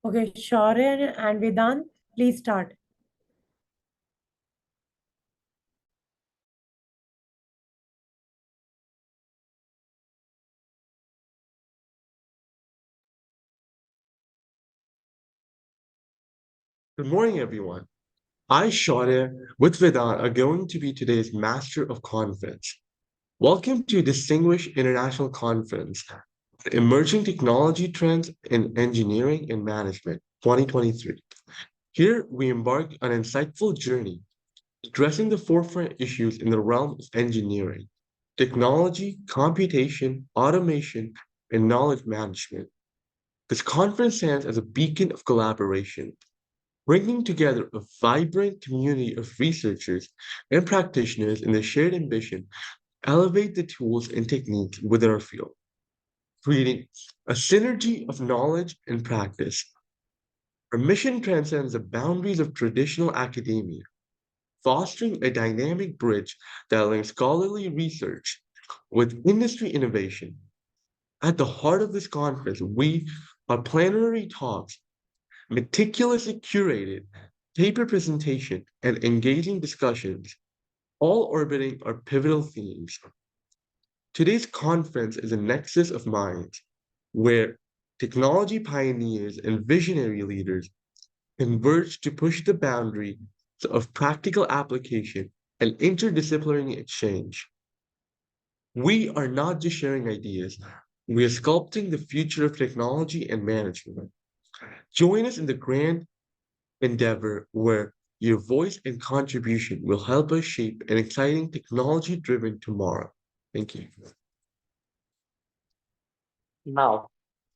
Okay, Shaurya and Vedant, please start. Good morning, everyone. I, Shaurya, with Vedant, are going to be today's Master of Conference. Welcome to Distinguished International Conference, Emerging Technology Trends in Engineering and Management, 2023. Here, we embark on an insightful journey, addressing the forefront issues in the realm of engineering, technology, computation, automation, and knowledge management. This conference stands as a beacon of collaboration, bringing together a vibrant community of researchers and practitioners in the shared ambition to elevate the tools and techniques within our field, creating a synergy of knowledge and practice. Our mission transcends the boundaries of traditional academia, fostering a dynamic bridge that links scholarly research with industry innovation. At the heart of this conference, we are plenary talks meticulously curated, paper presentation, and engaging discussions, all orbiting our pivotal themes. Today's conference is a nexus of minds where technology pioneers and visionary leaders converge to push the boundary of practical application and interdisciplinary exchange. We are not just sharing ideas, we are sculpting the future of technology and management. Join us in the grand endeavor where your voice and contribution will help us shape an exciting technology driven tomorrow. Thank you. Now,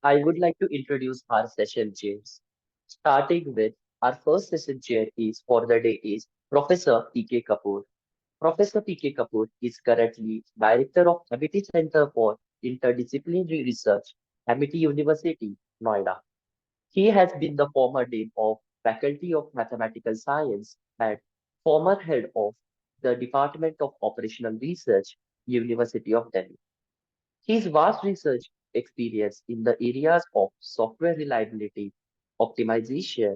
I would like to introduce our session chairs. Starting with our first session chair is for the day is Professor P.K. Kapoor. Professor P.K. Kapoor is currently Director of Amity Center for Interdisciplinary Research, Amity University, Noida. He has been the former Dean of Faculty of Mathematical Science and former head of the Department of Operational Research, University of Delhi. His vast research experience in the areas of software reliability, optimization,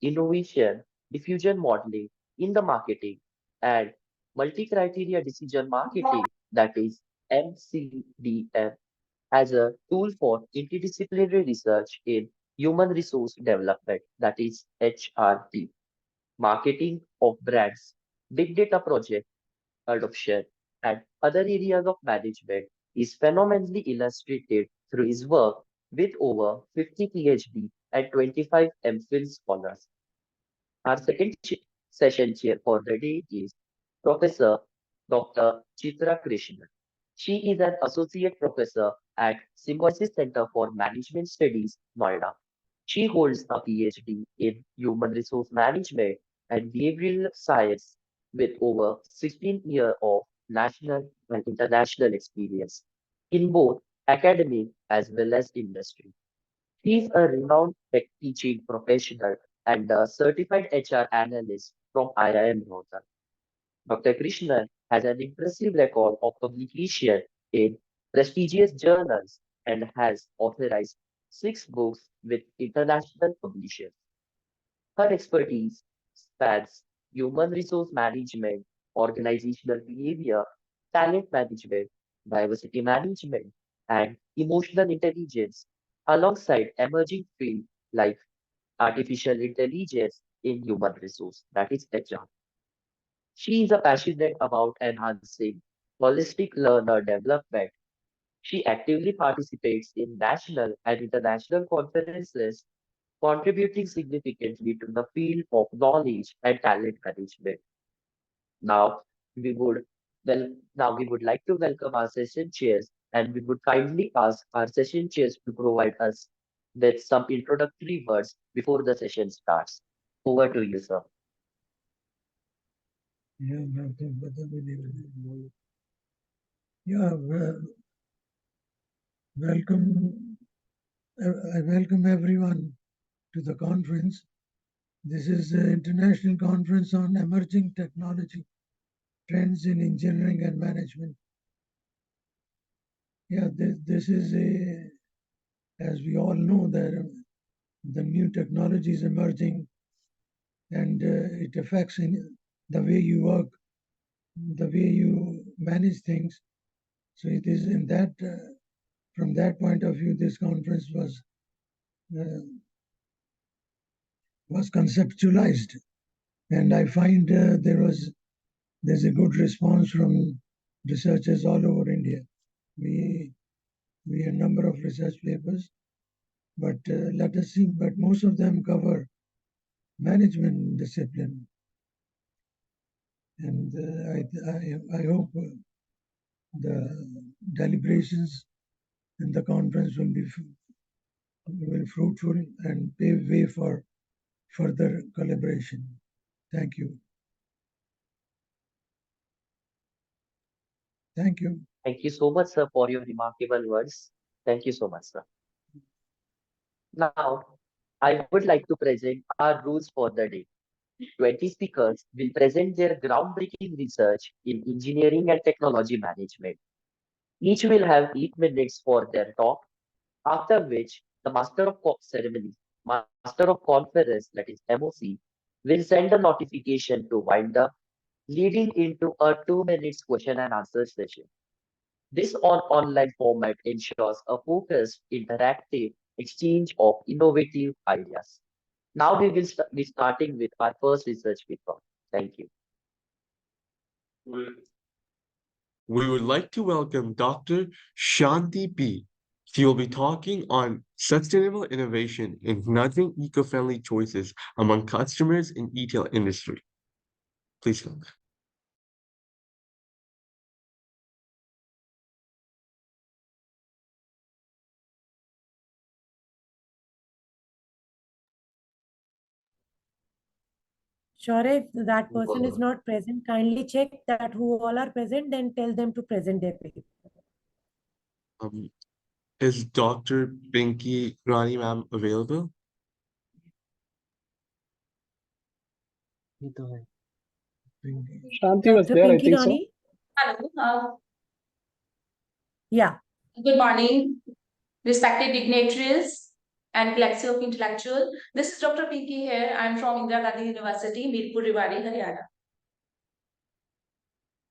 innovation, diffusion modeling in the marketing, and multi-criteria decision marketing, that is MCDM, as a tool for interdisciplinary research in human resource development, that is HRD, marketing of brands, big data project adoption, and other areas of management is phenomenally illustrated through his work with over 50 PhD and 25 MPhil scholars. Our second session chair for the day is Professor Dr. Chitra Krishnan. She is an associate professor at Symbiosis Center for Management Studies, Noida. She holds a PhD in human resource management and behavioral science with over 16 years of national and international experience in both academic as well as industry. He is a renowned tech teaching professional and a certified HR analyst from IIM Rohtak. Dr. Krishnan has an impressive record of publication in prestigious journals and has authorized 6 books with international publishers. Her expertise spans human resource management, organizational behavior, talent management, diversity management, and emotional intelligence, alongside emerging fields like artificial intelligence in human resource, that is HR. She is a passionate about enhancing holistic learner development. She actively participates in national and international conferences, contributing significantly to the field of knowledge and talent management. Now, we would now we would like to welcome our session chairs, and we would kindly ask our session chairs to provide us with some introductory words before the session starts. Over to you, sir. Yeah, yeah, welcome. I welcome everyone to the conference. This is the International Conference on Emerging Technology Trends in Engineering and Management. Yeah, this is as we all know, that the new technologies emerging, and it affects in the way you work, the way you manage things. So it is in that, from that point of view, this conference was conceptualized, and I find there's a good response from researchers all over India. We a number of research papers, but let us see. But most of them cover management discipline, and I hope the deliberations in the conference will be fruitful and pave way for further collaboration. Thank you. Thank you. Thank you so much, sir, for your remarkable words. Thank you so much, sir. Now, I would like to present our rules for the day. 20 speakers will present their groundbreaking research in engineering and technology management. Each will have 8 minutes for their talk, after which the Master of Ceremonies, Master of Conference, that is MOC, will send a notification to wind up, leading into a 2 minutes question and answer session. This online format ensures a focused, interactive exchange of innovative ideas. Now we will be starting with our first research paper. Thank you. We would like to welcome Dr. Shanti P. She will be talking on sustainable innovation in nudging eco-friendly choices among customers in retail industry. Please come. Sure, if that person is not present, kindly check that who all are present, then tell them to present their paper. Is Dr. Pinky Rani ma'am available? Shanti was Dr. there, I Pinky think so. Rani? Hello. Yeah. Good morning, respected dignitaries and collective of intellectual. This is Dr. Pinky here. I'm from Indira Gandhi University, Mirpur, Rewari, Haryana.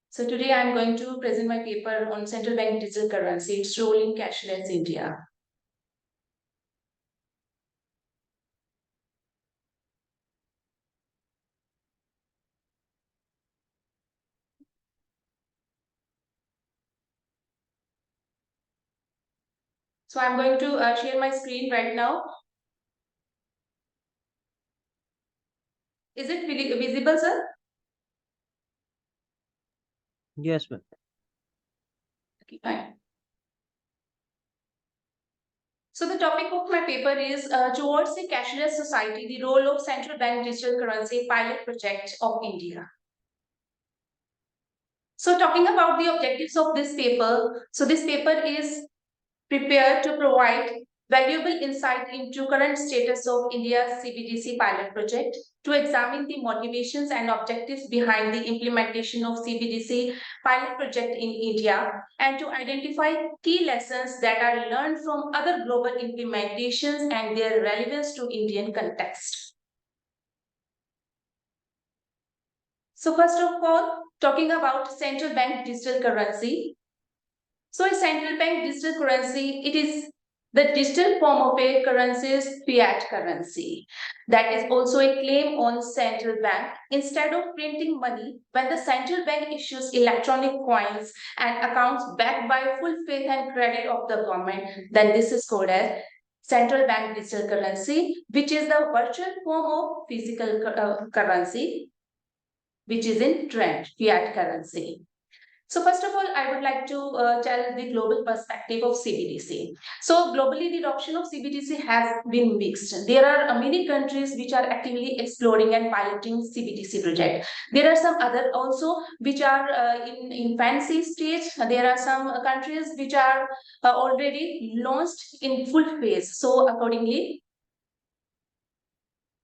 So today I'm going to present my paper on central bank digital currency, its role in cashless India. So I'm going to share my screen right now. Is it visible, sir? Yes, ma'am. Okay, fine. So the topic of my paper is towards a cashless society, the role of central bank digital currency pilot project of India. So talking about the objectives of this paper, so this paper is prepared to provide valuable insight into current status of India's CBDC pilot project, to examine the motivations and objectives behind the implementation of CBDC pilot project in India, and to identify key lessons that are learned from other global implementations and their relevance to Indian context. So first of all, talking about central bank digital currency. So a central bank digital currency, it is the digital form of a currency's fiat currency. That is also a claim on central bank. Instead of printing money, when the central bank issues electronic coins and accounts backed by full faith and credit of the government, then this is called as central bank digital currency, which is the virtual form of physical currency, which is in trend, fiat currency. So first of all, I would like to tell the global perspective of CBDC. So globally, the adoption of CBDC has been mixed. There are many countries which are actively exploring and piloting CBDC project. There are some other also which are in fancy stage. There are some countries which are already launched in full phase. So accordingly,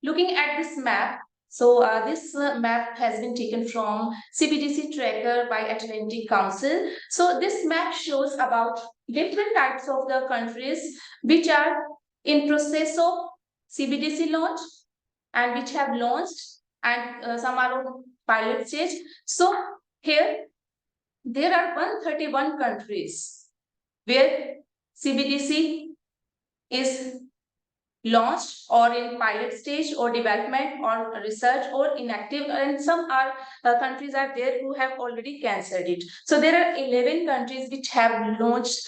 looking at this map, so this map has been taken from CBDC tracker by Atlantic Council. So this map shows about different types of the countries which are in process of CBDC launch and which have launched, and some are on pilot stage. So here there are 131 countries where CBDC is launched or in pilot stage or development or research or inactive, and some are countries are there who have already cancelled it. So there are 11 countries which have launched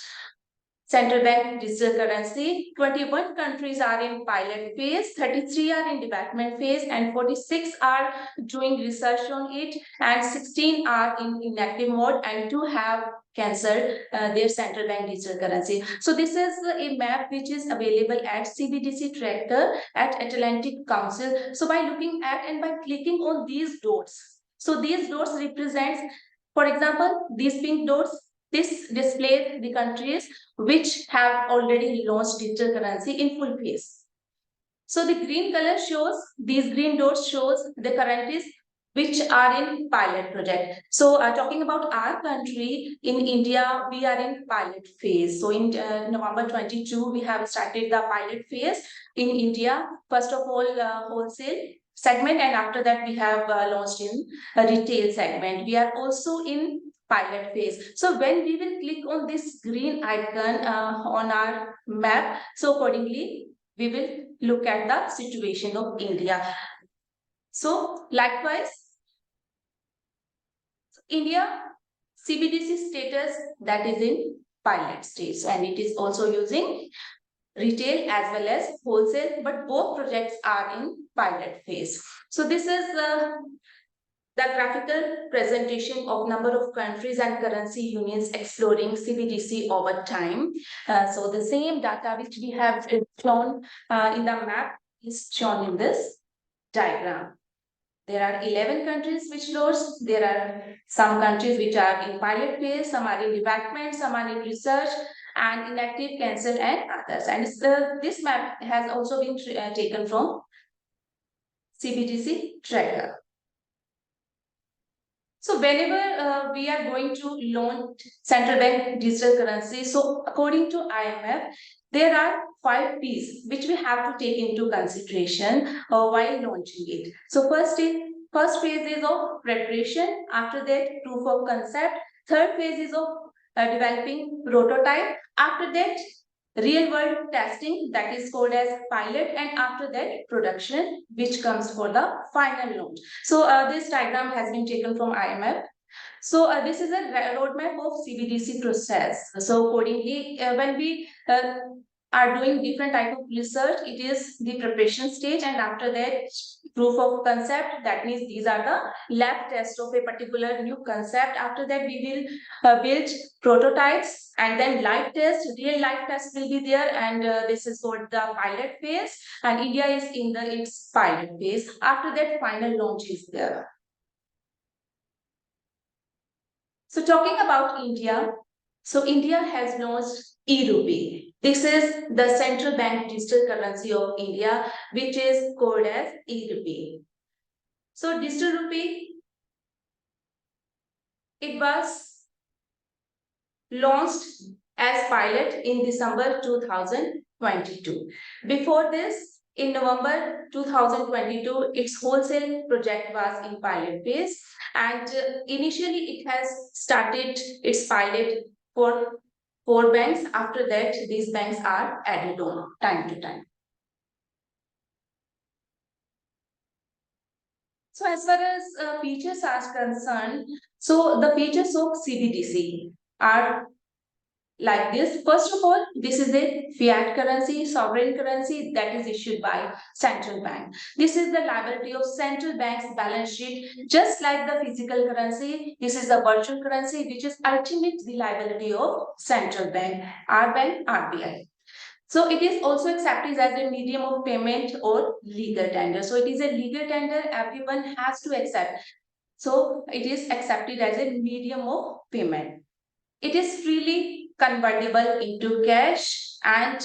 central bank digital currency. 21 countries are in pilot phase, 33 are in development phase, and 46 are doing research on it, and 16 are in inactive mode, and 2 have cancelled their central bank digital currency. So this is a map which is available at CBDC Tracker at Atlantic Council. So by looking at and by clicking on these dots, so these dots represents, for example, these pink dots, this displays the countries which have already launched digital currency in full phase. So the green color shows, these green dots shows the countries which are in pilot project. So talking about our country, in India, we are in pilot phase. So in November 22, we have started the pilot phase in India. First of all, wholesale segment, and after that we have launched in a retail segment. We are also in pilot phase. So when we will click on this green icon on our map, so accordingly, we will look at the situation of India. So likewise, India CBDC status that is in pilot stage, and it is also using retail as well as wholesale, but both projects are in pilot phase. So this is the graphical presentation of number of countries and currency unions exploring CBDC over time. So the same data which we have shown in the map is shown in this diagram. There are 11 countries which launched. There are some countries which are in pilot phase, some are in development, some are in research, and inactive, cancelled, and others. And this map has also been taken from CBDC Tracker. So whenever we are going to launch central bank digital currency, so according to IMF, there are 5 P's which we have to take into consideration while launching it. So first phase is of preparation. After that, proof of concept. Third phase is of developing prototype. After that, real world testing, that is called as pilot, and after that production, which comes for the final launch. So this diagram has been taken from IMF. So this is a roadmap of CBDC process. So accordingly, when we are doing different type of research, it is the preparation stage, and after that proof of concept, that means these are the lab tests of a particular new concept. After that we will build prototypes, and then live test, real life test will be there, and this is called the pilot phase, and India is in its pilot phase. After that, final launch is there. So talking about India, so India has launched e-rupee. This is the central bank digital currency of India, which is called as e-rupee. So digital rupee, it was launched as pilot in December 2022. Before this, in November 2022, its wholesale project was in pilot phase, and initially it has started its pilot for 4 banks. After that, these banks are added on time to time. So as far as features are concerned, so the features of CBDC are like this. First of all, this is a fiat currency, sovereign currency that is issued by central bank. This is the liability of central bank's balance sheet, just like the physical currency. This is a virtual currency, which is ultimately the liability of central bank, our bank, RBI. So it is also accepted as a medium of payment or legal tender. So it is a legal tender, everyone has to accept. So it is accepted as a medium of payment. It is freely convertible into cash, and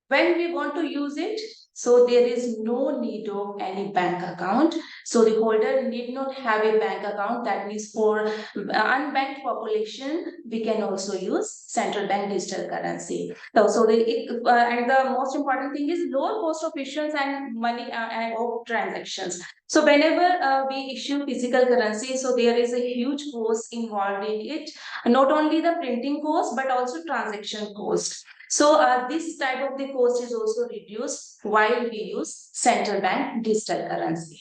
when we want to use it, So there is no need of any bank account. So the holder need not have a bank account. That means for unbanked population, we can also use central bank digital currency. And the most important thing is lower cost of issuance and money and of transactions. So whenever we issue physical currency, so there is a huge cost involved in it, not only the printing cost but also transaction cost. So this type of the cost is also reduced while we use central bank digital currency.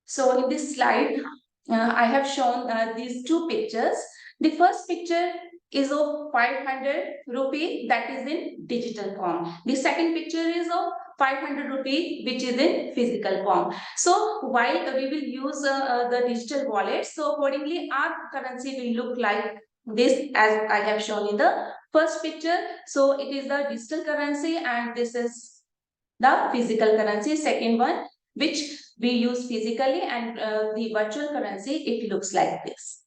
So in this slide, I have shown these two pictures. The first picture is of 500 rupee that is in digital form. The second picture is of 500 rupee which is in physical form. So while we will use the digital wallet, so accordingly our currency will look like this as I have shown in the first picture. So it is the digital currency and this is the physical currency, second one, which we use physically, and the virtual currency, it looks like this.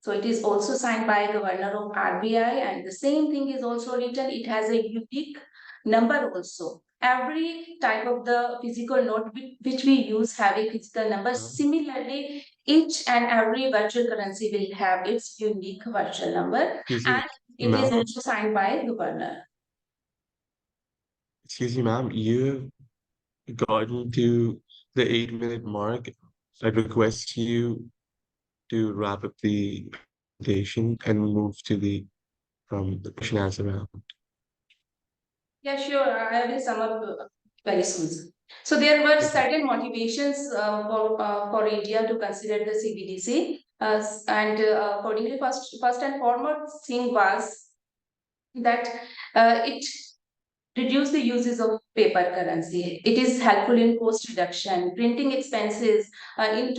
So it is also signed by Governor of RBI, and the same thing is also written. It has a unique number also. Every type of the physical note which we use have a physical number. Similarly, each and every virtual currency will have its unique virtual number, and it is also signed by Governor. Excuse me, ma'am, you've gotten to the 8-minute mark. I'd request you to wrap up the presentation and move to the question answer round. Yeah, sure. I will sum up very soon. So there were certain motivations for India to consider the CBDC, and accordingly, first and foremost thing was that it reduce the uses of paper currency. It is helpful in cost reduction. Printing expenses in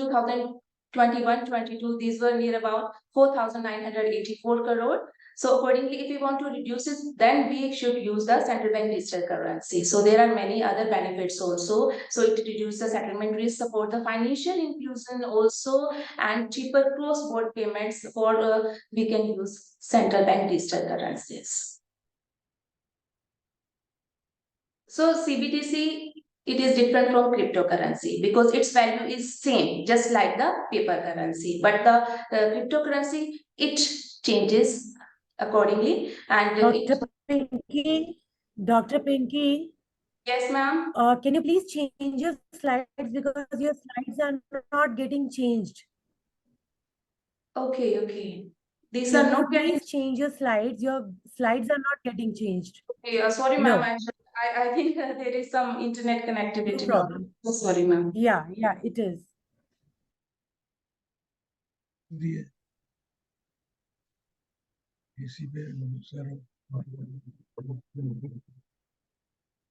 2021-22, these were near about 4,984 crore. So accordingly, if we want to reduce it, then we should use the central bank digital currency. So there are many other benefits also. So it reduces the settlement risk, support the financial inclusion also, and cheaper cross-border payments for we can use central bank digital currencies. So CBDC, it is different from cryptocurrency because its value is same, just like the paper currency. But the cryptocurrency, it changes accordingly. And Dr. Pinky, yes, ma'am. Can you please change your slides because your slides are not getting changed. Okay. These Can are not you getting. please change your slides? Your slides are not getting changed. Okay, sorry, No. ma'am. I think there is some internet connectivity No problem. So sorry, ma'am. Yeah, it is. The ACB Sarah.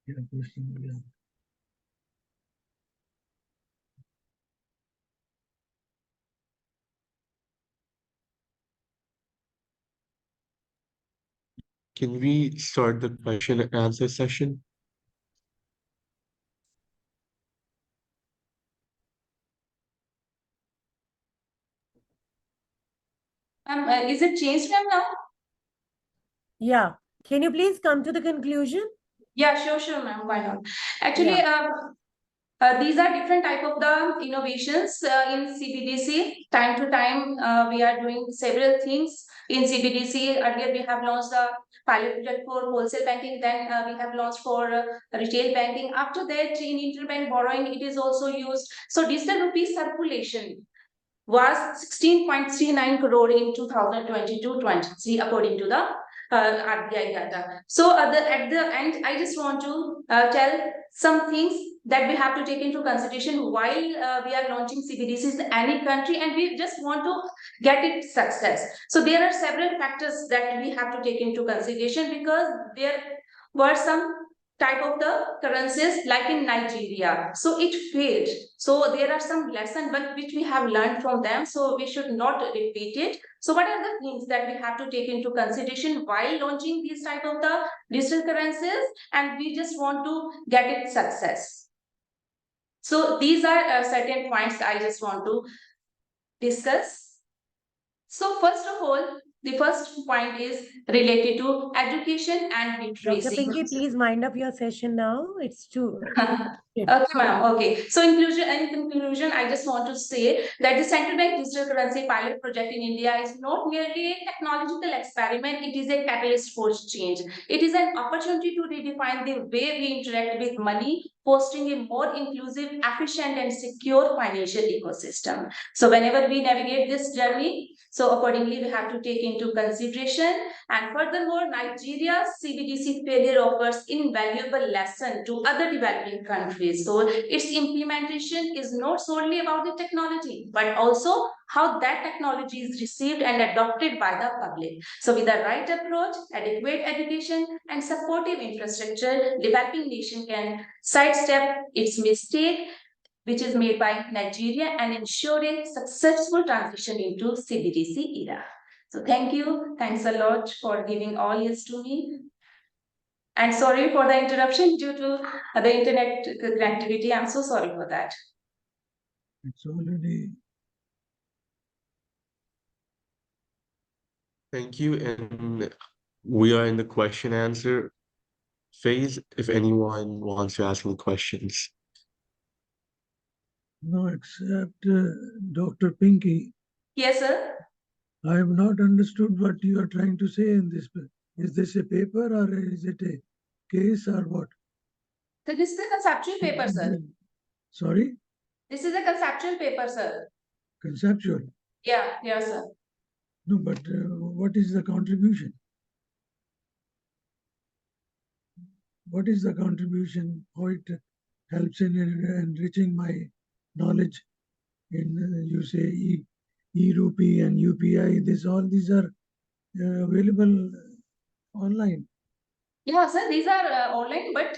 Yeah, question. Yeah. Can we start the question and answer session? Is it changed, ma'am, now? Yeah. Can you please come to the conclusion? Yeah, sure, ma'am. Why not? Actually, these are different type of the innovations in CBDC. Time to time, we are doing several things in CBDC. Earlier, we have launched the pilot project for wholesale banking. Then we have launched for retail banking. After that, in interbank borrowing, it is also used. So digital rupee circulation was 16.39 crore in 2022-23 according to the RBI data. So at the end, I just want to tell some things that we have to take into consideration while we are launching CBDCs in any country, and we just want to get it success. So there are several factors that we have to take into consideration because there were some type of the currencies like in Nigeria. So it failed. So there are some lessons which we have learned from them. So we should not repeat it. So what are the things that we have to take into consideration while launching these type of the digital currencies? And we just want to get it success. So these are certain points I just want to discuss. So first of all, The first point is related to education and Dr. literacy. Pinky, please wind up your session now. It's too. Okay, ma'am. Okay. So, in conclusion, I just want to say that the central bank digital currency pilot project in India is not merely a technological experiment, it is a catalyst for change. It is an opportunity to redefine the way we interact with money, fostering a more inclusive, efficient, and secure financial ecosystem. So, whenever we navigate this journey, so accordingly, we have to take into consideration. And furthermore, Nigeria's CBDC failure offers invaluable lesson to other developing countries. So its implementation is not solely about the technology, but also how that technology is received and adopted by the public. So with the right approach, adequate education, and supportive infrastructure, developing nation can sidestep its mistake which is made by Nigeria and ensure a successful transition into CBDC era. So thank you. Thanks a lot for giving all this to me. And sorry for the interruption due to the internet connectivity. I'm so sorry for that. It's already. Thank you. And we are in the question answer phase. If anyone wants to ask any questions. No, except Dr. Pinky. Yes, sir. I have not understood what you are trying to say in this. Is this a paper or is it a case or what? So this is a conceptual paper, sir. Sorry? This is a conceptual paper, sir. Conceptual? Yeah, sir. No, but what is the contribution? What is the contribution? How it helps in enriching my knowledge in, you say, e-rupee and UPI. All these are available online. Yeah, sir. These are online, but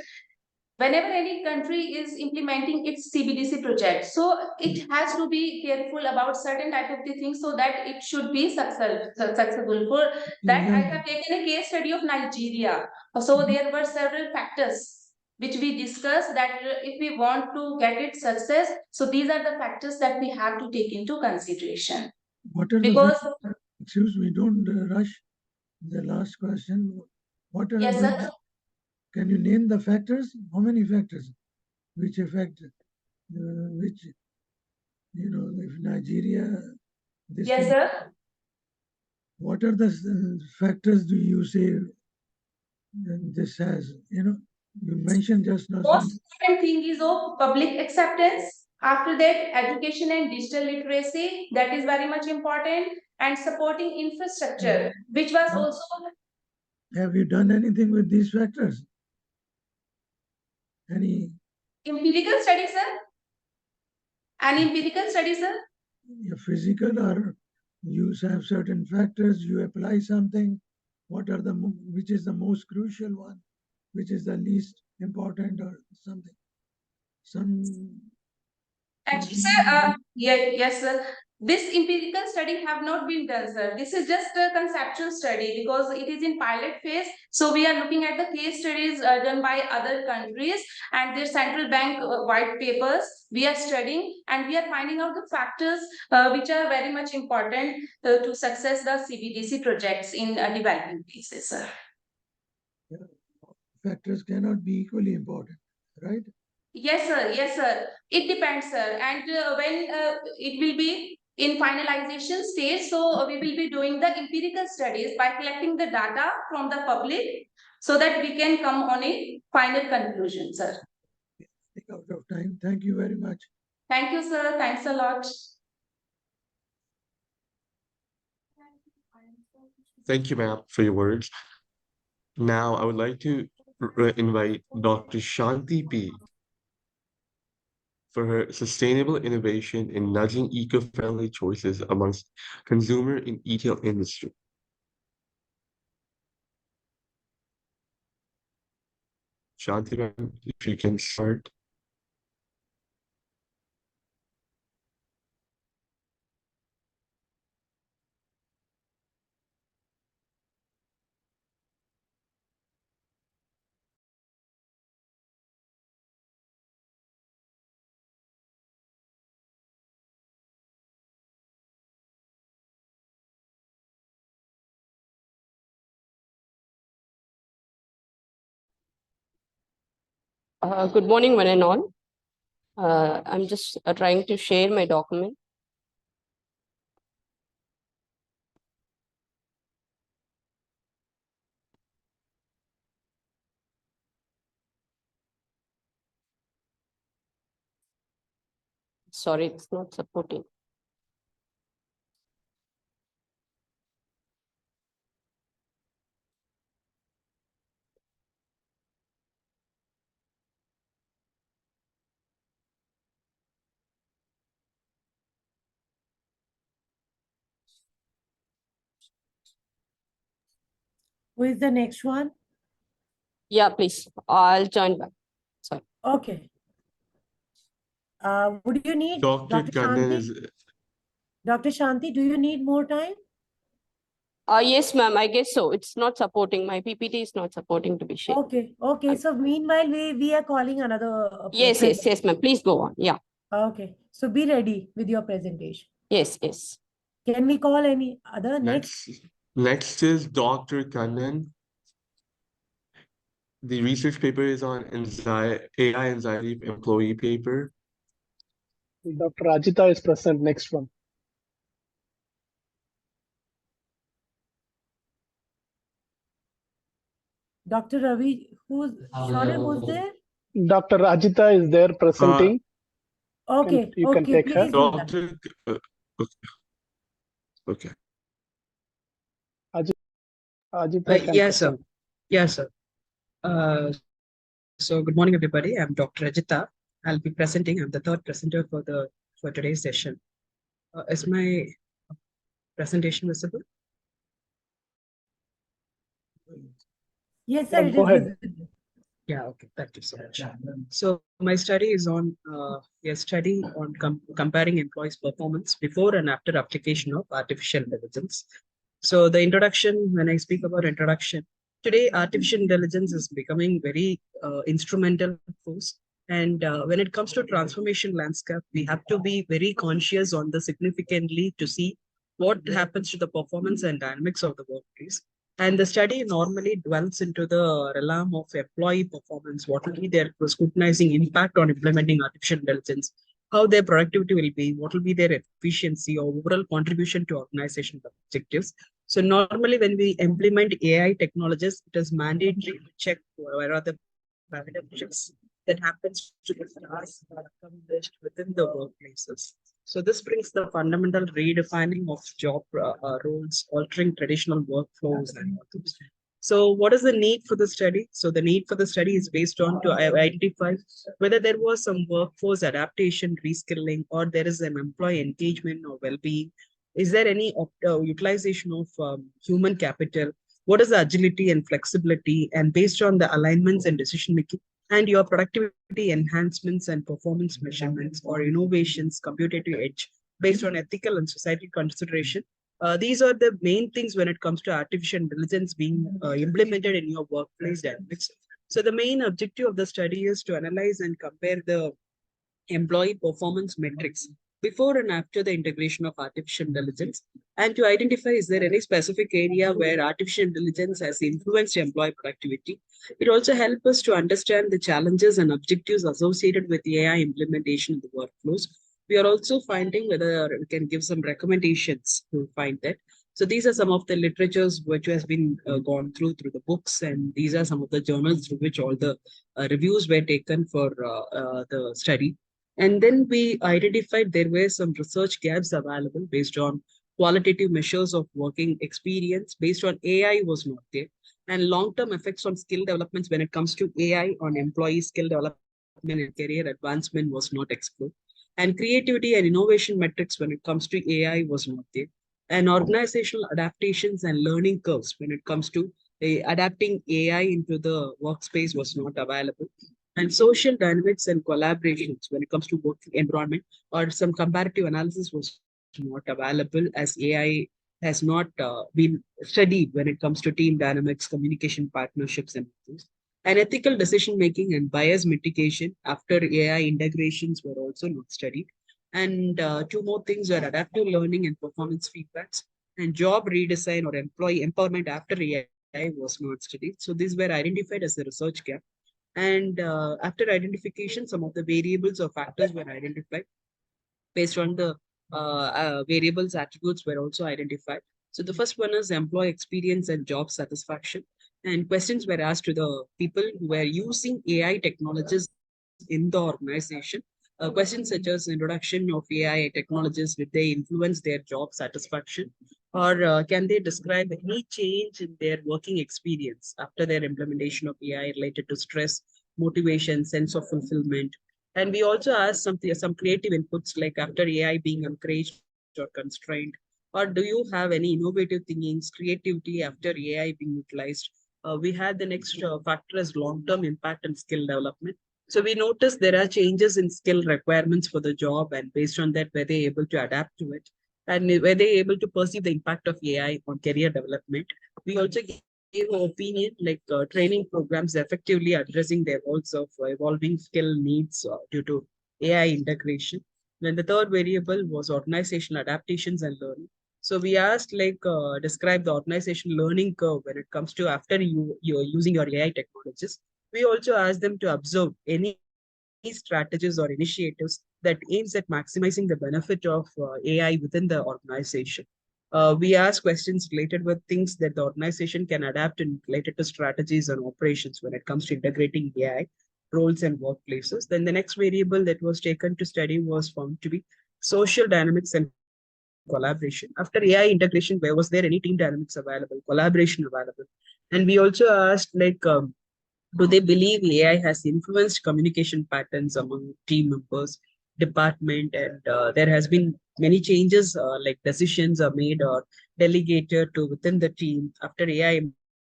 whenever any country is implementing its CBDC project, so it has to be careful about certain type of the things so that it should be successful. For that, I have taken a case study of Nigeria. So there were several factors which we discussed that if we want to get it success, so these are the factors that we have to take into consideration. What are Because excuse me, don't rush. The last question. What are yes, sir. Can you name the factors? How many factors? Which affect, which, if Nigeria, this Yes, can, sir. what are the factors do you say this has? You mentioned just now some. Most important thing is of public acceptance. After that, education and digital literacy, that is very much important, and supporting infrastructure, which was also Have you done anything with these factors? Any empirical study, sir. An empirical study, sir. physical, or you have certain factors, you apply something? What are which is the most crucial one? Which is the least important or something? Actually, sir, yes, sir. This empirical study have not been done, sir. This is just a conceptual study because it is in pilot phase. So we are looking at the case studies done by other countries and their central bank white papers. We are studying and we are finding out the factors which are very much important to success the CBDC projects in developing places, sir. Factors cannot be equally important, right? Yes, sir. Yes, sir. It depends, sir. And when it will be in finalization stage, so we will be doing the empirical studies by collecting the data from the public so that we can come on a final conclusion, sir. Out of time. Thank you very much. Thank you, sir. Thanks a lot. Thank you, ma'am, for your words. Now, I would like to invite Dr. Shanti P. for her sustainable innovation in nudging eco-friendly choices amongst consumer and retail industry. Shanti, ma'am, if you can start. Good morning, one and all. I'm just trying to share my document. Sorry, it's not supporting. Who is the next one? Yeah, please. I'll join back. Sorry. Okay. Would you need Dr. Dr. Kannan Shanti? is Dr. Shanti, do you need more time? Yes, ma'am. I guess so. It's not supporting. My PPT is not supporting to be shared. Okay. Okay. So meanwhile, we are calling another. Yes, ma'am. Please go on. Yeah. Okay. So be ready with your presentation. Yes. Can we call any other next? next is Dr. Kannan. The research paper is on AI anxiety employee paper. Dr. Ajita is present. Next one. Dr. Ravi, who's there? Dr. Ajita is there presenting. Okay. You can take her. Please do that. Doctor, okay. Ajita can Yes, sir. present. Yes, sir. So good morning, everybody. I'm Dr. Ajita. I'll be presenting. I'm the third presenter for today's session. Is my presentation visible? Yes, sir. It Go is ahead. visible. Yeah, okay. Thank you so much. So my study is on comparing employees' performance before and after application of artificial intelligence. So the introduction, when I speak about introduction, today artificial intelligence is becoming very instrumental force. And when it comes to transformation landscape, we have to be very conscious on the significantly to see what happens to the performance and dynamics of the workplace. And the study normally dwells into the realm of employee performance, what will be their scrutinizing impact on implementing artificial intelligence, how their productivity will be, what will be their efficiency or overall contribution to organizational objectives. So normally when we implement AI technologies, it is mandatory to check where are the parameters that happens to the tasks that are accomplished within the workplaces. So this brings the fundamental redefining of job roles, altering traditional workflows and all those. So what is the need for the study? So the need for the study is based on to identify whether there was some workforce adaptation, reskilling, or there is an employee engagement or well-being. Is there any utilization of human capital? What is the agility and flexibility? And based on the alignments and decision making, and your productivity enhancements and performance measurements or innovations, computative edge based on ethical and societal consideration. These are the main things when it comes to artificial intelligence being implemented in your workplace dynamics. So the main objective of the study is to analyze and compare the employee performance metrics before and after the integration of artificial intelligence, and to identify is there any specific area where artificial intelligence has influenced employee productivity. It also helps us to understand the challenges and objectives associated with AI implementation in the workflows. We are also finding whether we can give some recommendations to find that. So these are some of the literatures which has been gone through the books, and these are some of the journals through which all the reviews were taken for the study. And then we identified there were some research gaps available based on qualitative measures of working experience based on AI was not there. And long-term effects on skill developments when it comes to AI on employee skill development and career advancement was not explored. And creativity and innovation metrics when it comes to AI was not there. And organizational adaptations and learning curves when it comes to adapting AI into the workspace was not available. And social dynamics and collaborations when it comes to working environment or some comparative analysis was not available as AI has not been studied when it comes to team dynamics, communication partnerships, and things. And ethical decision making and bias mitigation after AI integrations were also not studied. And two more things were adaptive learning and performance feedbacks and job redesign or employee empowerment after AI was not studied. So these were identified as a research gap. And after identification, some of the variables or factors were identified. Based on the variables, attributes were also identified. So the first one is employee experience and job satisfaction. And questions were asked to the people who were using AI technologies in the organization. Questions such as introduction of AI technologies, did they influence their job satisfaction? Or can they describe any change in their working experience after their implementation of AI related to stress, motivation, sense of fulfillment? And we also asked some creative inputs like after AI being encouraged or constrained, or do you have any innovative thinkings, creativity after AI being utilized? We had the next factor as long-term impact and skill development. So we noticed there are changes in skill requirements for the job, and based on that, were they able to adapt to it? And were they able to perceive the impact of AI on career development? We also gave an opinion like training programs effectively addressing the evolves of evolving skill needs due to AI integration. Then the third variable was organizational adaptations and learning. So we asked like describe the organization learning curve when it comes to after you're using your AI technologies. We also asked them to observe any strategies or initiatives that aims at maximizing the benefit of AI within the organization. We ask questions related with things that the organization can adapt and related to strategies and operations when it comes to integrating AI roles and workplaces. Then the next variable that was taken to study was found to be social dynamics and collaboration. After AI integration, where was there any team dynamics available, collaboration available? And we also asked like, do they believe AI has influenced communication patterns among team members, department, and there has been many changes like decisions are made or delegated to within the team after AI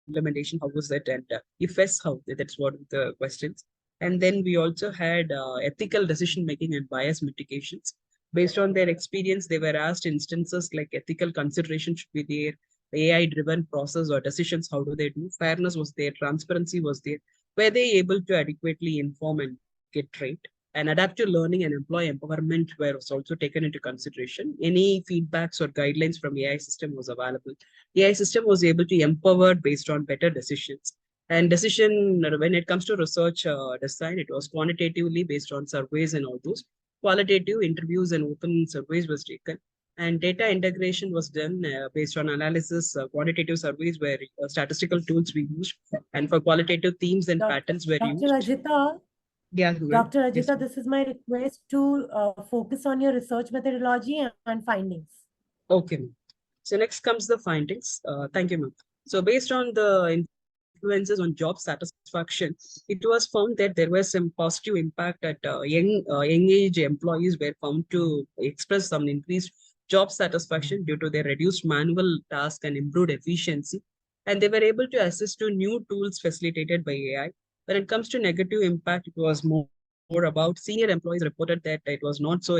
implementation? How was it? And if yes, how? That's one of the questions. And then we also had ethical decision making and bias mitigations. Based on their experience, they were asked instances like ethical consideration should be there, AI driven process or decisions, how do they do? Fairness was there, transparency was there. Were they able to adequately inform and get trained? And adaptive learning and employee empowerment were also taken into consideration. Any feedbacks or guidelines from AI system was available. AI system was able to empower based on better decisions. And decision when it comes to research design, it was quantitatively based on surveys and all those. Qualitative interviews and open surveys was taken, and data integration was done based on analysis. Quantitative surveys were statistical tools we used, and for qualitative themes and patterns were Dr. used. Ajita, Yeah, Google. Dr. Yes, Ajita, ma'am. this is my request to focus on your research methodology and findings. Okay, ma'am. So next comes the findings. Thank you, ma'am. So based on the influences on job satisfaction, it was found that there was some positive impact at young age employees were found to express some increased job satisfaction due to their reduced manual task and improved efficiency. And they were able to access to new tools facilitated by AI. When it comes to negative impact, it was more about senior employees reported that it was not so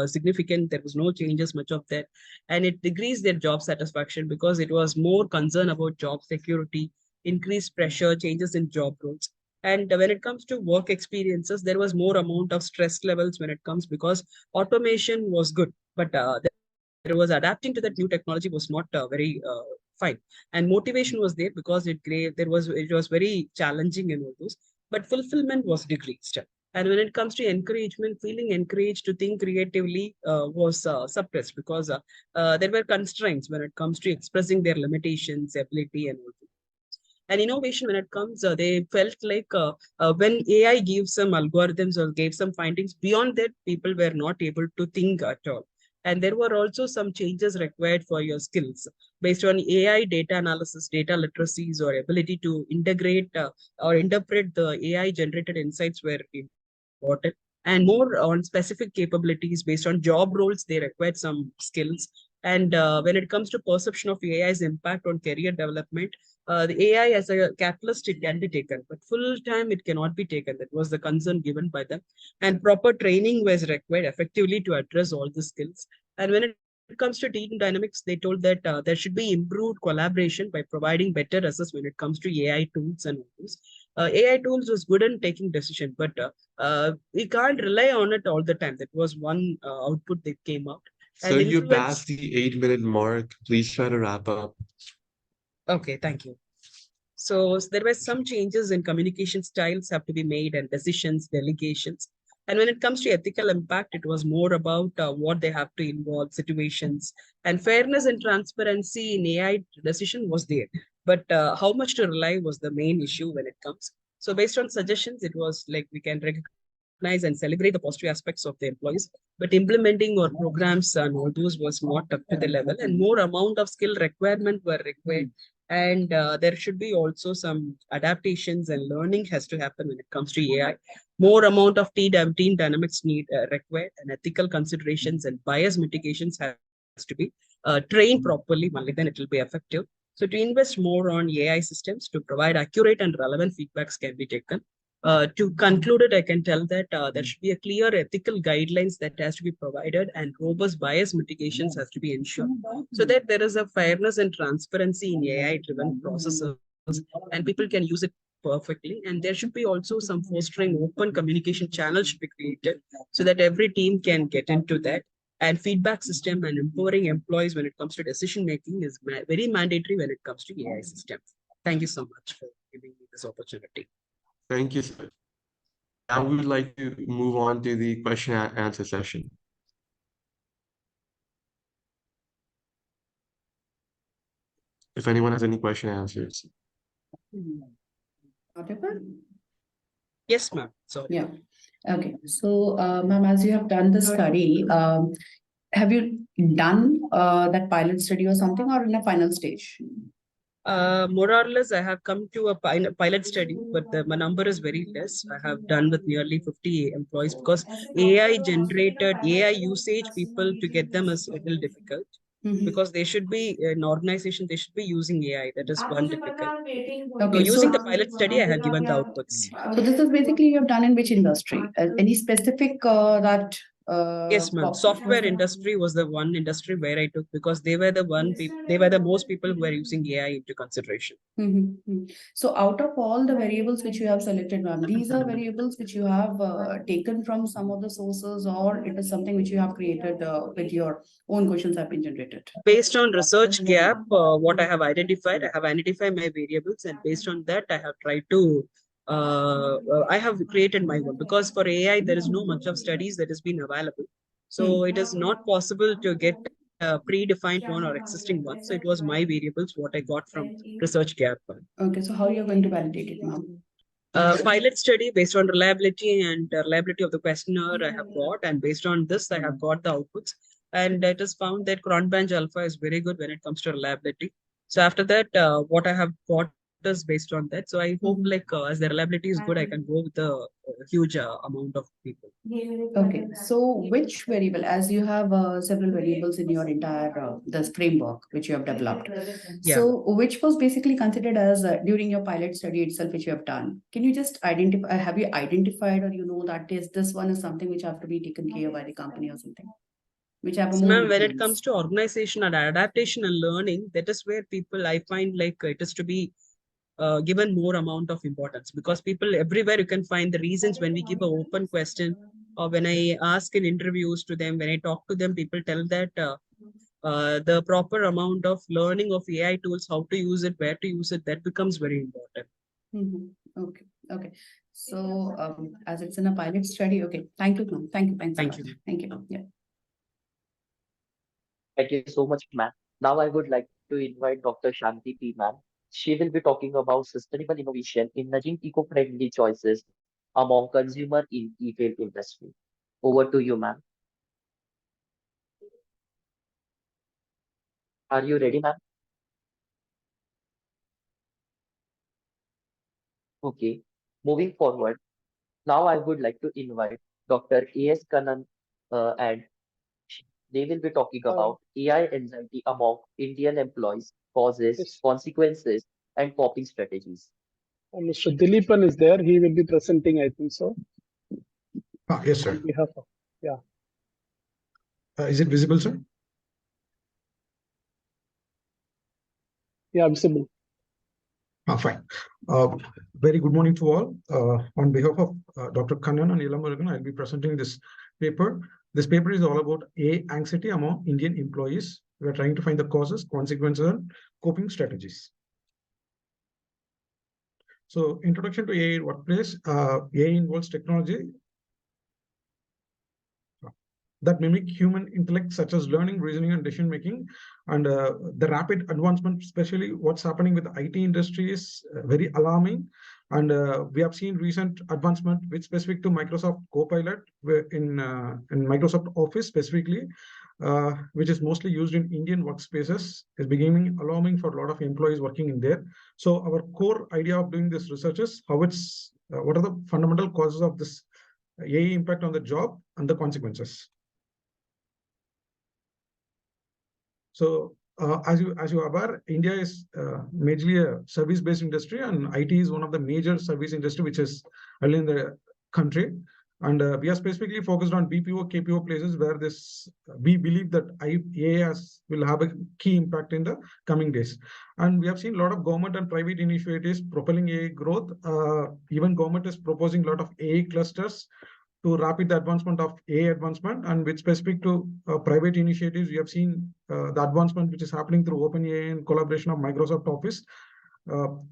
significant. There was no changes much of that, and it decreased their job satisfaction because it was more concern about job security, increased pressure, changes in job roles. And when it comes to work experiences, there was more amount of stress levels when it comes because automation was good, but there was adapting to that new technology was not very fine. And motivation was there because it was very challenging and all those, but fulfillment was decreased. And when it comes to encouragement, feeling encouraged to think creatively was suppressed because there were constraints when it comes to expressing their limitations, ability, and all those. And innovation, when it comes, they felt like when AI gave some algorithms or gave some findings, beyond that, people were not able to think at all. And there were also some changes required for your skills based on AI data analysis, data literacies, or ability to integrate or interpret the AI generated insights were important. And more on specific capabilities based on job roles, they required some skills. And when it comes to perception of AI's impact on career development, the AI as a catalyst, it can be taken, but full time it cannot be taken. That was the concern given by them. And proper training was required effectively to address all the skills. And when it comes to team dynamics, they told that there should be improved collaboration by providing better access when it comes to AI tools and all this. AI tools was good in taking decision, but we can't rely on it all the time. That was one output that came out. So And you influence. passed the 8-minute mark. Please try to wrap up. Okay, thank you. So there were some changes in communication styles have to be made and decisions, delegations. And when it comes to ethical impact, it was more about what they have to involve, situations, and fairness and transparency in AI decision was there. But how much to rely was the main issue when it comes. So based on suggestions, it was like we can recognize and celebrate the positive aspects of the employees, but implementing or programs and all those was not up to the level, and more amount of skill requirement were required. And there should be also some adaptations and learning has to happen when it comes to AI. More amount of team dynamics need required, and ethical considerations and bias mitigations has to be trained properly. Only then it will be effective. So to invest more on AI systems to provide accurate and relevant feedbacks can be taken. To conclude it, I can tell that there should be a clear ethical guidelines that has to be provided, and robust bias mitigations has to be ensured, so that there is a fairness and transparency in AI-driven processes, and people can use it perfectly. And there should be also some fostering open communication channels should be created, so that every team can get into that. And feedback system and empowering employees when it comes to decision making is very mandatory when it comes to AI systems. Thank you so much for giving me this opportunity. Thank you, sir. Now we would like to move on to the question and answer session. If anyone has any question and answers. Yes, ma'am. Sorry. Yeah. Okay. So, ma'am, as you have done the study, have you done that pilot study or something, or in a final stage? More or less, I have come to a pilot study, but the my number is very less. I have done with nearly 50 employees, because AI generated AI usage people to get them is a little difficult. Because they should be an organization, they should be using AI. That is one difficult. So using the pilot study, I have given the outputs. So this is basically you have done in which industry? Any specific that? Yes, ma'am. Software industry was the one industry where I took, because they were the they were the most people who were using AI into consideration. So out of all the variables which you have selected, ma'am, these are variables which you have taken from some of the sources, or it is something which you have created with your own questions have been generated? Based on research gap, what I have identified my variables, and based on that, I have tried to I have created my own, because for AI, there is no much of studies that has been available. So it is not possible to get a predefined one or existing one. So it was my variables, what I got from research gap. Okay, so how you're going to validate it, ma'am? Pilot study based on reliability and reliability of the questionnaire I have got, and based on this, I have got the outputs. And it is found that Cron Bench Alpha is very good when it comes to reliability. So after that, what I have got is based on that. So I hope as the reliability is good, I can go with a huge amount of people. Okay, so which variable, as you have several variables in your entire this framework which you have developed, so which was basically considered as during your pilot study itself which you have done? Can you just identify? Have you identified, or you know that this one is something which have to be taken care by the company or something? Which have Ma'am, when it comes to organization and adaptation and learning, that is where people, I find like it is to be given more amount of importance, because people everywhere you can find the reasons. When we give an open question, or when I ask in interviews to them, when I talk to them, people tell that the proper amount of learning of AI tools, how to use it, where to use it, that becomes very important. Okay, okay. So as it's in a pilot study, okay. Thank you, ma'am. Thank you. Thank you. Thank you. Yeah. Thank you so much, ma'am. Now I would like to invite Dr. Shanti P. ma'am. She will be talking about sustainable innovation in nudging eco-friendly choices among consumer in retail industry. Over to you, ma'am. Are you ready, ma'am? Okay. Moving forward, now I would like to invite Dr. A.S. Kannan and they will be talking about AI anxiety among Indian employees, causes, Yes. consequences, and coping strategies. Mr. Dileepan is there. He will be presenting, I think so. Yes, sir. On behalf of, yeah. Is it visible, sir? Yeah, visible. Fine. Very good morning to all. On behalf of Dr. Kannan and Ilamurugan, I'll be presenting this paper. This paper is all about AI anxiety among Indian employees. We are trying to find the causes, consequences, and coping strategies. So introduction to AI workplace. AI involves technology that mimic human intellect, such as learning, reasoning, and decision making. And the rapid advancement, especially what's happening with the IT industry, is very alarming. And we have seen recent advancement with specific to Microsoft Copilot in Microsoft Office specifically, which is mostly used in Indian workspaces, is becoming alarming for a lot of employees working in there. So our core idea of doing this research is how it's what are the fundamental causes of this AI impact on the job and the consequences. So as you are aware, India is majorly a service-based industry, and IT is one of the major service industry which is early in the country. And we are specifically focused on BPO, KPO places where this we believe that AI will have a key impact in the coming days. And we have seen a lot of government and private initiatives propelling AI growth. Even government is proposing a lot of AI clusters to rapid the advancement of AI advancement. And with specific to private initiatives, we have seen the advancement which is happening through OpenAI and collaboration of Microsoft Office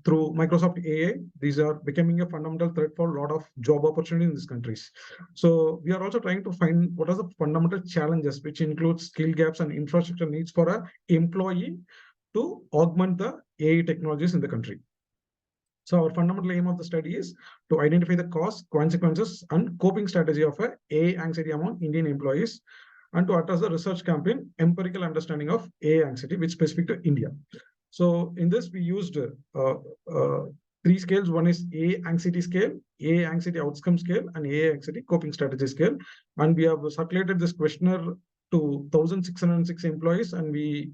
through Microsoft AI. These are becoming a fundamental threat for a lot of job opportunities in these countries. So we are also trying to find what are the fundamental challenges, which includes skill gaps and infrastructure needs for an employee to augment the AI technologies in the country. So our fundamental aim of the study is to identify the costs, consequences, and coping strategy of AI anxiety among Indian employees, and to address the research campaign empirical understanding of AI anxiety, which is specific to India. So in this, we used three scales. One is AI anxiety scale, AI anxiety outcome scale, and AI anxiety coping strategy scale. And we have circulated this questionnaire to 1,606 employees, and we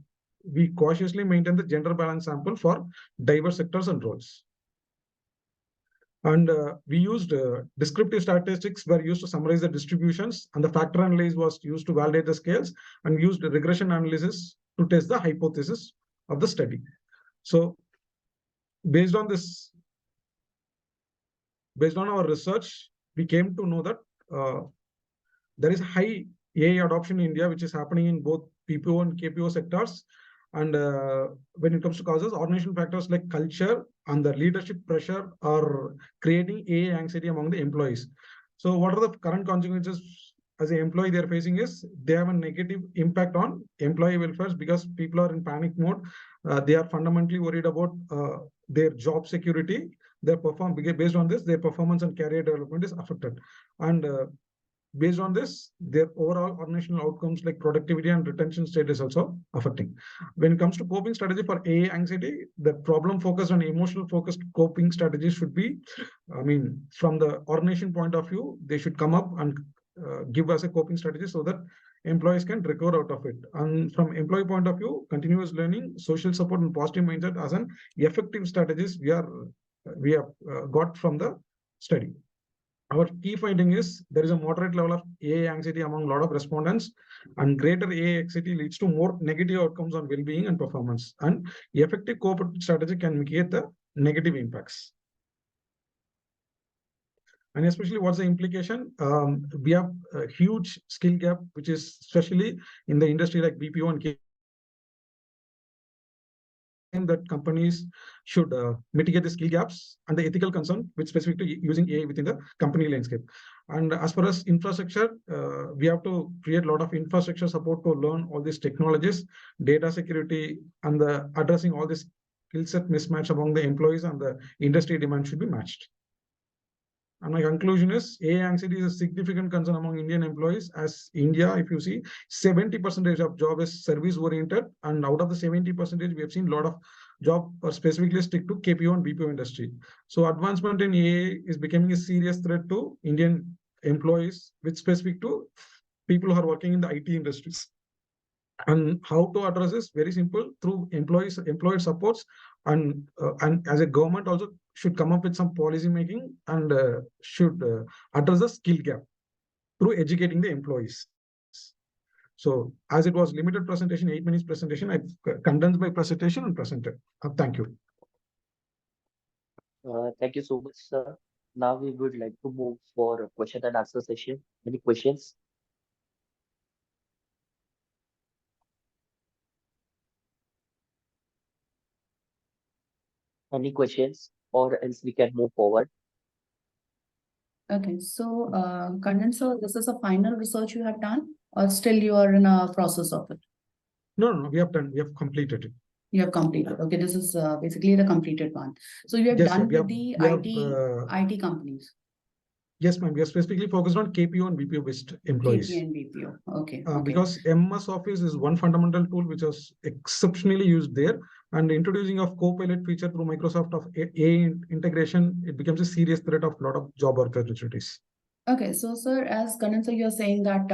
cautiously maintain the gender balance sample for diverse sectors and roles. And we used descriptive statistics were used to summarize the distributions, and the factor analysis was used to validate the scales, and we used regression analysis to test the hypothesis of the study. So based on our research, we came to know that there is high AI adoption in India, which is happening in both PPO and KPO sectors. And when it comes to causes, organizational factors like culture and the leadership pressure are creating AI anxiety among the employees. So what are the current consequences as an employee they're facing is they have a negative impact on employee welfare because people are in panic mode. They are fundamentally worried about their job security. Based on this, their performance and career development is affected. And based on this, their overall organizational outcomes like productivity and retention state is also affecting. When it comes to coping strategy for AI anxiety, the problem focused and emotional focused coping strategies should be, from the organization point of view, they should come up and give us a coping strategy so that employees can recover out of it. And from employee point of view, continuous learning, social support, and positive mindset as an effective strategies we have got from the study. Our key finding is there is a moderate level of AI anxiety among a lot of respondents, and greater AI anxiety leads to more negative outcomes on well-being and performance. And effective coping strategy can mitigate the negative impacts. And especially what's the implication? We have a huge skill gap, which is especially in the industry like BPO and KPO, that companies should mitigate the skill gaps and the ethical concern with specific to using AI within the company landscape. And as far as infrastructure, we have to create a lot of infrastructure support to learn all these technologies, data security, and the addressing all this skill set mismatch among the employees and the industry demand should be matched. And my conclusion is AI anxiety is a significant concern among Indian employees, as India, if you see, 70% of job is service oriented. And out of the 70%, we have seen a lot of job specifically stick to KPO and BPO industry. So advancement in AI is becoming a serious threat to Indian employees, with specific to people who are working in the IT industries. And how to address this? Very simple, through employer supports, and as a government also should come up with some policy making and should address the skill gap through educating the employees. So as it was limited presentation, 8 minutes presentation, I condensed my presentation and presented. Thank you. Thank you so much, sir. Now we would like to move for a question and answer session. Any questions? Any questions? or else we can move forward. Okay, so Kandan, so this is a final research you have done, or still you are in a process of it? No, we have completed it. You have completed. Okay, this is basically the completed one. So you have Yes, done we with the IT companies. Yes, ma'am. We are specifically focused on KPO and BPO based employees. KPO and BPO. Okay. Because MS Office is one fundamental tool which was exceptionally used there, and introducing of Copilot feature through Microsoft of AI integration, it becomes a serious threat of a lot of job opportunities. Okay, so sir, as Kanan sir, you're saying that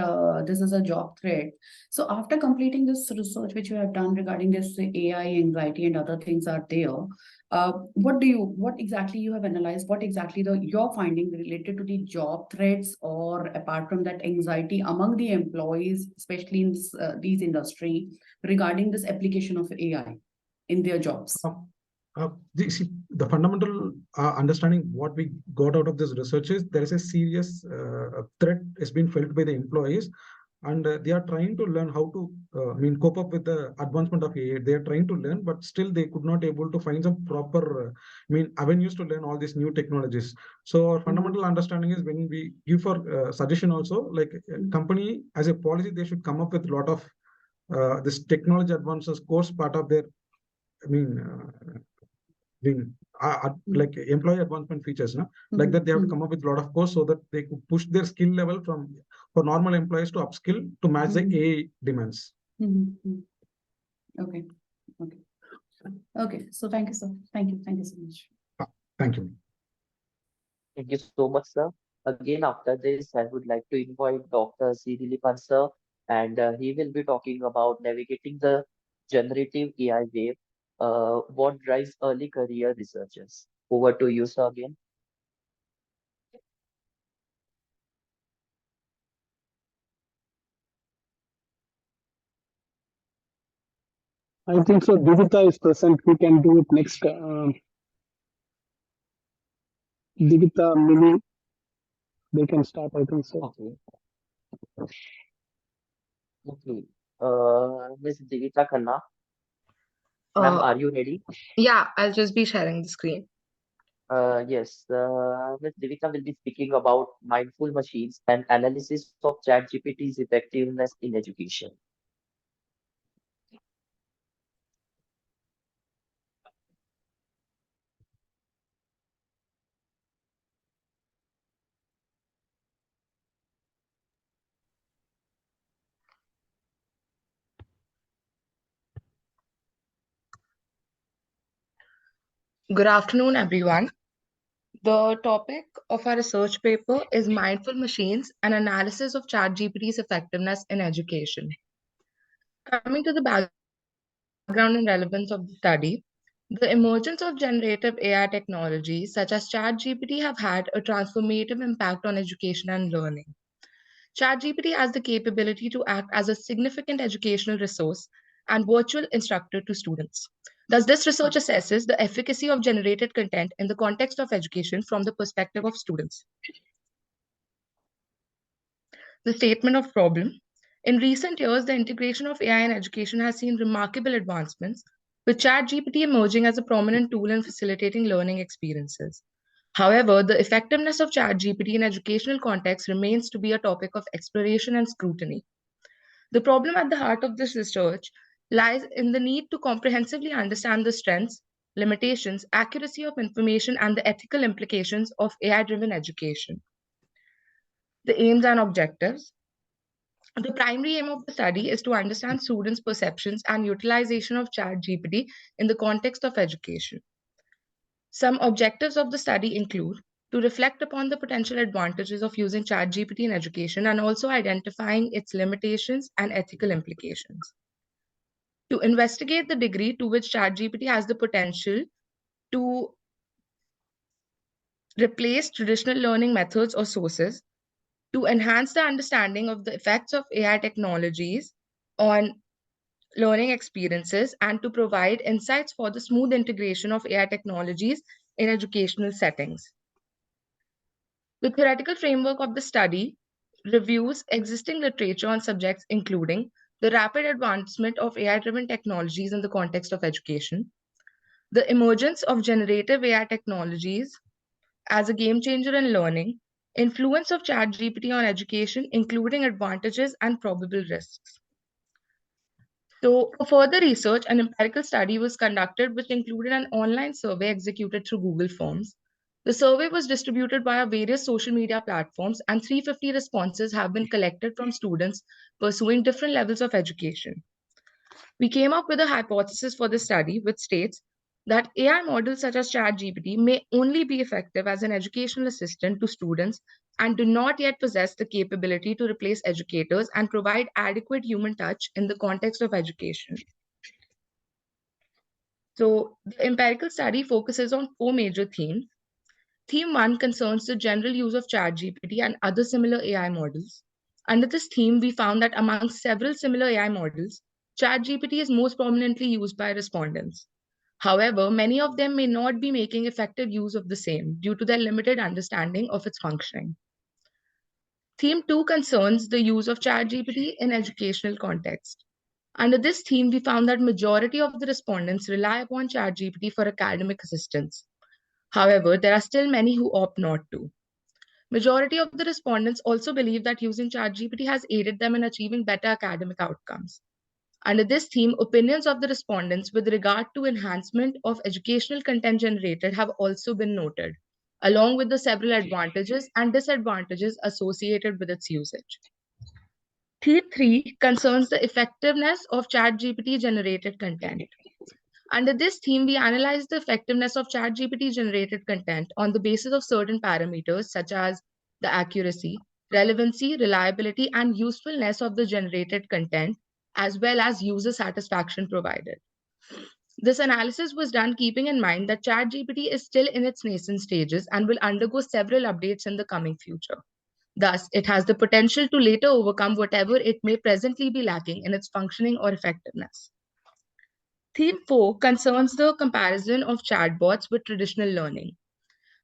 this is a job threat. So after completing this research which you have done regarding this AI, anxiety, and other things are there, what exactly you have analyzed? What exactly your finding related to the job threats, or apart from that anxiety among the employees, especially in these industry, regarding this application of AI in their jobs? The fundamental understanding what we got out of this research is there is a serious threat has been felt by the employees, and they are trying to learn how to cope up with the advancement of AI. They are trying to learn, but still they could not able to find some proper avenues to learn all these new technologies. So our fundamental understanding is when we give for suggestion also, like company as a policy, they should come up with a lot of this technology advances course part of their like employee advancement features, like that they have to come up with a lot of course so that they could push their skill level from for normal employees to upskill to match the AI demands. Okay. Okay. So thank you, sir. Thank you so much. Thank you. Thank you so much, sir. Again, after this, I would like to invite Dr. C. Dilipan, sir, and he will be talking about navigating the generative AI wave, what drives early career researchers. Over to you, sir, again. I think so. Divita is present. Who can do it next? Divita, Mini, they can start. I think so. Okay. Okay. Ms. Divita Khanna, ma'am, are you ready? Yeah, I'll just be sharing the screen. Yes, Ms. Divita will be speaking about mindful machines and analysis of ChatGPT's effectiveness in education. Good afternoon, everyone. The topic of our research paper is Mindful Machines, an analysis of ChatGPT's effectiveness in education. Coming to the background and relevance of the study, the emergence of generative AI technologies such as ChatGPT have had a transformative impact on education and learning. ChatGPT has the capability to act as a significant educational resource and virtual instructor to students. Thus, this research assesses the efficacy of generated content in the context of education from the perspective of students. The statement of problem. In recent years, the integration of AI in education has seen remarkable advancements, with ChatGPT emerging as a prominent tool in facilitating learning experiences. However, the effectiveness of ChatGPT in educational contexts remains to be a topic of exploration and scrutiny. The problem at the heart of this research lies in the need to comprehensively understand the strengths, limitations, accuracy of information, and the ethical implications of AI-driven education. The aims and objectives. The primary aim of the study is to understand students' perceptions and utilization of ChatGPT in the context of education. Some objectives of the study include to reflect upon the potential advantages of using ChatGPT in education and also identifying its limitations and ethical implications. To investigate the degree to which ChatGPT has the potential to replace traditional learning methods or sources, to enhance the understanding of the effects of AI technologies on learning experiences, and to provide insights for the smooth integration of AI technologies in educational settings. The theoretical framework of the study reviews existing literature on subjects including the rapid advancement of AI-driven technologies in the context of education, the emergence of generative AI technologies as a game changer in learning, influence of ChatGPT on education, including advantages and probable risks. So, for further research, an empirical study was conducted which included an online survey executed through Google Forms. The survey was distributed via various social media platforms, and 350 responses have been collected from students pursuing different levels of education. We came up with a hypothesis for the study which states that AI models such as ChatGPT may only be effective as an educational assistant to students and do not yet possess the capability to replace educators and provide adequate human touch in the context of education. So, the empirical study focuses on 4 major themes. Theme 1 concerns the general use of ChatGPT and other similar AI models. Under this theme, we found that among several similar AI models, ChatGPT is most prominently used by respondents. However, many of them may not be making effective use of the same due to their limited understanding of its functioning. Theme 2 concerns the use of ChatGPT in educational context. Under this theme, we found that majority of the respondents rely upon ChatGPT for academic assistance. However, there are still many who opt not to. Majority of the respondents also believe that using ChatGPT has aided them in achieving better academic outcomes. Under this theme, opinions of the respondents with regard to enhancement of educational content generated have also been noted, along with the several advantages and disadvantages associated with its usage. Theme 3 concerns the effectiveness of ChatGPT generated content. Under this theme, we analyzed the effectiveness of ChatGPT generated content on the basis of certain parameters such as the accuracy, relevancy, reliability, and usefulness of the generated content, as well as user satisfaction provided. This analysis was done keeping in mind that ChatGPT is still in its nascent stages and will undergo several updates in the coming future. Thus, it has the potential to later overcome whatever it may presently be lacking in its functioning or effectiveness. Theme 4 concerns the comparison of chatbots with traditional learning.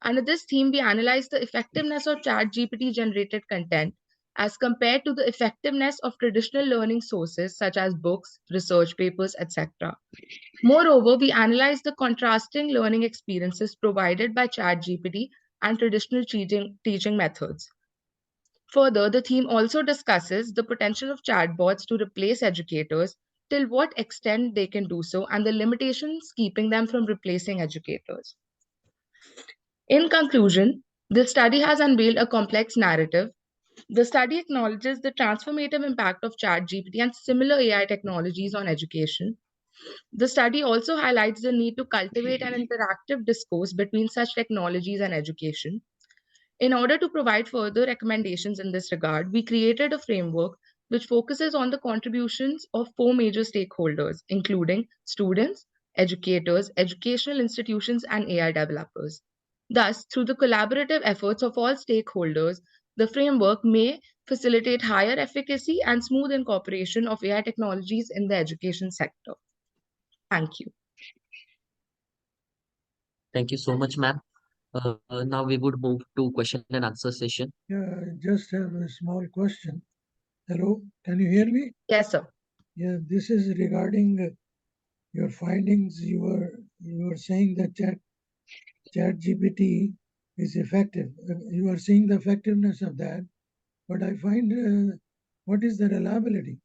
Under this theme, we analyze the effectiveness of ChatGPT generated content as compared to the effectiveness of traditional learning sources such as books, research papers, etc. Moreover, we analyze the contrasting learning experiences provided by ChatGPT and traditional teaching methods. Further, the theme also discusses the potential of chatbots to replace educators, till what extent they can do so, and the limitations keeping them from replacing educators. In conclusion, the study has unveiled a complex narrative. The study acknowledges the transformative impact of ChatGPT and similar AI technologies on education. The study also highlights the need to cultivate an interactive discourse between such technologies and education. In order to provide further recommendations in this regard, we created a framework which focuses on the contributions of 4 major stakeholders, including students, educators, educational institutions, and AI developers. Thus, through the collaborative efforts of all stakeholders, the framework may facilitate higher efficacy and smooth incorporation of AI technologies in the education sector. Thank you. Thank you so much, ma'am. Now we would move to question and answer session. Yeah, I just have a small question. Hello, can you hear me? Yes, sir. Yeah, this is regarding your findings. You were saying that ChatGPT is effective. You are seeing the effectiveness of that, but I find what is the reliability?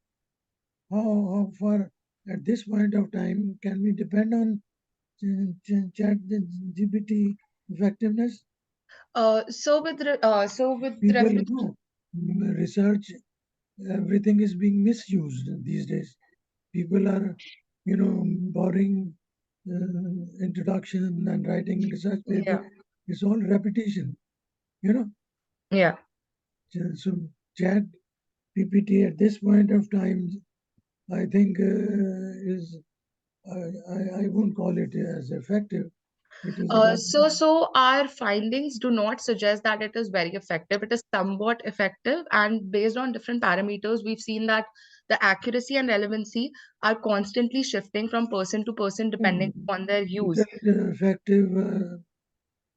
How far at this point of time can we depend on ChatGPT effectiveness? So with People reference, research, everything is being misused these days. People are, borrowing introduction and writing research paper. yeah, It's all repetition, you know. yeah. So Chat PPT at this point of time, I think is I won't call it as effective. It is about So our findings do not suggest that it is very effective. It is somewhat effective, and based on different parameters, we've seen that the accuracy and relevancy are constantly shifting from person to person depending on their use. effective.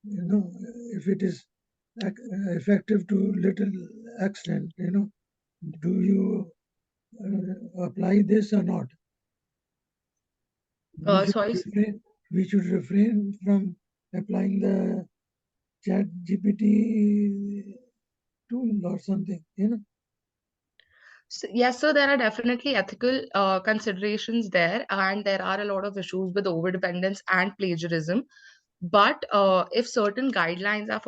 If it is effective to little extent, do you apply this or not? You should Sorry. refrain. we should refrain from applying the chat GPT tool or something, you know. So, yes, so there are definitely ethical considerations there, and there are a lot of issues with overdependence and plagiarism. But if certain guidelines are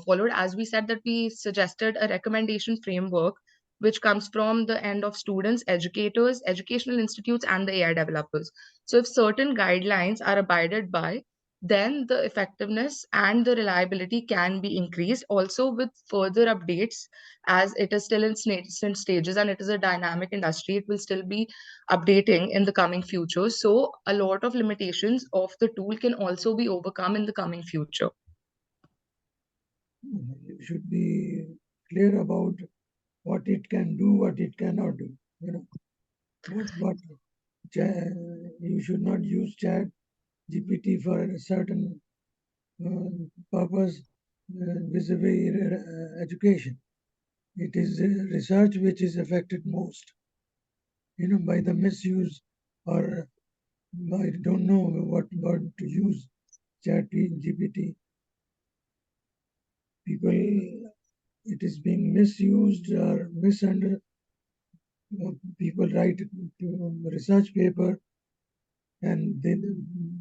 followed, as we said, that we suggested a recommendation framework which comes from the end of students, educators, educational institutes, and the AI developers. So if certain guidelines are abided by, then the effectiveness and the reliability can be increased. Also, with further updates, as it is still in nascent stages and it is a dynamic industry, it will still be updating in the coming future. So a lot of limitations of the tool can also be overcome in the coming future. You should be clear about what it can do, what it cannot do. You know, what you should not use chat GPT for a certain purpose vis-a-vis education. It is research which is affected most, you know, by the misuse, or I don't know what word to use, chat GPT. People, it is being misused or misunderstood. People write research paper and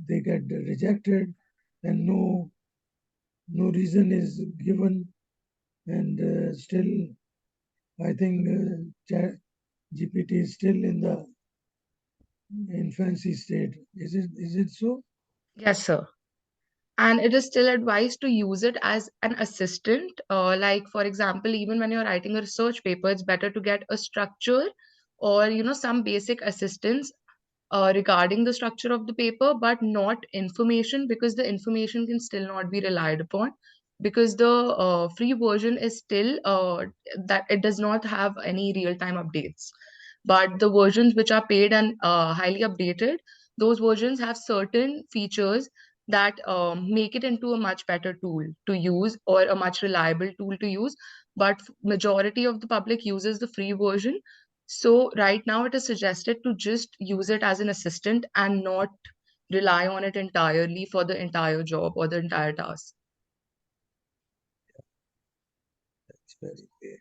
they get rejected, and no reason is given, and still I think chat GPT is still in the infancy state. Is it so? Yes, sir. And it is still advised to use it as an assistant. Like, for example, even when you're writing a research paper, it's better to get a structure or, some basic assistance regarding the structure of the paper, but not information, because the information can still not be relied upon, because the free version is still that it does not have any real-time updates. But the versions which are paid and highly updated, those versions have certain features that make it into a much better tool to use, or a much reliable tool to use. But majority of the public uses the free version. So right now it is suggested to just use it as an assistant and not rely on it entirely for the entire job or the entire task. That's very big.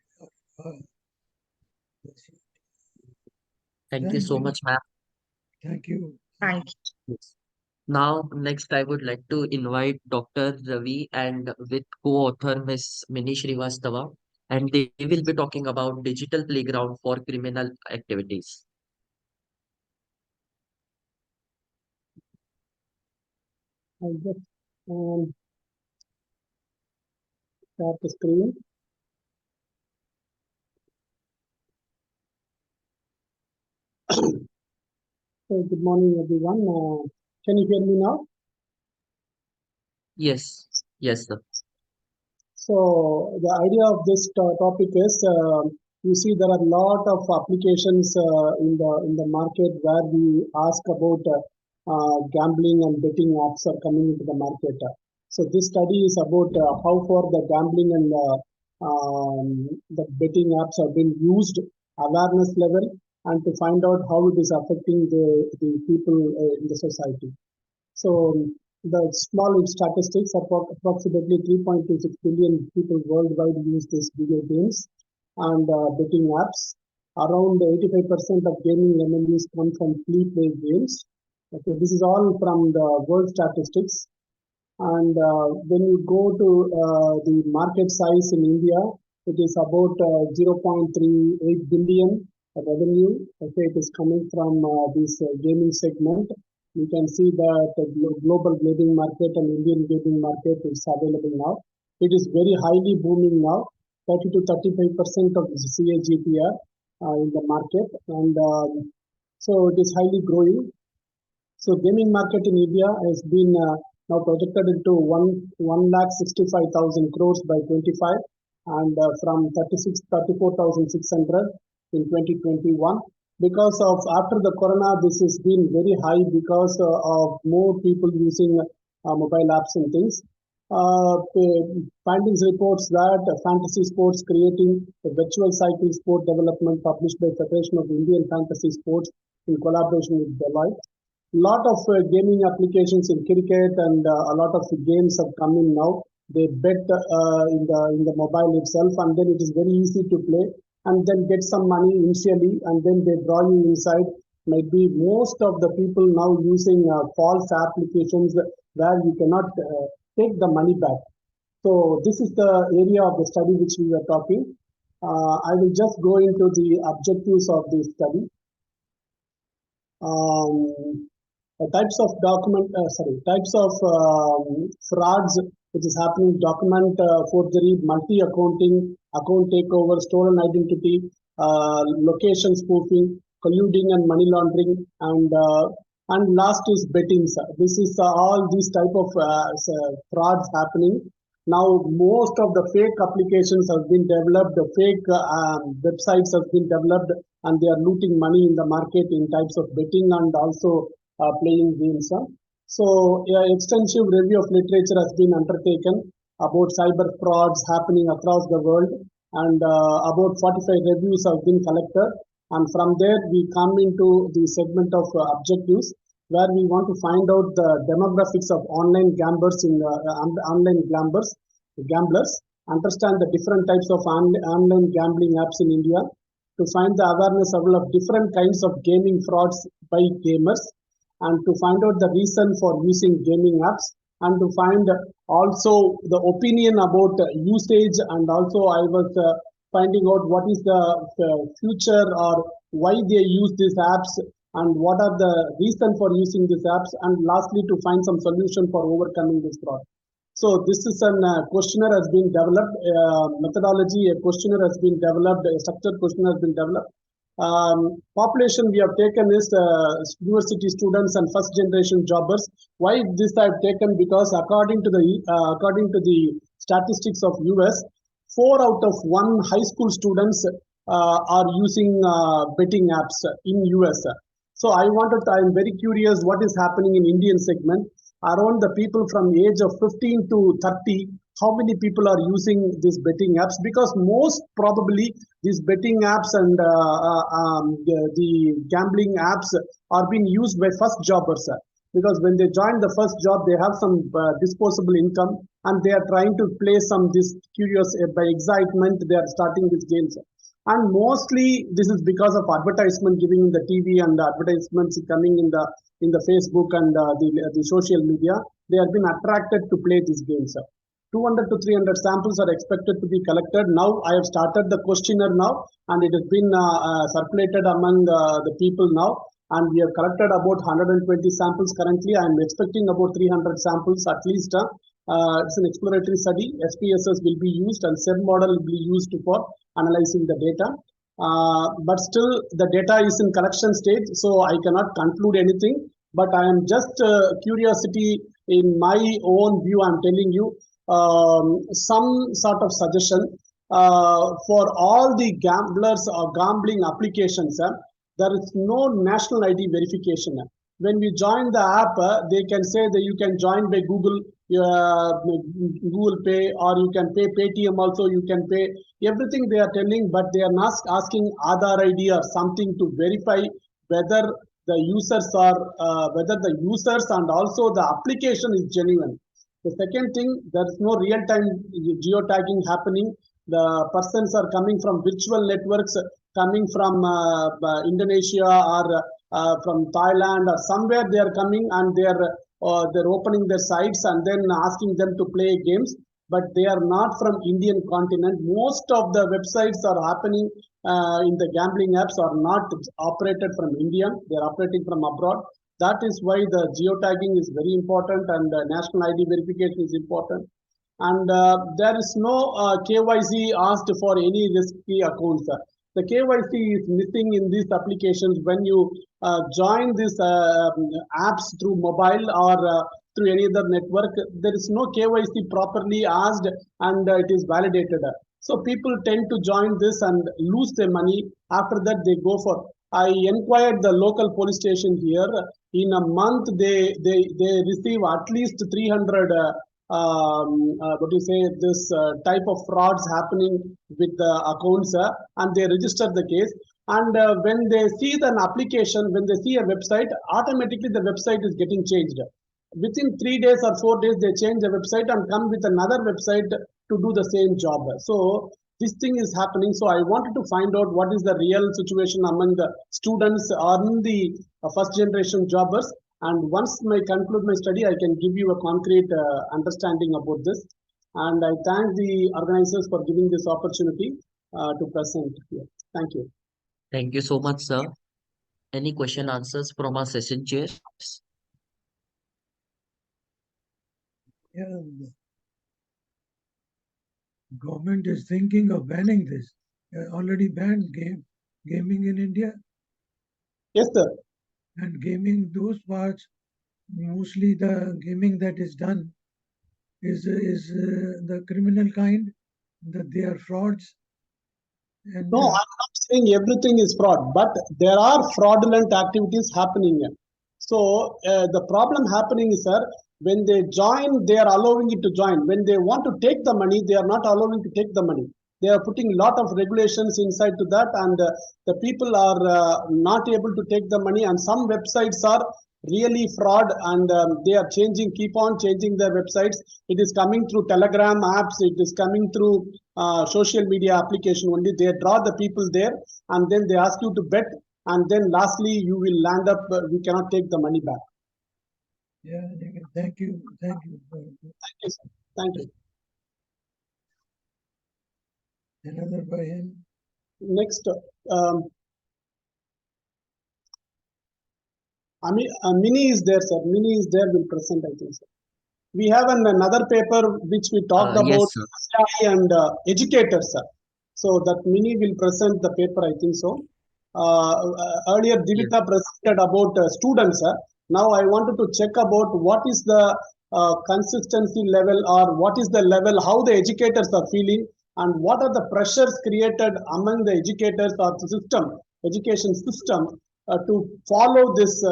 Thank you so much, ma'am. Thank you. Thank you. Yes. Now, next, I would like to invite Dr. Ravi and with co-author Ms. Mini Srivastava, and they will be talking about digital playground for criminal activities. I'll just start the screen. So good morning, everyone. Can you hear me now? Yes, yes, sir. So the idea of this topic is, you see, there are a lot of applications in the market where we ask about gambling and betting apps are coming into the market. So this study is about how far the gambling and the betting apps have been used, awareness level, and to find out how it is affecting the people in the society. So the small statistics, approximately 3.26 billion people worldwide use these video games and betting apps. Around 85% of gaming revenues come from free-play games. Okay, this is all from the world statistics. And when you go to the market size in India, it is about 0.38 billion revenue. Okay, it is coming from this gaming segment. You can see that the global gaming market and Indian gaming market is available now. It is very highly booming now. 30 to 35% of the CAGR in the market, and so it is highly growing. So gaming market in India has been now projected into 1,65,000 crores by 25, and from 34,600 in 2021. Because of after the corona, this has been very high because of more people using mobile apps and things. Findings reports that fantasy sports creating a virtual cycle sport development published by Federation of Indian Fantasy Sports in collaboration with Deloitte. lot of gaming applications in cricket and a lot of games have come in now. They bet in the mobile itself, and then it is very easy to play and then get some money initially, and then they draw you inside. Maybe most of the people now using false applications where you cannot take the money back. So this is the area of the study which we were talking. I will just go into the objectives of this study. Types of frauds which is happening: document forgery, multi-accounting, account takeover, stolen identity, location spoofing, colluding and money laundering, and last is betting. This is all these type of frauds happening. Now most of the fake applications have been developed, the fake websites have been developed, and they are looting money in the market in types of betting and also playing games. So extensive review of literature has been undertaken about cyber frauds happening across the world, and about 45 reviews have been collected. And from there we come into the segment of objectives, where we want to find out the demographics of online gamblers gamblers, understand the different types of online gambling apps in India, to find the awareness level of different kinds of gaming frauds by gamers, and to find out the reason for using gaming apps, and to find also the opinion about usage, and also I was finding out what is the future or why they use these apps and what are the reason for using these apps, and lastly to find some solution for overcoming this fraud. So this is a questionnaire has been developed, methodology, a questionnaire has been developed, a structured questionnaire has been developed. Population we have taken is university students and first generation jobbers. Why this I have taken? Because according to the statistics of US, 4 out of 1 high school students are using betting apps in US. So I'm very curious what is happening in Indian segment. Around the people from age of 15 to 30, how many people are using these betting apps? Because most probably these betting apps and the gambling apps are being used by first jobbers. Because when they join the first job, they have some disposable income, and they are trying to play some this curious by excitement. They are starting these games. And mostly this is because of advertisement giving in the TV and the advertisements coming in the Facebook and the social media. They have been attracted to play these games. 200 to 300 samples are expected to be collected. Now I have started the questionnaire now, and it has been circulated among the people now. And we have collected about 120 samples currently. I am expecting about 300 samples at least. It's an exploratory study. SPSS will be used and SEM model will be used for analyzing the data. But still the data is in collection stage, so I cannot conclude anything. But I am just curiosity in my own view. I'm telling you some sort of suggestion for all the gamblers or gambling applications. There is no national ID verification. When we join the app, they can say that you can join by Google Pay, or you can pay Paytm also, you can pay everything they are telling, but they are not asking Aadhaar ID or something to verify whether the users and also the application is genuine. The second thing, there is no real-time geotagging happening. The persons are coming from virtual networks, coming from Indonesia or from Thailand or somewhere they are coming, and they're opening their sites and then asking them to play games, but they are not from Indian continent. Most of the websites are happening in the gambling apps are not operated from India, they are operating from abroad. That is why the geotagging is very important, and national ID verification is important. And there is no KYC asked for any risky accounts. The KYC is missing in these applications. When you join these apps through mobile or through any other network, there is no KYC properly asked, and it is validated. So people tend to join this and lose their money. After that, they go for. I inquired the local police station here. In a month, they receive at least 300. This type of frauds happening with the accounts, and they register the case. And when they see an application, when they see a website, automatically the website is getting changed. Within 3 days or 4 days, they change the website and come with another website to do the same job. So this thing is happening. So I wanted to find out what is the real situation among the students or the first generation jobbers. And once I conclude my study, I can give you a concrete understanding about this. And I thank the organizers for giving this opportunity to present here. Thank you. Thank you so much, sir. Any question answers from our session chairs? Yeah, the government is thinking of banning this. Already banned gaming in India. Yes, sir. And gaming, those parts, mostly the gaming that is done is the criminal kind, that they are frauds. And no, I'm not saying everything is fraud, but there are fraudulent activities happening. So the problem happening is, sir, when they join, they are allowing it to join. When they want to take the money, they are not allowing to take the money. They are putting a lot of regulations inside to that, and the people are not able to take the money. And some websites are really fraud, and they are keep on changing their websites. It is coming through Telegram apps. It is coming through social media application only. They draw the people there, and then they ask you to bet, and then lastly you will land up. We cannot take the money back. yeah, thank you. Thank you, sir. Thank you. Another by him. Next, Mini is there, sir. Mini is there. Will present, I think, sir. We have another paper which we talked about Yes, sir. AI and educators, sir. So that Mini will present the paper, I think so. Earlier, Divita presented about students, sir. Now I wanted to check about what is the consistency level, or what is the level, how the educators are feeling, and what are the pressures created among the educators or the system, education system, to follow this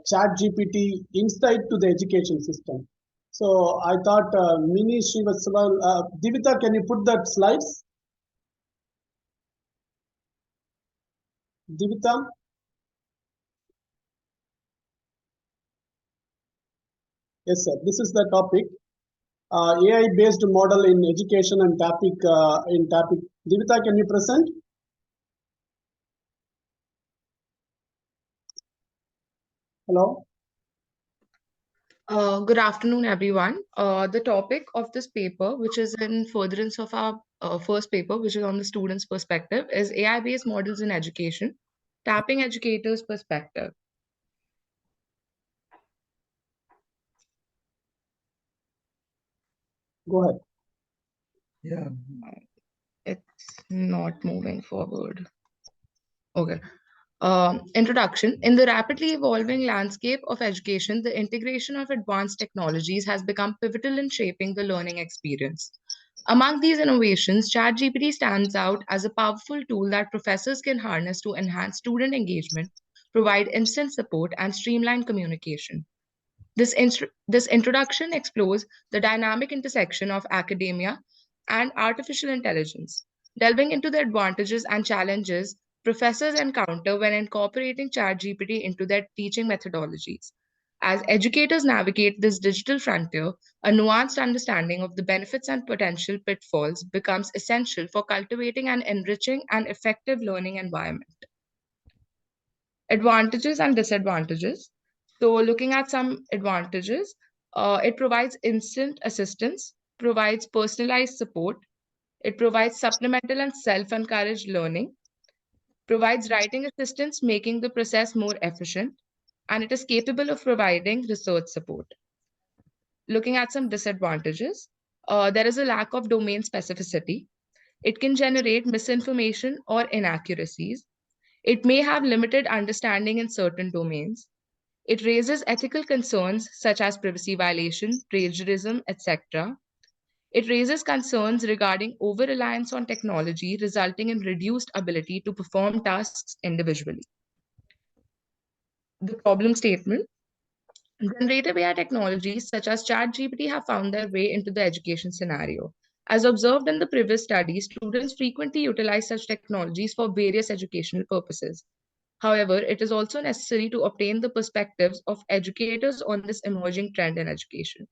chat GPT inside to the education system. So I thought Mini Srivastava, Divita, can you put that slides? Divita? Yes, sir. This is the topic. AI-based model in education and topic in topic. Divita, can you present? Hello. Good afternoon, everyone. The topic of this paper, which is in furtherance of our first paper, which is on the student's perspective, is AI-based models in education, tapping educators' perspective. Go ahead. Yeah. It's not moving forward. Okay. Introduction. In the rapidly evolving landscape of education, the integration of advanced technologies has become pivotal in shaping the learning experience. Among these innovations, ChatGPT stands out as a powerful tool that professors can harness to enhance student engagement, provide instant support, and streamline communication. This introduction explores the dynamic intersection of academia and artificial intelligence, delving into the advantages and challenges professors encounter when incorporating ChatGPT into their teaching methodologies. As educators navigate this digital frontier, a nuanced understanding of the benefits and potential pitfalls becomes essential for cultivating an enriching and effective learning environment. Advantages and disadvantages. So, looking at some advantages, it provides instant assistance, provides personalized support, it provides supplemental and self encouraged learning, provides writing assistance, making the process more efficient, and it is capable of providing research support. Looking at some disadvantages, there is a lack of domain specificity. It can generate misinformation or inaccuracies. It may have limited understanding in certain domains. It raises ethical concerns such as privacy violation, plagiarism, etc. It raises concerns regarding over reliance on technology, resulting in reduced ability to perform tasks individually. The problem statement. Generative AI technologies such as ChatGPT have found their way into the education scenario. As observed in the previous study, students frequently utilize such technologies for various educational purposes. However, it is also necessary to obtain the perspectives of educators on this emerging trend in education.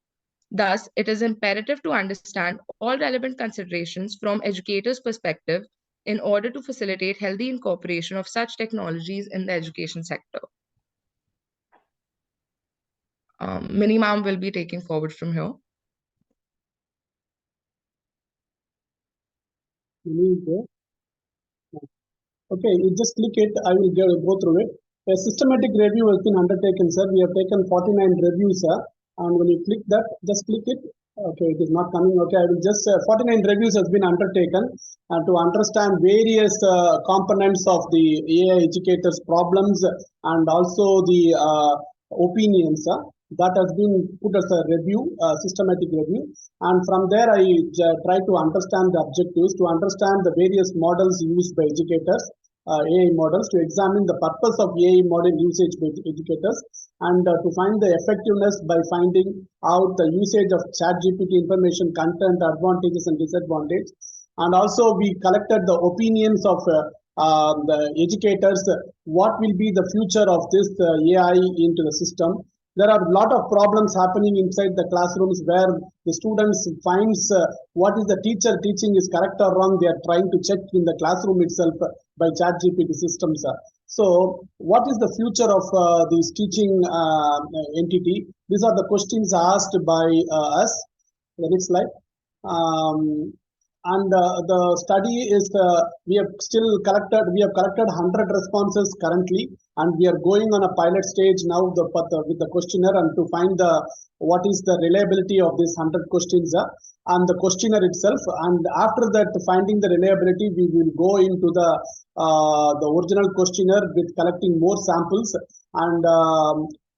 Thus, it is imperative to understand all relevant considerations from educators' perspective in order to facilitate healthy incorporation of such technologies in the education sector. Mini ma'am will be taking forward from here. Okay, you just click it. I will go through it. A systematic review has been undertaken, sir. We have taken 49 reviews, sir. And when you click that, just click it. Okay, it is not coming. Okay, I will just 49 reviews has been undertaken to understand various components of the AI educators' problems and also the opinions. That has been put as a review, systematic review. And from there, I try to understand the objectives, to understand the various models used by educators, AI models, to examine the purpose of AI model usage by educators, and to find the effectiveness by finding out the usage of ChatGPT information content, advantages and disadvantages. And also we collected the opinions of the educators, what will be the future of this AI into the system. There are a lot of problems happening inside the classrooms where the students finds what is the teacher teaching is correct or wrong. They are trying to check in the classroom itself by ChatGPT systems. So what is the future of this teaching entity? These are the questions asked by us. The next slide. And the study is we have collected 100 responses currently, and we are going on a pilot stage now with the questionnaire, and to find what is the reliability of these 100 questions and the questionnaire itself. And after that, finding the reliability, we will go into the original questionnaire with collecting more samples,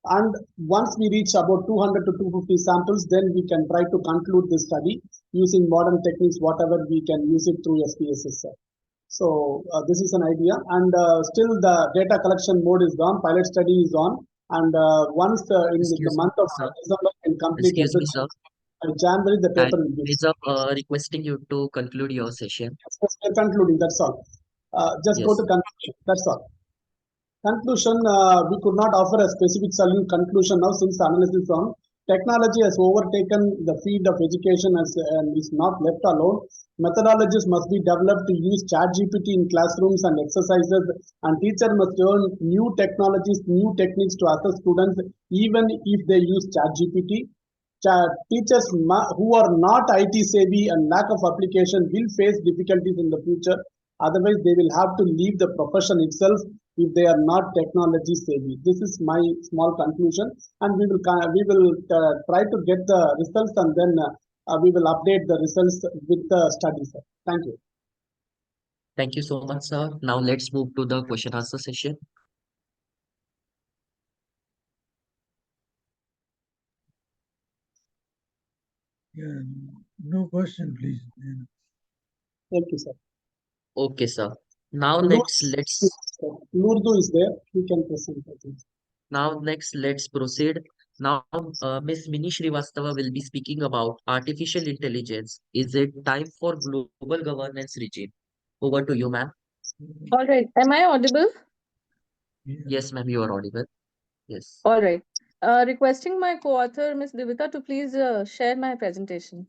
and once we reach about 200 to 250 samples, then we can try to conclude this study using modern techniques, whatever we can use it through SPSS. So this is an idea, and still the data collection mode is on, pilot study is on, and once in the month of December can complete everything. Sir. January the paper will be. Raise up requesting you to conclude your session. Concluding, that's all. Just go to conclusion, that's all. Conclusion, we could not offer a specific conclusion now since the analysis on technology has overtaken the field of education and is not left alone. Methodologies must be developed to use ChatGPT in classrooms and exercises, and teachers must learn new technologies, new techniques to assess students, even if they use ChatGPT. Teachers who are not IT savvy and lack of application will face difficulties in the future. Otherwise, they will have to leave the profession itself if they are not technology savvy. This is my small conclusion, and we will try to get the results, and then we will update the results with the studies. Thank you. Thank you so much, sir. Now let's move to the question answer session. Yeah, no question, please. Yeah. Thank you, sir. Okay, sir. Now let's Lurdu is there. We can present. Now let's proceed. Now Ms. Mini Srivastava will be speaking about artificial intelligence. Is it time for global governance regime? Over to you, ma'am. All right. Am I audible? Yes, ma'am, you are audible. Yes. All right. Requesting my co-author, Ms. Divita, to please share my presentation.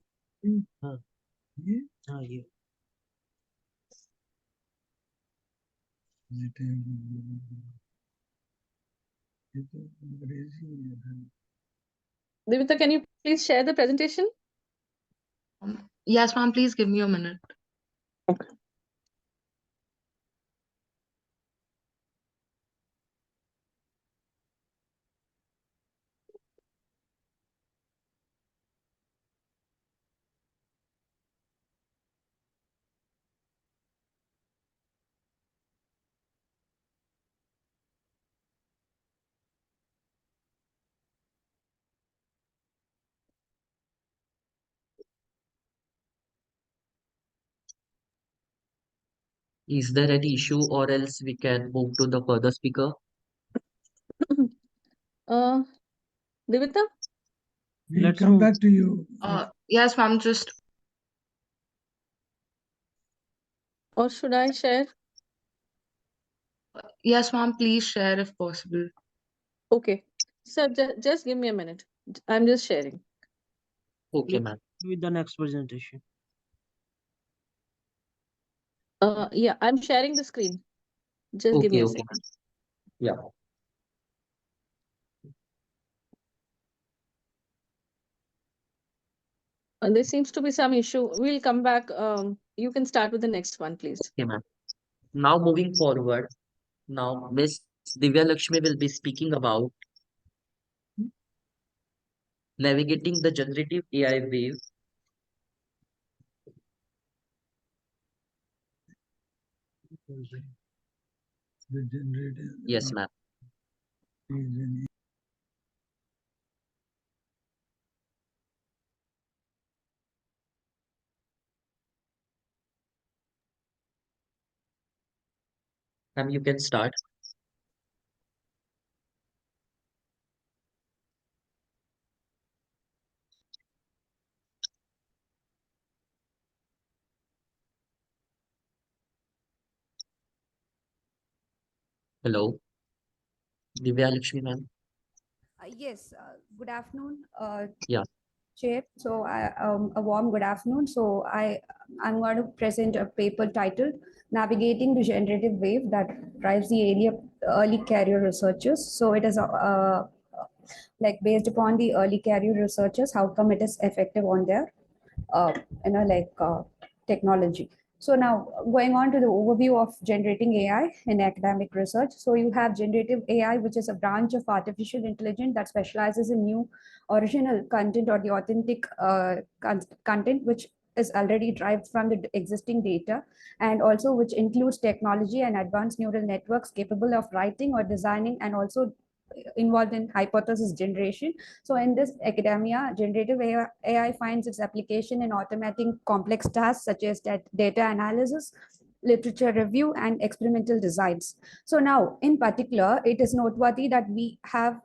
Divita, can you please share the presentation? Yes, ma'am, please give me a minute. Okay. Is there any issue, or else we can move to the further speaker? Divita? We'll come back to you. Yes, ma'am, just Or should I share? Yes, ma'am, please share if possible. Okay. So just give me a minute. I'm just sharing. Okay, ma'am. With the next presentation. Yeah, I'm sharing the screen. Just give me Okay, a okay, second. ma'am. Yeah. There seems to be some issue. We'll come back. You can start with the next one, please. Okay, ma'am. Now moving forward, now Miss Divya Lakshmi will be speaking about navigating the generative AI wave. The generative. Yes, ma'am. Ma'am, you can start. Hello, Divya Lakshmi, ma'am. Yes, good afternoon, Yeah. Chair. So, a warm good afternoon. So, I'm going to present a paper titled "Navigating the Generative Wave That Drives the Area Early Career Researchers." So, it is like based upon the early career researchers, how come it is effective on their uh, technology. So now going on to the overview of generating AI in academic research. So you have generative AI, which is a branch of artificial intelligence that specializes in new original content or the authentic content, which is already derived from the existing data, and also which includes technology and advanced neural networks capable of writing or designing and also involved in hypothesis generation. So in this academia, generative AI finds its application in automating complex tasks such as data analysis, literature review, and experimental designs. So now, in particular, it is noteworthy that we have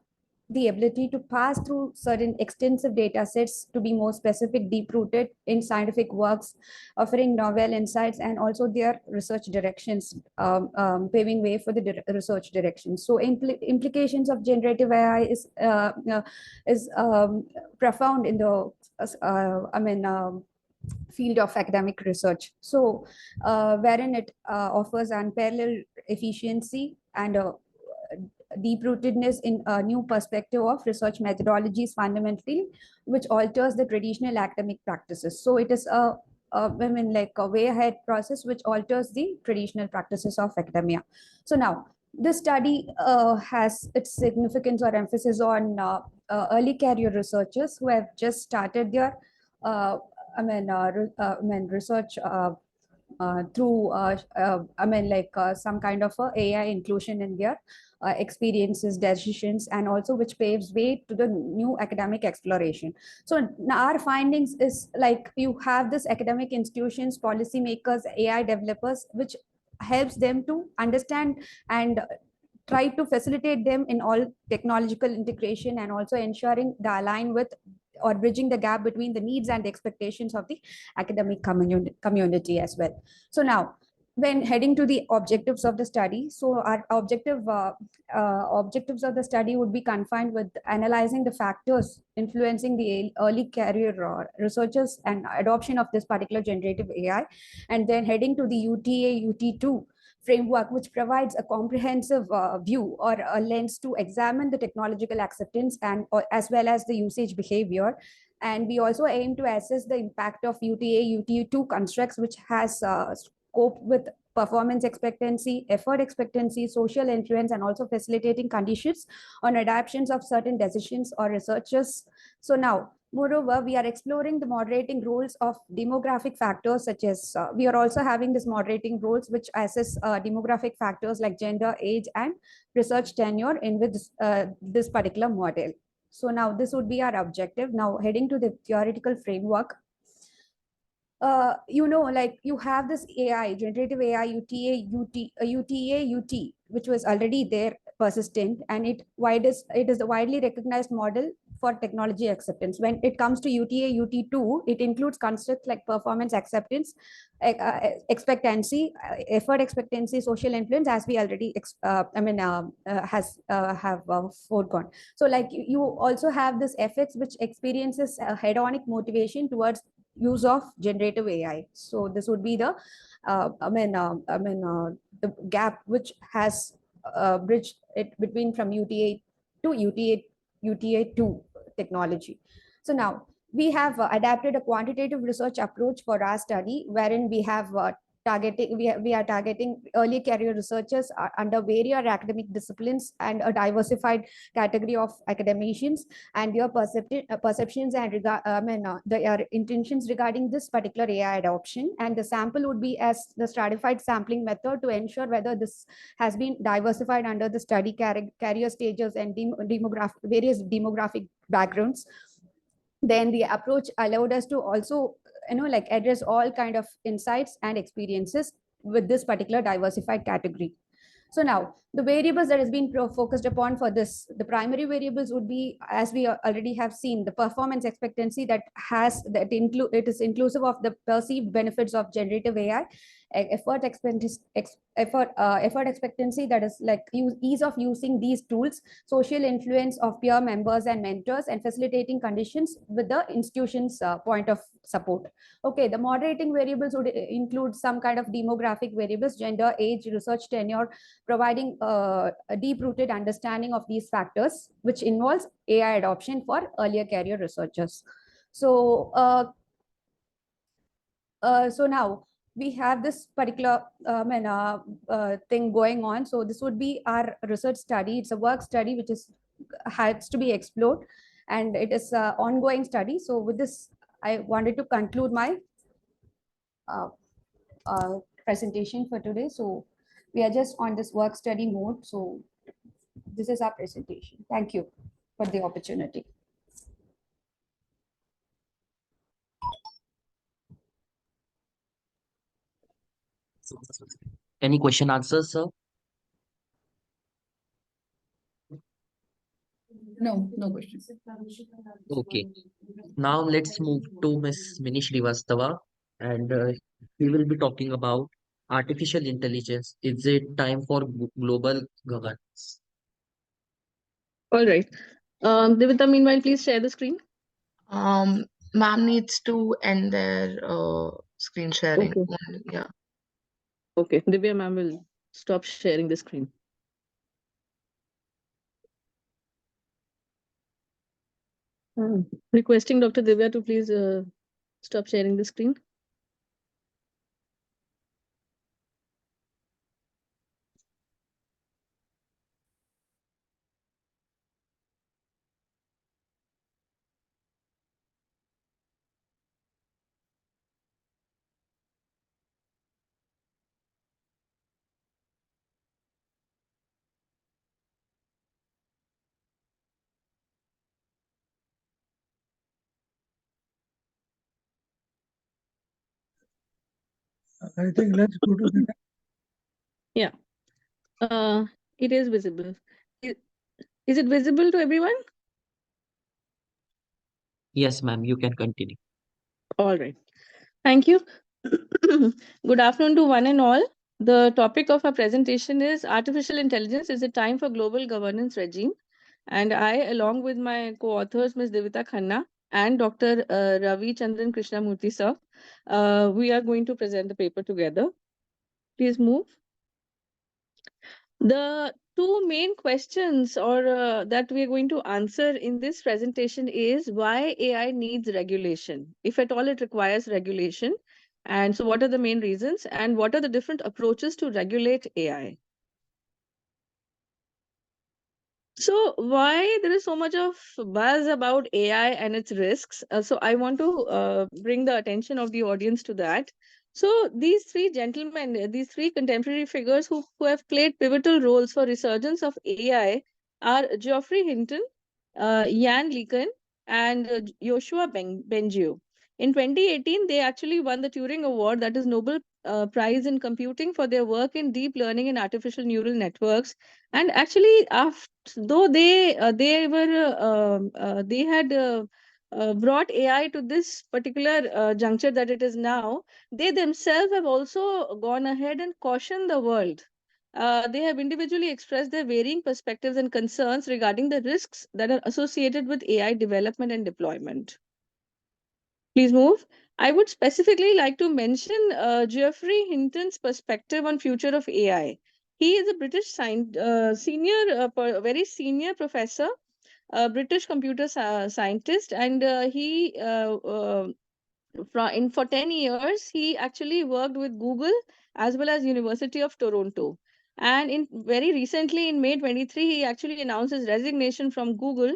the ability to pass through certain extensive data sets to be more specific, deep-rooted in scientific works, offering novel insights and also their research directions, paving way for the research directions. So implications of generative AI is profound in the, field of academic research. So, wherein it offers unparalleled efficiency and deep-rootedness in a new perspective of research methodologies fundamentally, which alters the traditional academic practices. So it is like a way ahead process which alters the traditional practices of academia. So now, this study has its significance or emphasis on early career researchers who have just started their research through some kind of AI inclusion in their experiences, decisions, and also which paves way to the new academic exploration. So our findings is like you have this academic institutions, policymakers, AI developers, which helps them to understand and try to facilitate them in all technological integration and also ensuring the align with or bridging the gap between the needs and the expectations of the academic community as well. So now, when heading to the objectives of the study, so our objectives of the study would be confined with analyzing the factors influencing the early career researchers and adoption of this particular generative AI, and then heading to the UTA UT2 framework, which provides a comprehensive view or a lens to examine the technological acceptance and as well as the usage behavior. And we also aim to assess the impact of UTA UT2 constructs, which has scope with performance expectancy, effort expectancy, social influence, and also facilitating conditions on adaptations of certain decisions or researchers. So now, moreover, we are exploring the moderating roles of demographic factors such as, we are also having this moderating roles which assess demographic factors like gender, age, and research tenure in with this particular model. So now this would be our objective. Now heading to the theoretical framework. Like you have this AI, generative AI, UT, which was already there, persistent, and it is a widely recognized model for technology acceptance. When it comes to UTA, UT2, it includes constructs like performance acceptance, expectancy, effort expectancy, social influence, as we already have foregone. So like you also have this FX, which experiences a hedonic motivation towards use of generative AI. So this would be the the gap which has bridged it between from UTA to UTA2 technology. So now we have adapted a quantitative research approach for our study, wherein we have we are targeting early career researchers under various academic disciplines and a diversified category of academicians, and your perceptions and their intentions regarding this particular AI adoption. And the sample would be as the stratified sampling method to ensure whether this has been diversified under the study career stages and various demographic backgrounds. Then the approach allowed us to also like address all kind of insights and experiences with this particular diversified category. So now the variables that has been focused upon for this, the primary variables would be, as we already have seen, the performance expectancy that it is inclusive of the perceived benefits of generative AI, effort expectancy, that is like ease of using these tools, social influence of peer members and mentors, and facilitating conditions with the institution's point of support. Okay, the moderating variables would include some kind of demographic variables, gender, age, research tenure, providing a deep-rooted understanding of these factors, which involves AI adoption for earlier career researchers. So, so now we have this particular thing going on. So this would be our research study. It's a work study which has to be explored, and it is an ongoing study. So with this, I wanted to conclude my presentation for today. So we are just on this work study mode. So this is our presentation. Thank you for the opportunity. Any question answers, sir? No, no questions. Okay. Now let's move to Ms. Mini Srivastava, and we will be talking about artificial intelligence. Is it time for global governance? All right. Devita, meanwhile, please share the screen. Ma'am needs to end their screen sharing. Okay. Yeah. Okay, Divya ma'am will stop sharing the screen. Requesting Dr. Divya to please stop sharing the screen. I think let's go to the next. Yeah. It is visible. Is it visible to everyone? Yes, ma'am, you can continue. All right. Thank you. Good afternoon to one and all. The topic of our presentation is Artificial Intelligence, is it time for global governance regime? And I, along with my co-authors, Ms. Devita Khanna and Dr. Ravi Chandran Krishnamurthy sir, we are going to present the paper together. Please move. The two main questions that we are going to answer in this presentation is why AI needs regulation, if at all it requires regulation. And so what are the main reasons and what are the different approaches to regulate AI? So why there is so much of buzz about AI and its risks? So I want to bring the attention of the audience to that. So these three gentlemen, these three contemporary figures who have played pivotal roles for resurgence of AI are Geoffrey Hinton, Jan LeCun, and Joshua Bengio. In 2018, they actually won the Turing Award, that is Nobel Prize in Computing for their work in deep learning and artificial neural networks. And actually, though they had brought AI to this particular juncture that it is now, they themselves have also gone ahead and cautioned the world. They have individually expressed their varying perspectives and concerns regarding the risks that are associated with AI development and deployment. Please move. I would specifically like to mention Geoffrey Hinton's perspective on future of AI. He is a British very senior professor, a British computer scientist, and for 10 years, he actually worked with Google as well as University of Toronto. And very recently, in May 23, he actually announced his resignation from Google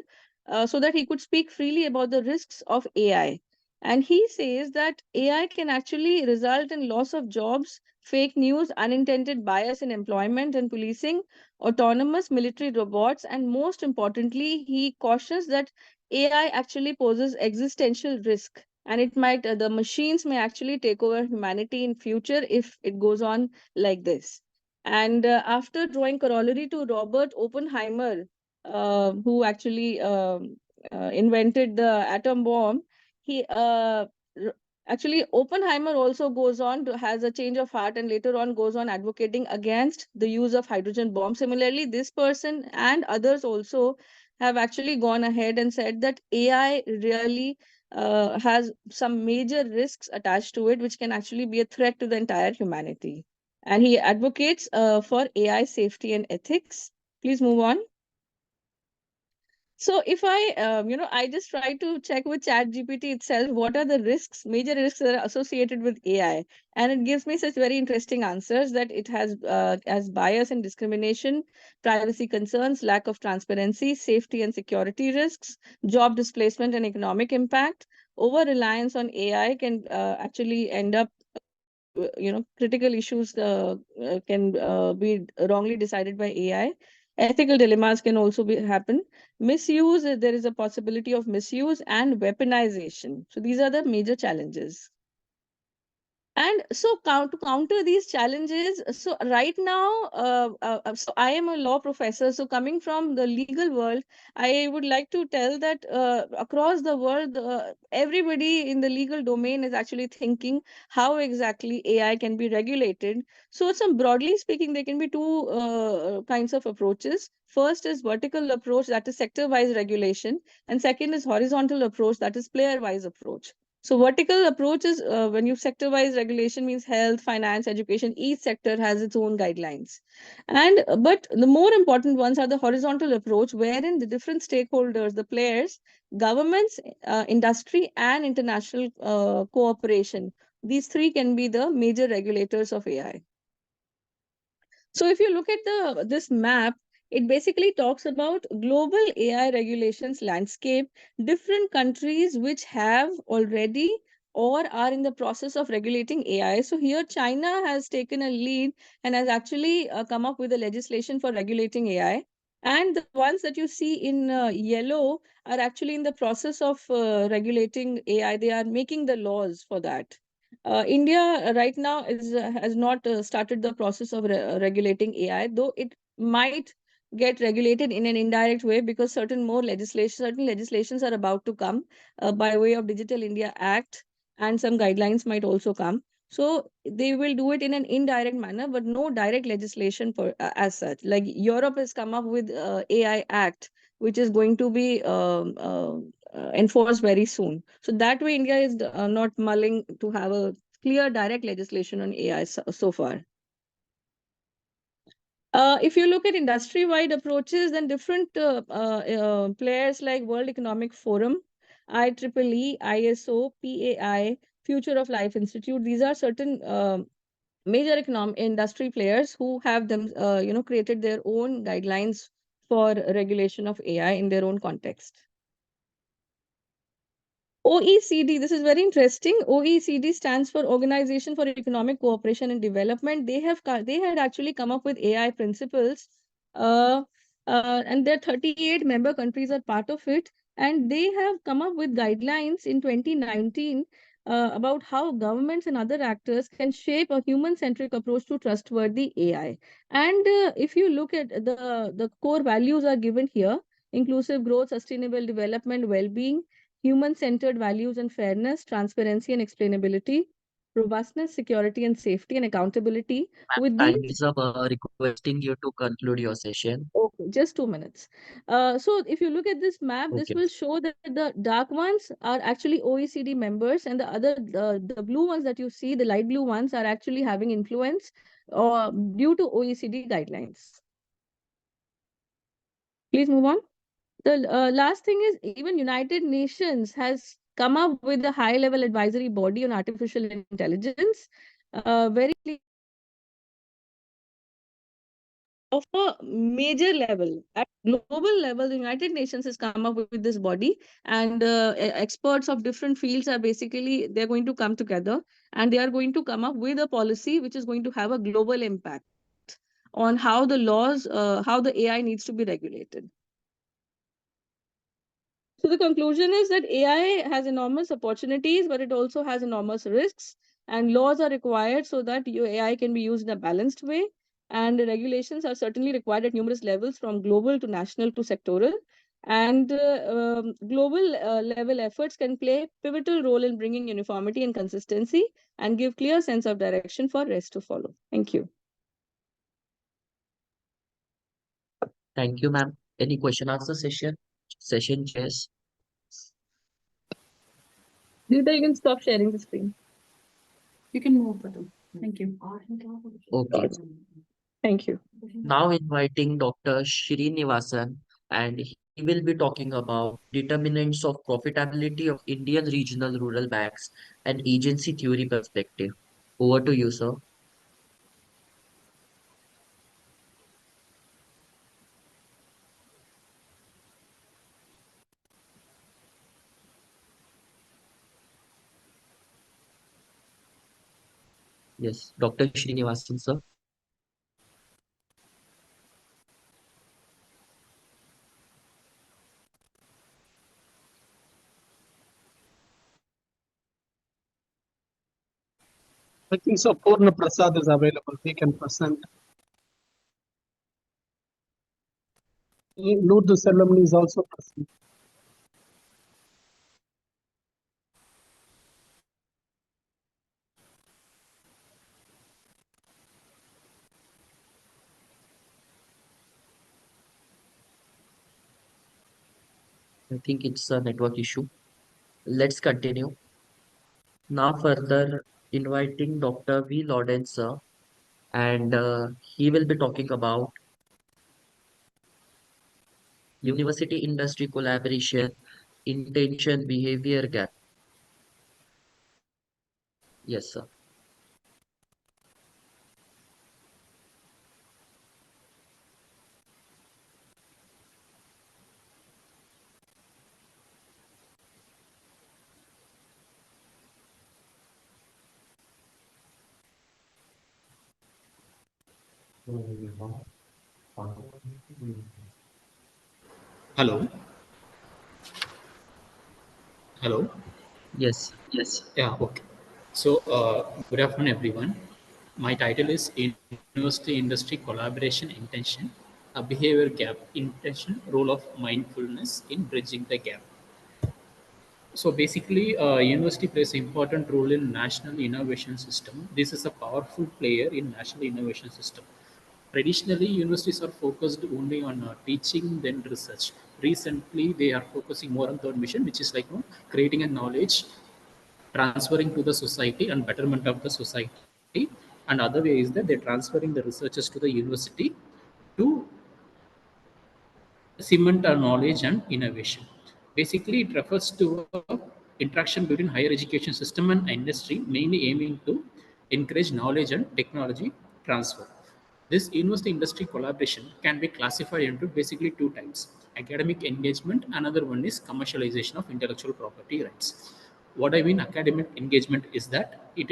so that he could speak freely about the risks of AI. And he says that AI can actually result in loss of jobs, fake news, unintended bias in employment and policing, autonomous military robots, and most importantly, he cautions that AI actually poses existential risk, and it might the machines may actually take over humanity in future if it goes on like this. And after drawing corollary to Robert Oppenheimer, who actually invented the atom bomb, he actually Oppenheimer also goes on to has a change of heart and later on goes on advocating against the use of hydrogen bomb. Similarly, this person and others also have actually gone ahead and said that AI really has some major risks attached to it, which can actually be a threat to the entire humanity. And he advocates for AI safety and ethics. Please move on. So if I just try to check with ChatGPT itself, what are the risks, major risks that are associated with AI? And it gives me such very interesting answers that it has bias and discrimination, privacy concerns, lack of transparency, safety and security risks, job displacement and economic impact. Over-reliance on AI can actually end up critical issues can be wrongly decided by AI. Ethical dilemmas can also happen. Misuse, there is a possibility of misuse and weaponization. So these are the major challenges. And so to counter these challenges, so right now, so I am a law professor. So coming from the legal world, I would like to tell that across the world, everybody in the legal domain is actually thinking how exactly AI can be regulated. So broadly speaking, there can be two kinds of approaches. First is vertical approach, that is sector-wise regulation, and second is horizontal approach, that is player-wise approach. So vertical approach is when you sector-wise regulation means health, finance, education, each sector has its own guidelines. But the more important ones are the horizontal approach, wherein the different stakeholders, the players, governments, industry, and international cooperation. These three can be the major regulators of AI. So if you look at this map, it basically talks about global AI regulations landscape, different countries which have already or are in the process of regulating AI. So here China has taken a lead and has actually come up with a legislation for regulating AI. And the ones that you see in yellow are actually in the process of regulating AI. They are making the laws for that. India right now has not started the process of regulating AI, though it might get regulated in an indirect way because certain legislations are about to come by way of Digital India Act, and some guidelines might also come. So they will do it in an indirect manner, but no direct legislation as such. Like Europe has come up with AI Act, which is going to be enforced very soon. So that way, India is not mulling to have a clear direct legislation on AI so far. If you look at industry-wide approaches, then different players like World Economic Forum, IEEE, ISO, PAI, Future of Life Institute, these are certain major industry players who have created their own guidelines for regulation of AI in their own context. OECD, this is very interesting. OECD stands for Organization for Economic Cooperation and Development. They had actually come up with AI principles, and their 38 member countries are part of it. And they have come up with guidelines in 2019 about how governments and other actors can shape a human-centric approach to trustworthy AI. And if you look at the core values are given here: inclusive growth, sustainable development, well-being, human-centered values and fairness, transparency and explainability, robustness, security and safety, and accountability. With Time these, is up. Requesting you to conclude your session. okay, just 2 minutes. So if you look at this map, this Okay. will show that the dark ones are actually OECD members, and the blue ones that you see, the light blue ones, are actually having influence due to OECD guidelines. Please move on. The last thing is, even United Nations has come up with a high-level advisory body on artificial intelligence, very clear of a major level. At global level, the United Nations has come up with this body, and experts of different fields are basically, they're going to come together, and they are going to come up with a policy which is going to have a global impact on how the laws, how the AI needs to be regulated. So the conclusion is that AI has enormous opportunities, but it also has enormous risks, and laws are required so that your AI can be used in a balanced way. And the regulations are certainly required at numerous levels, from global to national to sectoral. And global level efforts can play a pivotal role in bringing uniformity and consistency and give clear sense of direction for rest to follow. Thank you. Thank you, ma'am. Any question answer session, Jess? Rita, you can stop sharing the screen. You can move, Patu. Thank you. Okay. Thank you. Now inviting Dr. Srinivasan, and he will be talking about determinants of profitability of Indian regional rural banks and agency theory perspective. Over to you, sir. Yes, Dr. Srinivasan, sir. I think so. Purna Prasad is available. He can present. Lourdes Selvam is also present. I think it's a network issue. Let's continue. Now further inviting Dr. V. Lawrence, sir, and he will be talking about university industry collaboration, intention behavior gap. Yes, sir. Hello. Hello. Yes. Yeah. Okay. So, good afternoon, everyone. My title is University Industry Collaboration Intention, a behavior gap intention, role of mindfulness in bridging the gap. So basically, university plays an important role in national innovation system. This is a powerful player in national innovation system. Traditionally, universities are focused only on teaching, then research. Recently, they are focusing more on third mission, which is like creating a knowledge, transferring to the society, and betterment of the society. And other way is that they're transferring the researchers to the university to cement our knowledge and innovation. Basically, it refers to a interaction between higher education system and industry, mainly aiming to encourage knowledge and technology transfer. This university industry collaboration can be classified into basically two types: academic engagement, another one is commercialization of intellectual property rights. What I mean academic engagement is that it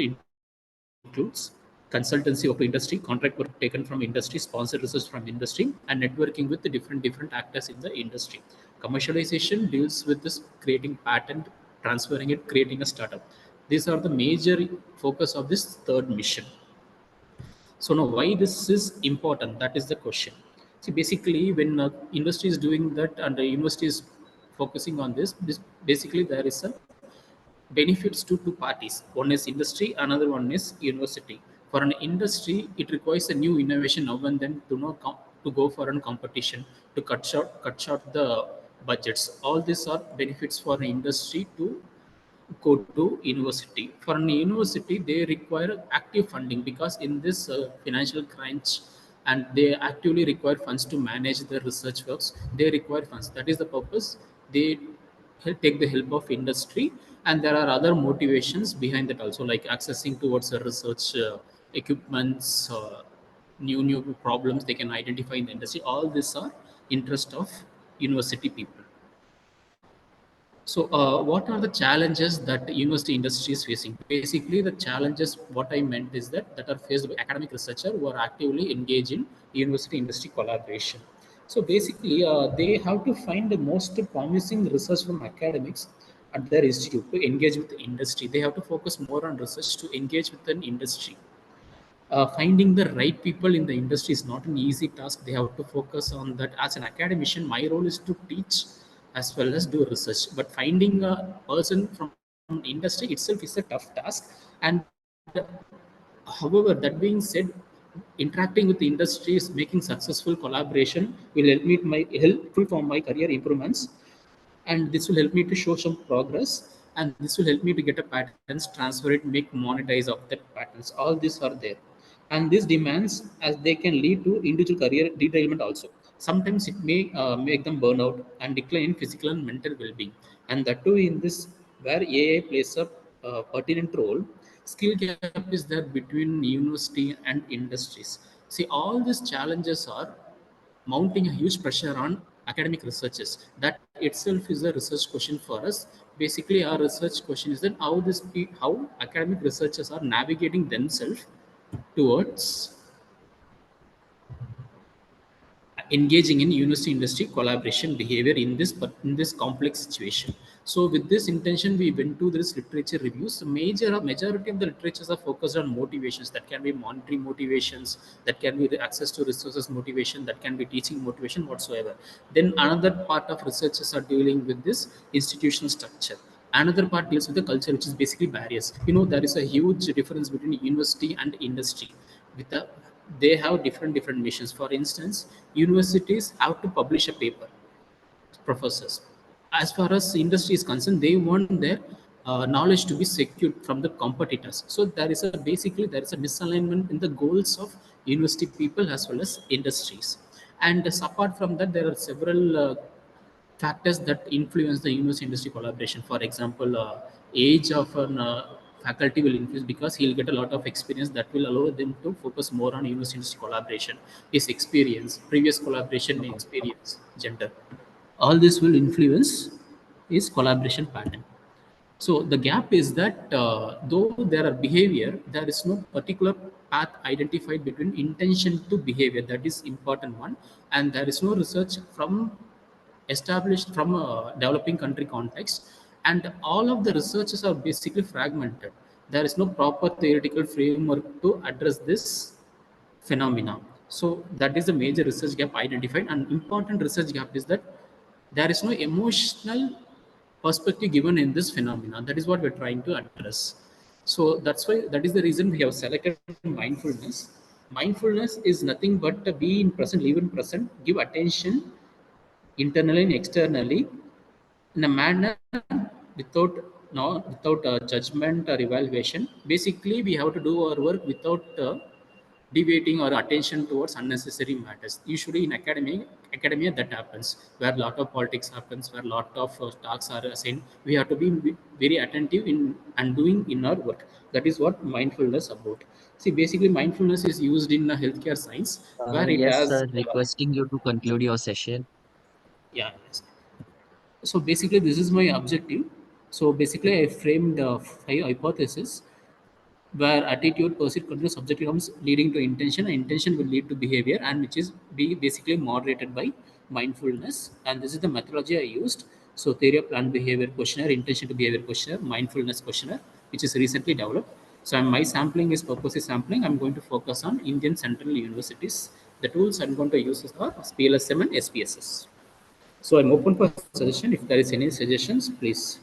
includes consultancy of industry, contract work taken from industry, sponsored research from industry, and networking with the different actors in the industry. Commercialization deals with this creating patent, transferring it, creating a startup. These are the major focus of this third mission. So now why this is important? That is the question. See, basically, when industry is doing that and the university is focusing on this basically there is a benefits to two parties. One is industry, another one is university. For an industry, it requires a new innovation now and then to know to go for a competition to cut short the budgets. All these are benefits for an industry to go to university. For an university, they require active funding because in this financial crunch, and they actively require funds to manage their research works. They require funds. That is the purpose. They take the help of industry, and there are other motivations behind that also, like accessing towards the research equipments, new problems they can identify in the industry. All these are interest of university people. So, what are the challenges that university industry is facing? Basically, the challenges, what I meant is that are faced by academic researcher who are actively engaged in university industry collaboration. So, basically, they have to find the most promising research from academics at their institute to engage with the industry. They have to focus more on research to engage with an industry. Finding the right people in the industry is not an easy task. They have to focus on that. As an academician, my role is to teach as well as do research, but finding a person from industry itself is a tough task. And however, that being said, interacting with the industry is making successful collaboration will help me my helpful for my career improvements, and this will help me to show some progress, and this will help me to get a patterns, transfer it, make monetize of that patterns. All these are there, and these demands as they can lead to individual career derailment also. Sometimes it may make them burn out and decline in physical and mental well-being, and that too in this where AI plays a pertinent role. Skill gap is there between university and industries. See, all these challenges are mounting a huge pressure on academic researchers. That itself is a research question for us. Basically, our research question is that how academic researchers are navigating themselves towards engaging in university industry collaboration behavior in this complex situation. So with this intention, we went to this literature reviews. Majority of the literatures are focused on motivations. That can be monetary motivations, that can be the access to resources motivation, that can be teaching motivation whatsoever. Then another part of researchers are dealing with this institutional structure. Another part deals with the culture, which is basically barriers. There is a huge difference between university and industry. With the They have different missions. For instance, universities have to publish a paper, professors. As far as industry is concerned, they want their knowledge to be secured from the competitors. So there is a misalignment in the goals of university people as well as industries. And apart from that, there are several factors that influence the university industry collaboration. For example, age of an faculty will influence because he'll get a lot of experience that will allow them to focus more on university industry collaboration. His experience, previous collaboration experience, gender, all this will influence his collaboration pattern. So the gap is that though there are behavior, there is no particular path identified between intention to behavior. That is important one, and there is no research from established from a developing country context, and all of the researches are basically fragmented. There is no proper theoretical framework to address this phenomena. So that is the major research gap identified. An important research gap is that there is no emotional perspective given in this phenomena. That is what we're trying to address. So that is the reason we have selected mindfulness. Mindfulness is nothing but to be in present, live in present, give attention internally and externally in a manner without judgment or evaluation. Basically, we have to do our work without deviating our attention towards unnecessary matters. Usually in academia that happens, where a lot of politics happens, where a lot of talks are assigned. We have to be very attentive in and doing in our work. That is what mindfulness about. See, basically mindfulness is used in healthcare science, where it Yes, has sir. Requesting you to conclude your session. yeah, yes. So basically, this is my objective. So basically, I framed 5 hypotheses where attitude, pursuit, continuous subjective comes leading to intention, and intention will lead to behavior, and which is basically moderated by mindfulness. And this is the methodology I used. So theory of planned behavior questionnaire, intention to behavior questionnaire, mindfulness questionnaire, which which is recently developed. So my sampling is purposely sampling. I'm going to focus on Indian central universities. The tools I'm going to use are PLSM and SPSS. So I'm open for suggestion. If there is any suggestions, please.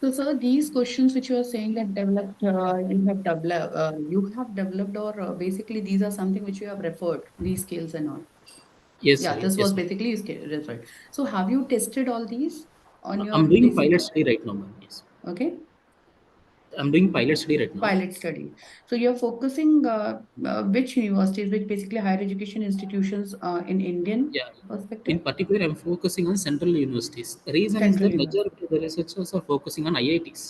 So, sir, these questions which you are saying that developed, you have developed, or basically these are something which you have referred, these skills and all. Yes, Yeah, sir. this Yes, was ma'am. basically referred. So, have you tested all these on your I'm doing basic? pilot study right now, ma'am. Yes. Okay. I'm doing pilot study right now. Pilot study. So you're focusing which universities, which basically higher education institutions in Indian Yeah. perspective? In particular, I'm focusing on central universities. The reason is Central that university. majority of the researchers are focusing on IITs,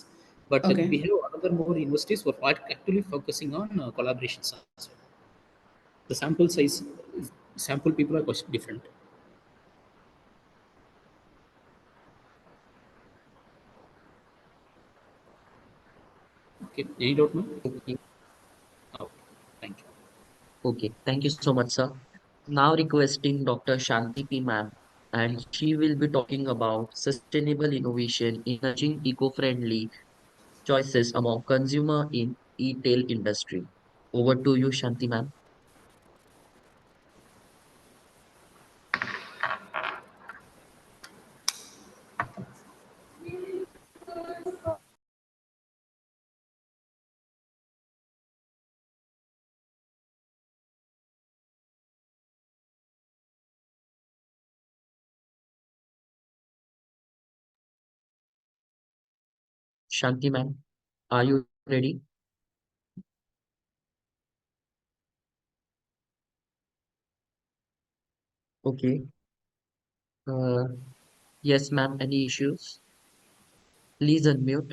but Okay. we have another more universities who are actually focusing on collaborations as well. The sample size, sample people are quite different. Okay, any doubt, ma'am? Okay. Oh, thank you. Okay. Thank you so much, sir. Now requesting Dr. Shanti P. Ma'am, and she will be talking about sustainable innovation, emerging eco-friendly choices among consumer in e-tail industry. Over to you, Shanti Ma'am. Shanti Ma'am, are you ready? Okay. Uh, yes, ma'am. Any issues? Please unmute.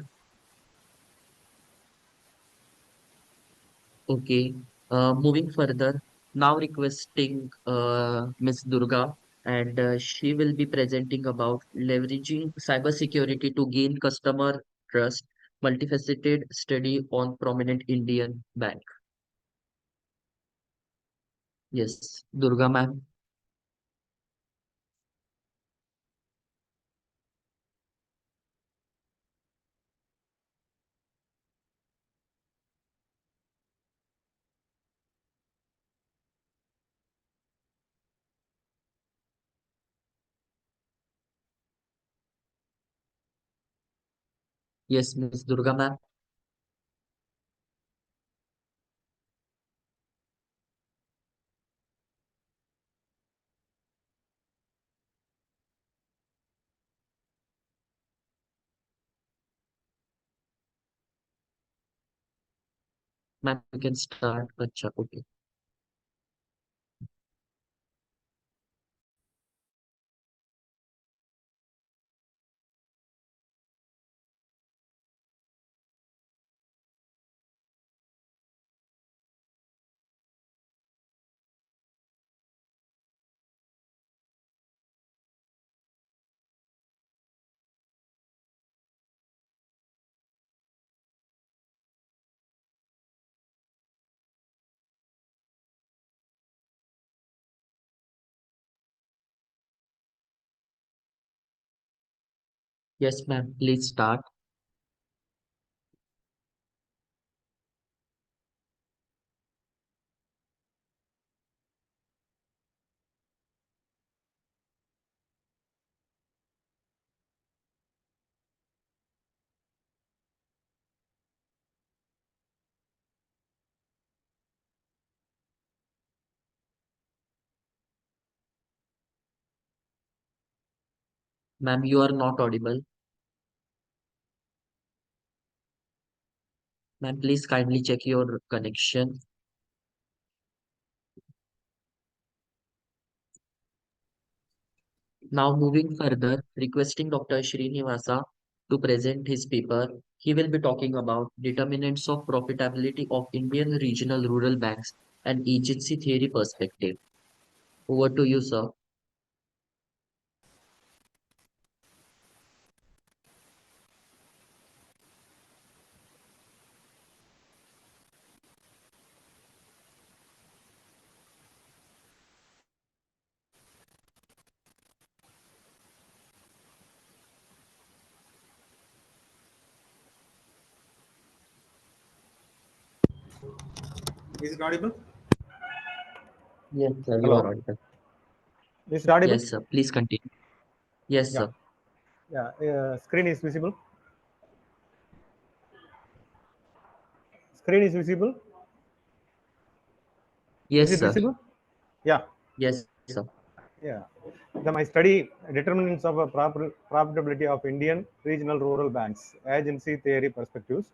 Okay. Moving further, now requesting Ms. Durga, and she will be presenting about leveraging cybersecurity to gain customer trust, multifaceted study on prominent Indian bank. Yes, Durga ma'am. Yes, Ms. Durga ma'am. Ma'am, you can start. Acha, okay. Yes, ma'am. Please start. Ma'am, you are not audible. Ma'am, please kindly check your connection. Now moving further, requesting Dr. Srinivasa to present his paper. He will be talking about determinants of profitability of Indian regional rural banks and agency theory perspective. Over to you, sir. Is it audible? Yes, sir, you Hello? are audible. Is it audible? Yes, sir. Please continue. Yes, Yeah. sir. Yeah. Screen is visible. Screen is visible. Yes, Is it sir. visible? Yeah. Yes, sir. Yeah. My study determinants of a profitability of Indian regional rural banks, agency theory perspectives.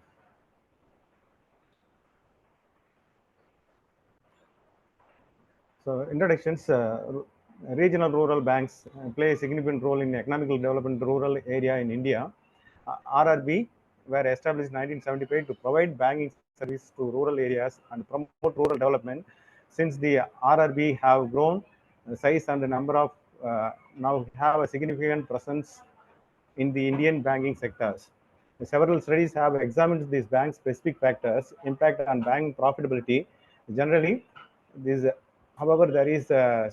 So introductions, regional rural banks play a significant role in economical development rural area in India. RRB were established in 1975 to provide banking service to rural areas and promote rural development. Since the RRB have grown size and the number of now have a significant presence in the Indian banking sectors. Several studies have examined these bank specific factors impact on bank profitability. Generally, this, however, there is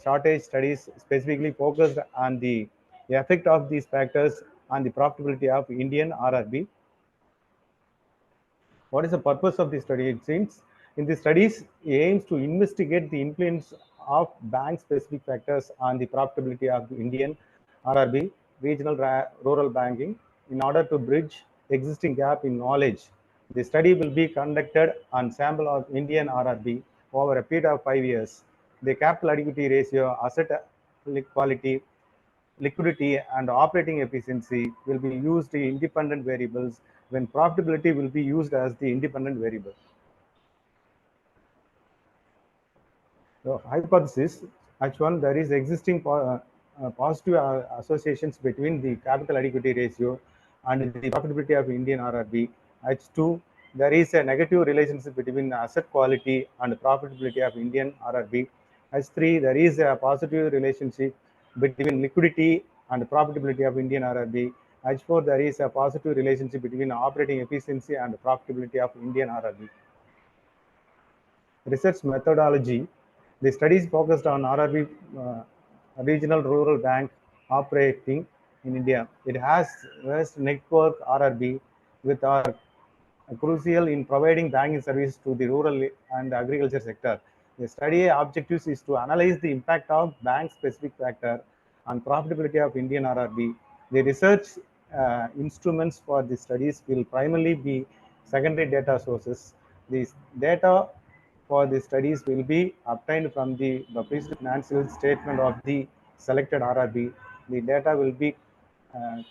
shortage studies specifically focused on the effect of these factors on the profitability of Indian RRB. What is the purpose of the study? It seems in the studies it aims to investigate the influence of bank specific factors on the profitability of the Indian RRB, regional rural banking, in order to bridge existing gap in knowledge. The study will be conducted on sample of Indian RRB over a period of 5 years. The capital adequacy ratio, asset quality, liquidity, and operating efficiency will be used in independent variables when profitability will be used as the independent variable. So hypothesis, H1, there is existing positive associations between the capital adequacy ratio and the profitability of Indian RRB. H2, there is a negative relationship between asset quality and profitability of Indian RRB. H3, there is a positive relationship between liquidity and profitability of Indian RRB. H4, there is a positive relationship between operating efficiency and profitability of Indian RRB. Research methodology, the studies focused on RRB regional rural bank operating in India. It has vast network RRB with are crucial in providing banking service to the rural and agriculture sector. The study objectives is to analyze the impact of bank specific factor on profitability of Indian RRB. The research instruments for the studies will primarily be secondary data sources. These data for the studies will be obtained from the published financial statement of the selected RRB. The data will be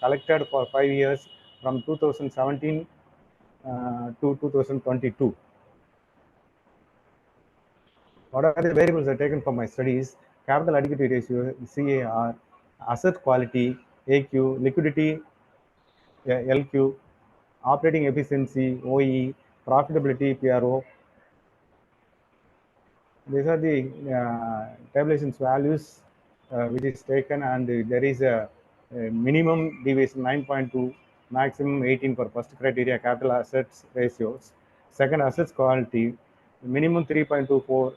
collected for 5 years from 2017 to 2022. What are the variables are taken from my studies? Capital adequacy ratio, CAR, asset quality, AQ, liquidity, LQ, operating efficiency, OE, profitability, PRO. These are the tabulations values which is taken, and there is a minimum deviation 9.2, maximum 18 for first criteria, capital assets ratios. Second, assets quality, minimum 3.24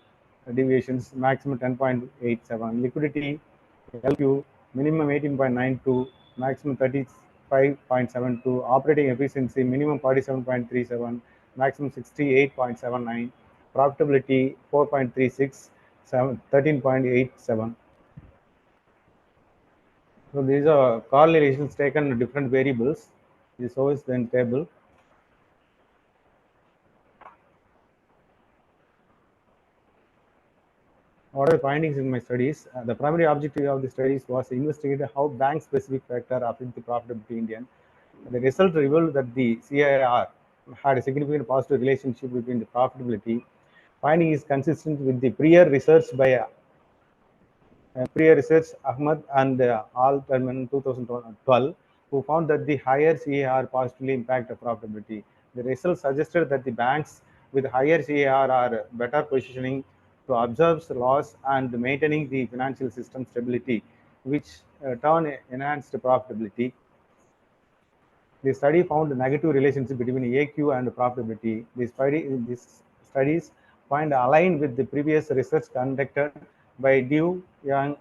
deviations, maximum 10.87. Liquidity, LQ, minimum 18.92, maximum 35.72. Operating efficiency, minimum 47.37, maximum 68.79. Profitability 4.36, 13.87. So these are correlations taken to different variables. This shows then table. What are the findings in my studies? The primary objective of the studies was to investigate how bank-specific factor affect the profitability Indian. The result revealed that the CIR had a significant positive relationship between the profitability. Finding is consistent with the prior research by Ahmad and Al-Terman in 2012, who found that the higher CAR positively impact profitability. The results suggested that the banks with higher CAR are better positioning to absorb loss and maintaining the financial system stability, which turn enhanced profitability. The study found a negative relationship between AQ and profitability. These studies find aligned with the previous research conducted by Dew, Yang,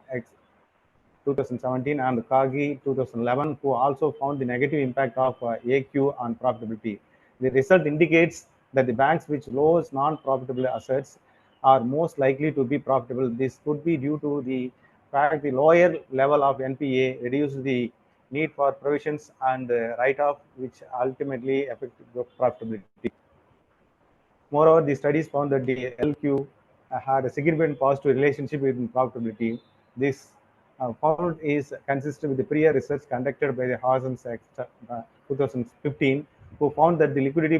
2017 and Kagi 2011, who also found the negative impact of AQ on profitability. The result indicates that the banks which lowers non-profitable assets are most likely to be profitable. This could be due to the fact the lower level of NPA reduces the need for provisions and write-off, which ultimately affect the profitability. Moreover, the studies found that the LQ had a significant positive relationship with profitability. This found is consistent with the prior research conducted by the Horizon 2015, who found that the liquidity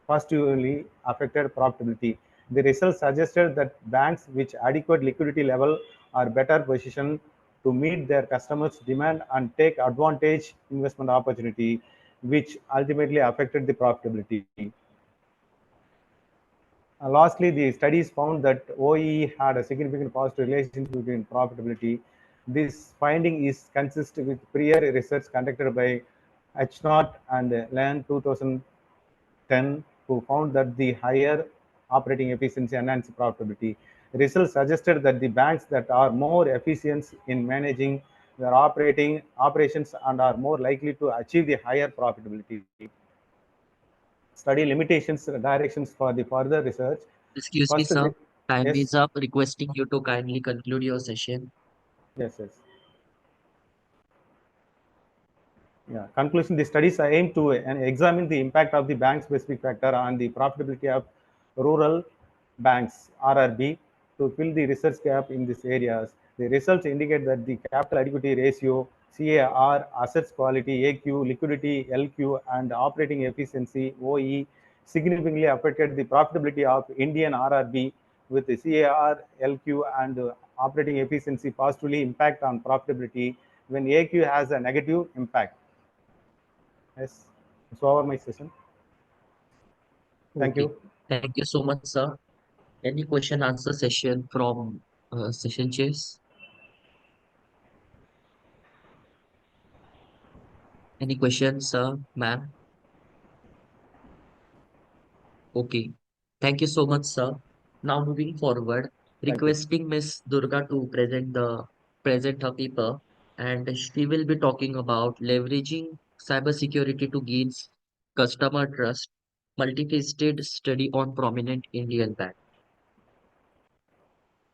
positively affected profitability. The results suggested that banks with adequate liquidity level are better positioned to meet their customers' demand and take advantage investment opportunity, which ultimately affected the profitability. Lastly, the studies found that OE had a significant positive relationship between profitability. This finding is consistent with prior research conducted by H0 and Land 2010, who found that the higher operating efficiency enhanced profitability. Results suggested that the banks that are more efficient in managing their operations and are more likely to achieve the higher profitability. Study limitations, directions for the further research. Excuse me, First, sir. Time yes, is up. Requesting you to kindly conclude your session. yes. Yeah. Conclusion: the studies aim to examine the impact of the bank-specific factor on the profitability of rural banks (RRB) to fill the research gap in these areas. The results indicate that the capital adequacy ratio (CAR), assets quality (AQ), liquidity (LQ), and operating efficiency (OE) significantly affected the profitability of Indian RRB, with the CAR, LQ, and operating efficiency positively impact on profitability when AQ has a negative impact. Yes, it's over my session. Thank Okay. you. Thank you so much, sir. Any question answer session from session chairs? Any questions, sir, ma'am? Okay. Thank you so much, sir. Now moving forward, Thank you. requesting Miss Durga to present her paper, and she will be talking about leveraging cybersecurity to gain customer trust, multifaceted study on prominent Indian bank.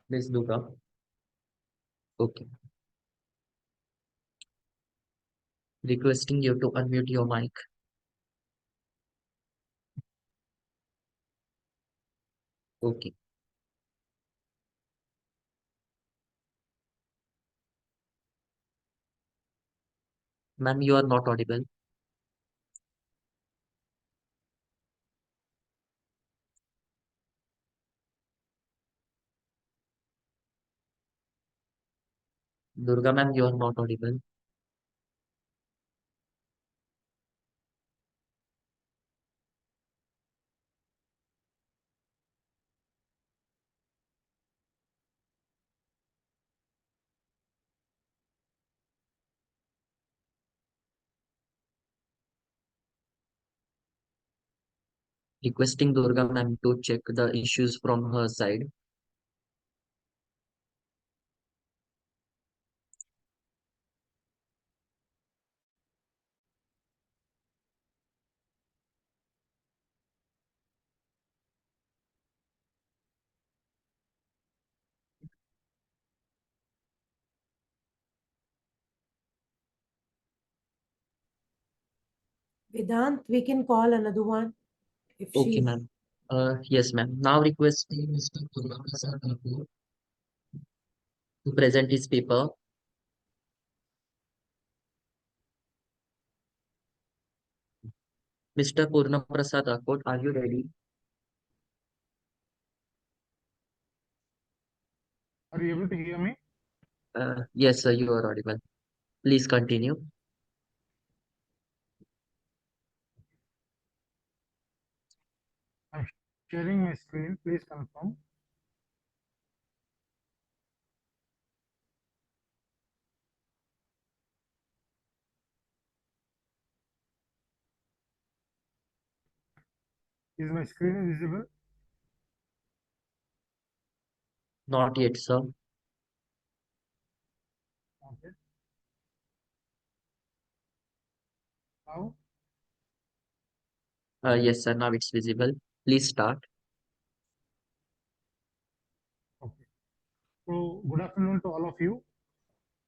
Miss Durga. Okay. Requesting you to unmute your mic. Okay. Ma'am, you are not audible. Durga ma'am, you are not audible. Requesting Durga ma'am to check the issues from her side. Vedant, we can call another one if Okay, she's. ma'am. Yes, ma'am. Now requesting Mr. Purna Prasad Thakur to present his paper. Mr. Purna Prasad Thakur, are you ready? Are you able to hear me? Yes, sir, you are audible. Please continue. I'm sharing my screen. Please confirm. Is my screen visible? Not yet, sir. Okay. Now, Yes, sir. Now it's visible. Please start. Okay. So, good afternoon to all of you.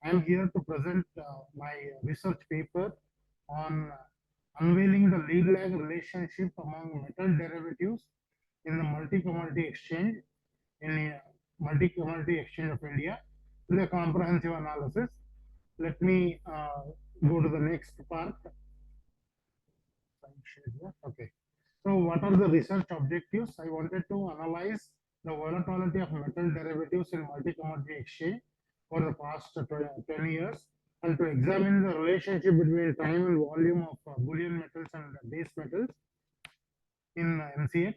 I am here to present my research paper on unveiling the lead lag relationship among metal derivatives in the multi-commodity exchange in multi-commodity exchange of India with a comprehensive analysis. Let me go to the next part. Okay. So what are the research objectives? I wanted to analyze the volatility of metal derivatives in multi-commodity exchange for the past 10 years and to examine the relationship between time and volume of bullion metals and base metals in MCX.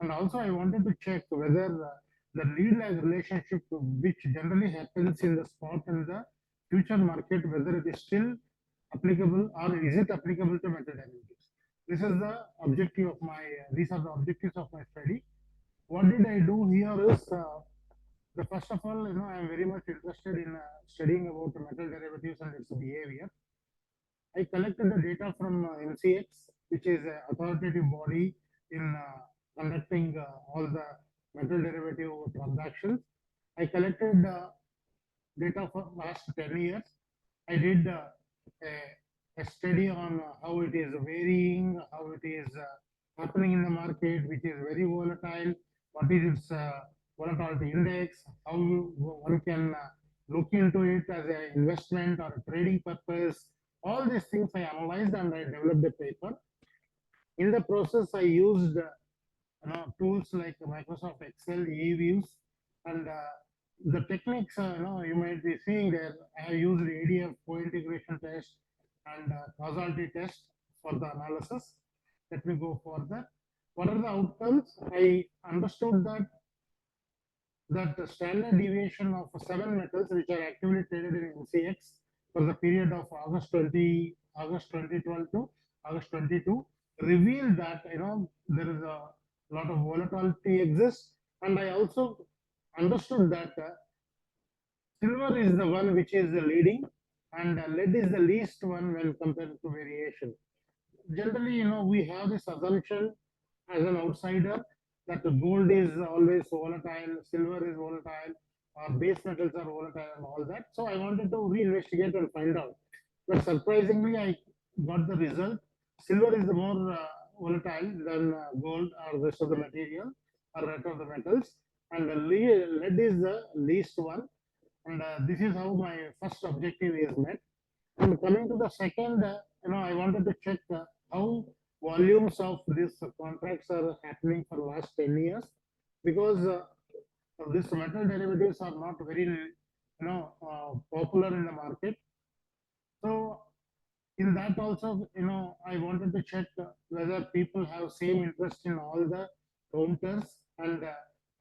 And also I wanted to check whether the lead lag relationship which generally happens in the spot and the future market, whether it is still applicable or is it applicable to metal derivatives. This is the objective of my, these are the objectives of my study. What did I do here is, the first of all, I am very much interested in studying about metal derivatives and its behavior. I collected the data from MCX, which is an authoritative body in conducting all the metal derivative transactions. I collected data for last 10 years. I did a study on how it is varying, how it is happening in the market, which is very volatile, what is its volatility index, how one can look into it as an investment or a trading purpose. All these things I analyzed and I developed a paper. In the process, I used tools like Microsoft Excel, eViews, and the techniques, you might be seeing there. I used ADF co-integration test and causality test for the analysis. Let me go further. What are the outcomes? I understood that the standard deviation of 7 metals which are actively traded in MCX for the period of August 2012 to August 22 revealed that there is a lot of volatility exists, and I also understood that silver is the one which is the leading and lead is the least one when compared to variation. Generally, we have this assumption as an outsider that the gold is always volatile, silver is volatile, or base metals are volatile and all that. So I wanted to reinvestigate and find out. But surprisingly, I got the result. Silver is the more volatile than gold or rest of the material or rest of the metals. And lead is the least one. And this is how my first objective is met. And coming to the second, I wanted to check how volumes of these contracts are happening for the last 10 years, because these metal derivatives are not very, popular in the market. So in that also, I wanted to check whether people have same interest in all the counters, and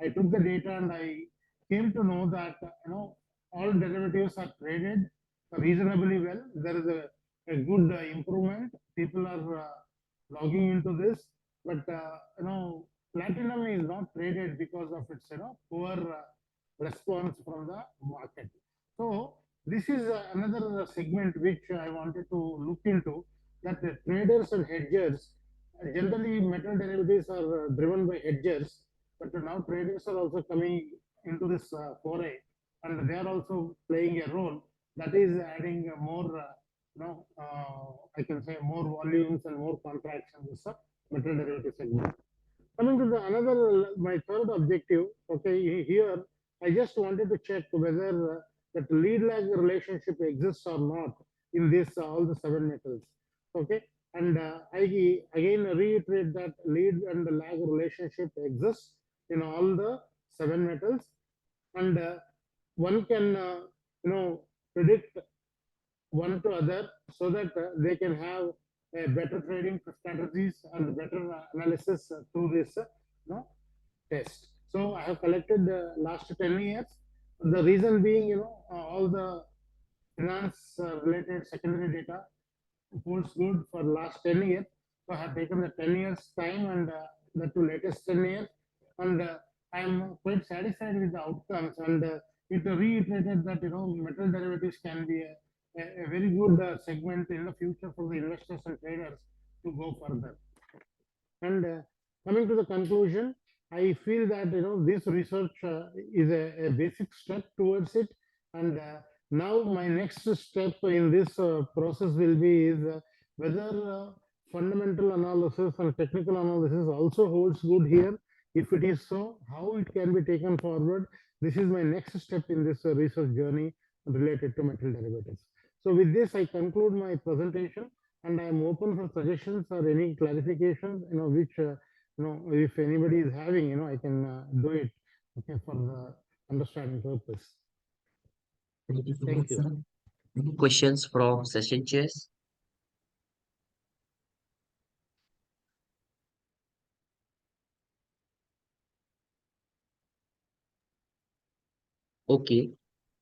I took the data and I came to know that, all derivatives are traded reasonably well. There is a good improvement. People are logging into this, but platinum is not traded because of its poor response from the market. So this is another segment which I wanted to look into, that the traders and hedgers, generally metal derivatives are driven by hedgers, but now traders are also coming into this foray, and they are also playing a role that is adding more, I can say more volumes and more contracts in this metal derivative segment. Coming to the another, my third objective, okay, here I just wanted to check whether that lead lag relationship exists or not in this all the 7 metals, okay, and I again reiterate that lead and the lag relationship exists in all the 7 metals, and one can predict one to other so that they can have a better trading strategies and better analysis through this test. So I have collected the last 10 years. The reason being, all the finance related secondary data holds good for last 10 years. So I have taken the 10 years time and the two latest 10 years, and I am quite satisfied with the outcomes, and it reiterated that metal derivatives can be a very good segment in the future for the investors and traders to go further. And coming to the conclusion, I feel that this research is a basic step towards it, and now my next step in this process will be is whether fundamental analysis and technical analysis also holds good here. If it is so, how it can be taken forward. This is my next step in this research journey related to metal derivatives. So with this, I conclude my presentation, and I am open for suggestions or any clarifications, which if anybody is having, I can do it, okay, for the understanding purpose. Thank you. Any questions from session chairs? Okay.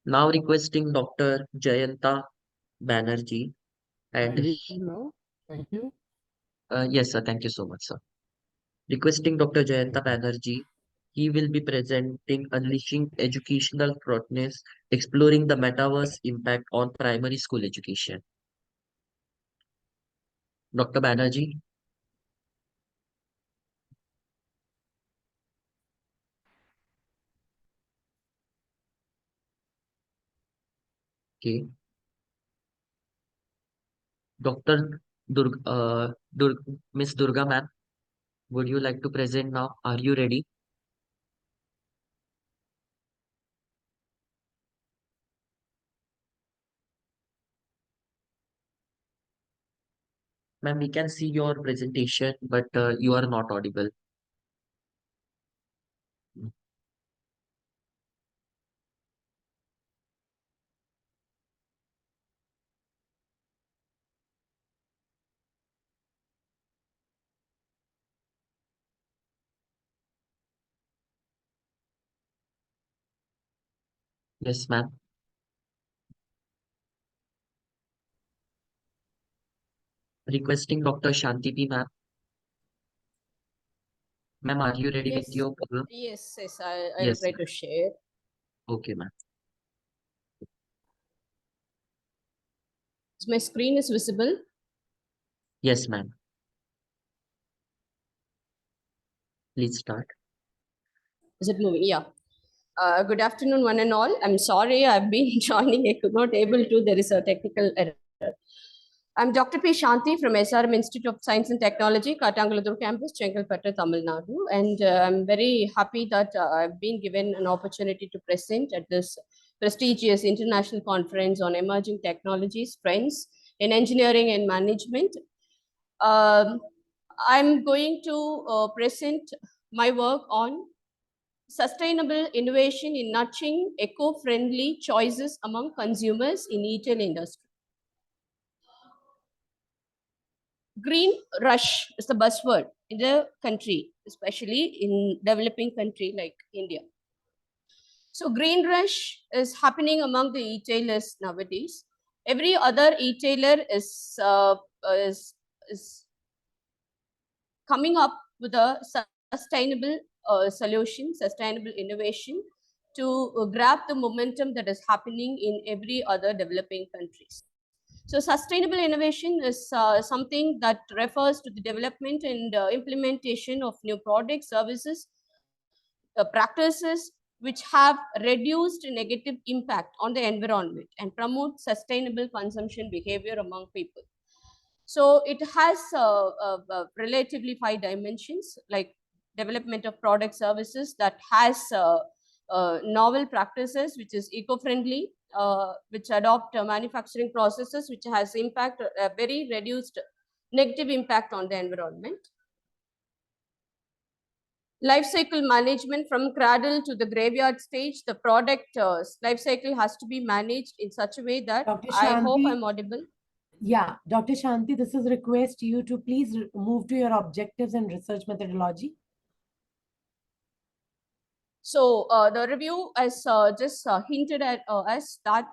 Now requesting Dr. Jayanta Banerjee and Now, thank you. yes, sir. Thank you so much, sir. Requesting Dr. Jayanta Banerjee. He will be presenting Unleashing Educational Fraudness, Exploring the Metaverse Impact on Primary School Education. Dr. Banerjee. Okay. Dr. Miss Durga ma'am, would you like to present now? Are you ready? Ma'am, we can see your presentation, but you are not audible. Yes, ma'am. Requesting Dr. Shanti P. ma'am. Ma'am, are you ready with Yes, your program? yes, I'll Yes, try ma'am. to share. Okay, ma'am. My screen is visible. Yes, ma'am. Please start. Is it moving? Yeah. Good afternoon, one and all. I'm sorry I've been joining. I could not able to. There is a technical error. I'm Dr. P. Shanti from SRM Institute of Science and Technology, Katangaladur campus, Chengalpattu, Tamil Nadu. And I'm very happy that I've been given an opportunity to present at this prestigious international conference on emerging technologies, trends in engineering and management. I'm going to present my work on sustainable innovation in nurturing eco-friendly choices among consumers in retail industry. Green rush is the buzzword in the country, especially in developing country like India. So green rush is happening among the retailers nowadays. Every other retailer is coming up with a sustainable solution, sustainable innovation to grab the momentum that is happening in every other developing countries. So sustainable innovation is something that refers to the development and implementation of new products, services, practices which have reduced negative impact on the environment and promote sustainable consumption behavior among people. So it has relatively 5 dimensions, like development of product services that has novel practices, which is eco-friendly, which adopt manufacturing processes, which has impact, very reduced negative impact on the environment. Life cycle management from cradle to the graveyard stage, the product life cycle has to be managed in such a way that I hope I'm audible. Yeah, Dr. Shanti, this is request you to please move to your objectives and research methodology. So the review has just hinted at us that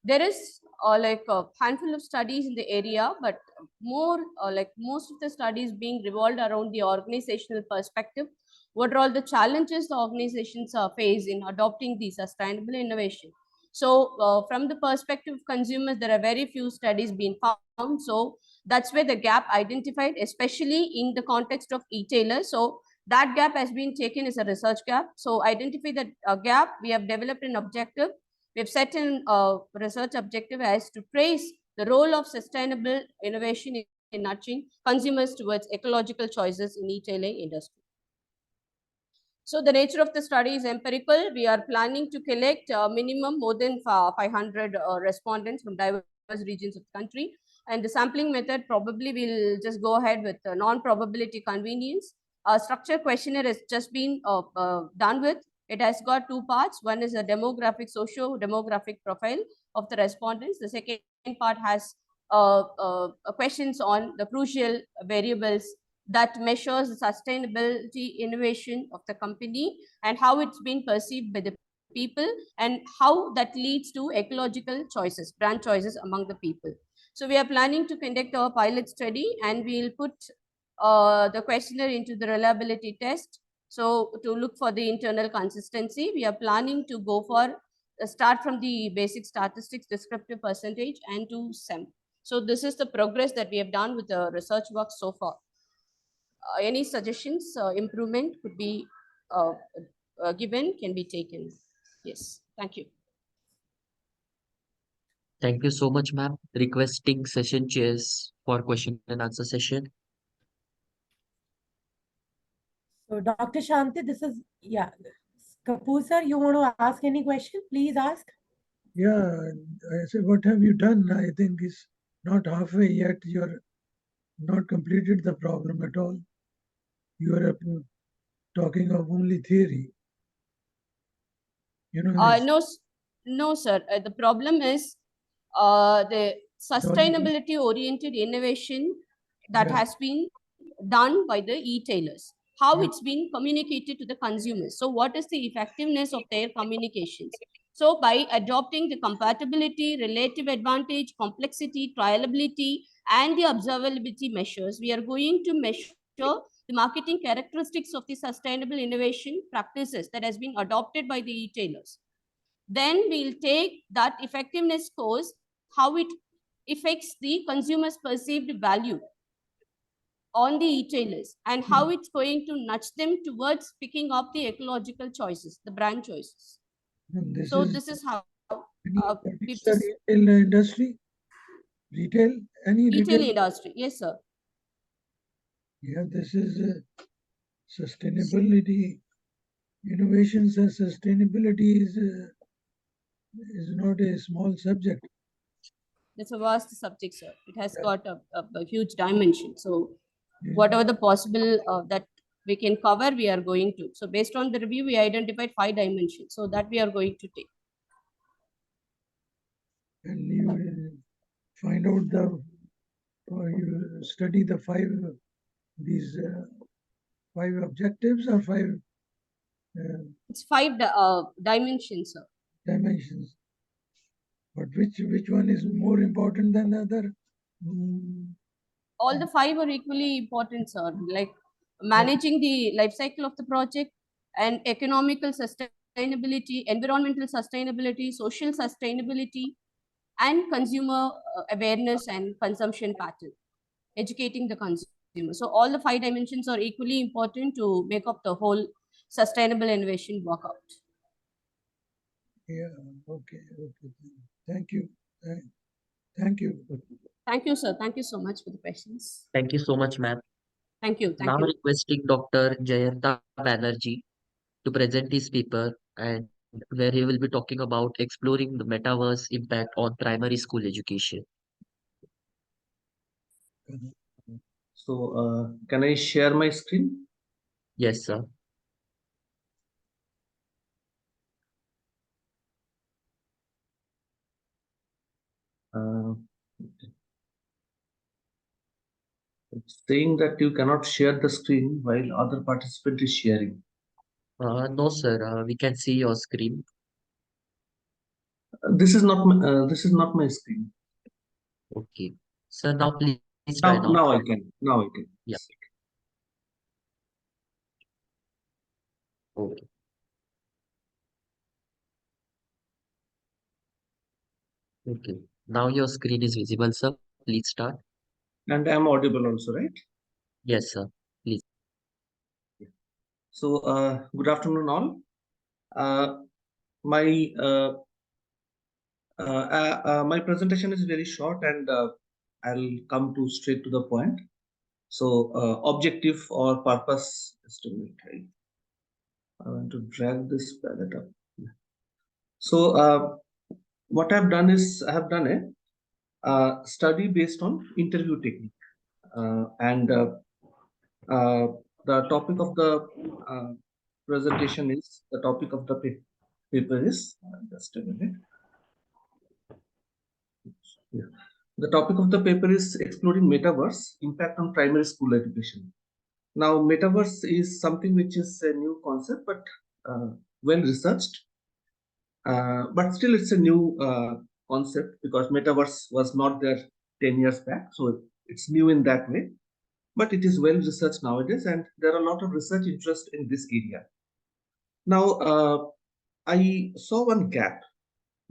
there is like a handful of studies in the area, but more like most of the studies being revolved around the organizational perspective. What are all the challenges the organizations face in adopting the sustainable innovation? So from the perspective of consumers, there are very few studies being found. So That's where the gap identified, especially in the context of e-tailers. So that gap has been taken as a research gap. So identify that gap. We have developed an objective. We have set an research objective as to trace the role of sustainable innovation in nudging consumers towards ecological choices in e-tailing industry. So the nature of the study is empirical. We are planning to collect minimum more than 500 respondents from diverse regions of the country. And the sampling method probably will just go ahead with non-probability convenience. A structure questionnaire has just been done with. It has got two parts. One is a demographic, socio-demographic profile of the respondents. The second part has questions on the crucial variables that measures the sustainability innovation of the company and how it's been perceived by the people and how that leads to ecological choices, brand choices among the people. So we are planning to conduct our pilot study and we'll put the questionnaire into the reliability test. So to look for the internal consistency, we are planning to go for start from the basic statistics, descriptive percentage and to SEM. So this is the progress that we have done with the research work so far. Any suggestions, improvement could be given, can be taken. Yes, thank you. Thank you so much, ma'am. Requesting session chairs for question and answer session. So Dr. Shanti, this is, yeah. Kapoor sir, you want to ask any question? Please ask. Yeah, I say, what have you done? I think it's not halfway yet. You're not completed the problem at all. You are talking of only theory. You know, No, sir. The problem is the sustainability oriented innovation that has been done by the e-tailers, how it's been communicated to the consumers. So what is the effectiveness of their communications? So by adopting the compatibility, relative advantage, complexity, trialability, and the observability measures, we are going to measure the marketing characteristics of the sustainable innovation practices that has been adopted by the e-tailers. Then we'll take that effectiveness scores, how it affects the consumer's perceived value on the e-tailers and how it's going to nudge them towards picking up the ecological choices, the brand choices. This is how we've just retail industry, any retail retail industry. Yes, sir. Yeah, this is sustainability. Innovations and sustainability is not a small subject. It's a vast subject, sir. It has got a huge dimension. So whatever the possible that we can cover, we are going to. So based on the review, we identified 5 dimensions. So that we are going to take. And you find out you study the these 5 objectives or 5? It's 5 dimensions, sir. Dimensions. But which one is more important than the other? All the 5 are equally important, sir. Like managing the life cycle of the project and economical sustainability, environmental sustainability, social sustainability, and consumer awareness and consumption pattern, educating the consumer. So all the 5 dimensions are equally important to make up the whole sustainable innovation workout. Yeah, okay. Thank you. Thank you. Thank you, sir. Thank you so much for the questions. Thank you so much, ma'am. Thank you. Now requesting Dr. Jayanta Banerjee to present his paper and where he will be talking about exploring the metaverse impact on primary school education. So, can I share my screen? Yes, sir. It's saying that you cannot share the screen while other participant is sharing. No, sir. We can see your screen. This is not my screen. Okay. Sir, now please try now. Now I can. Now I can. Yeah. Okay. Okay. Now your screen is visible, sir. Please start. And I'm audible also, right? Yes, sir. Please. So, good afternoon, all. My presentation is very short, and I'll come to straight to the point. So, objective or purpose estimate, right? I want to drag this palette up. So, what I've done is I have done a study based on interview technique, and the topic of the presentation is the topic of the paper is just a minute. Yeah. The topic of the paper is exploring metaverse impact on primary school education. Now, metaverse is something which is a new concept, but well researched. But still, it's a new concept because metaverse was not there 10 years back. So it's new in that way. But it is well researched nowadays, and there are a lot of research interest in this area. Now, I saw one gap.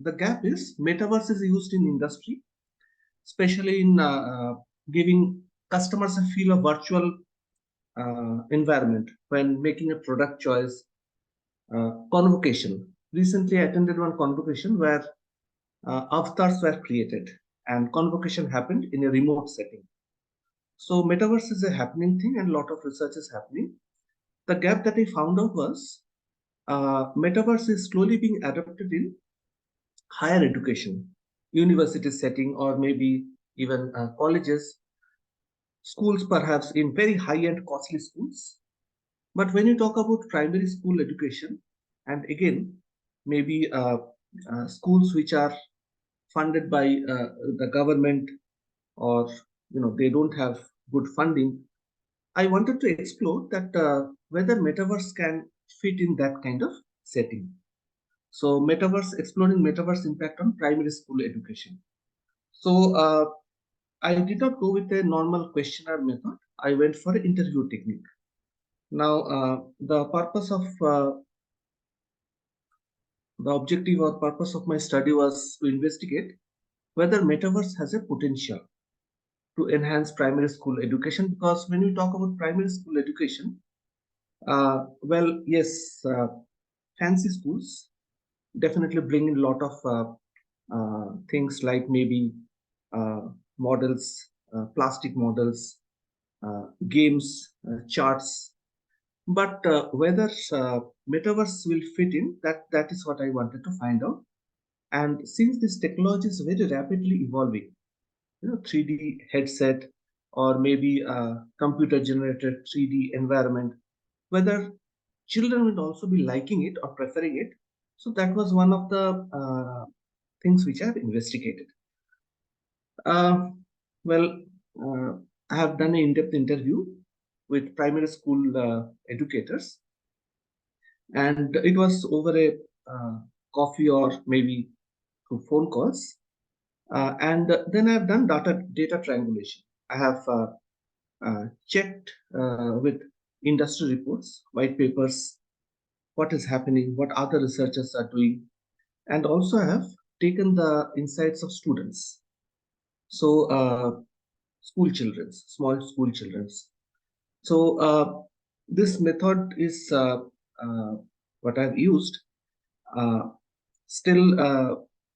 The gap is metaverse is used in industry, especially in giving customers a feel of virtual environment when making a product choice. Convocation. Recently, I attended one convocation where avatars were created and convocation happened in a remote setting. So metaverse is a happening thing and a lot of research is happening. The gap that I found out was metaverse is slowly being adopted in higher education, university setting, or maybe even colleges, schools, perhaps in very high-end costly schools. But when you talk about primary school education, and again, maybe schools which are funded by the government, or they don't have good funding, I wanted to explore that whether metaverse can fit in that kind of setting. So metaverse, exploring metaverse impact on primary school education. So I did not go with a normal questionnaire method. I went for an interview technique. Now, the objective or purpose of my study was to investigate whether metaverse has a potential to enhance primary school education. Because when we talk about primary school education, well, yes, fancy schools definitely bring in a lot of things like maybe models, plastic models, games, charts. But whether metaverse will fit in, that is what I wanted to find out. And since this technology is very rapidly evolving, 3D headset or maybe a computer generated 3D environment, whether children will also be liking it or preferring it. So that was one of the things which I've investigated. Well, I have done an in-depth interview with primary school educators, and it was over a coffee or maybe through phone calls. And then I've done data triangulation. I have checked with industry reports, white papers, what is happening, what other researchers are doing, and also I have taken the insights of students. So school children's, small school children's. So this method is what I've used. Still,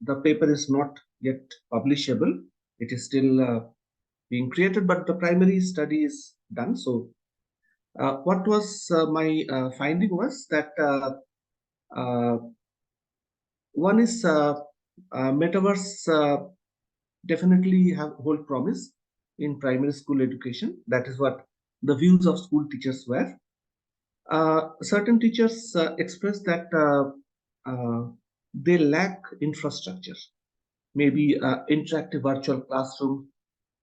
the paper is not yet publishable. It is still being created, but the primary study is done. So what was my finding was that one is metaverse definitely hold promise in primary school education. That is what the views of school teachers were. Certain teachers expressed that they lack infrastructure, maybe interactive virtual classroom,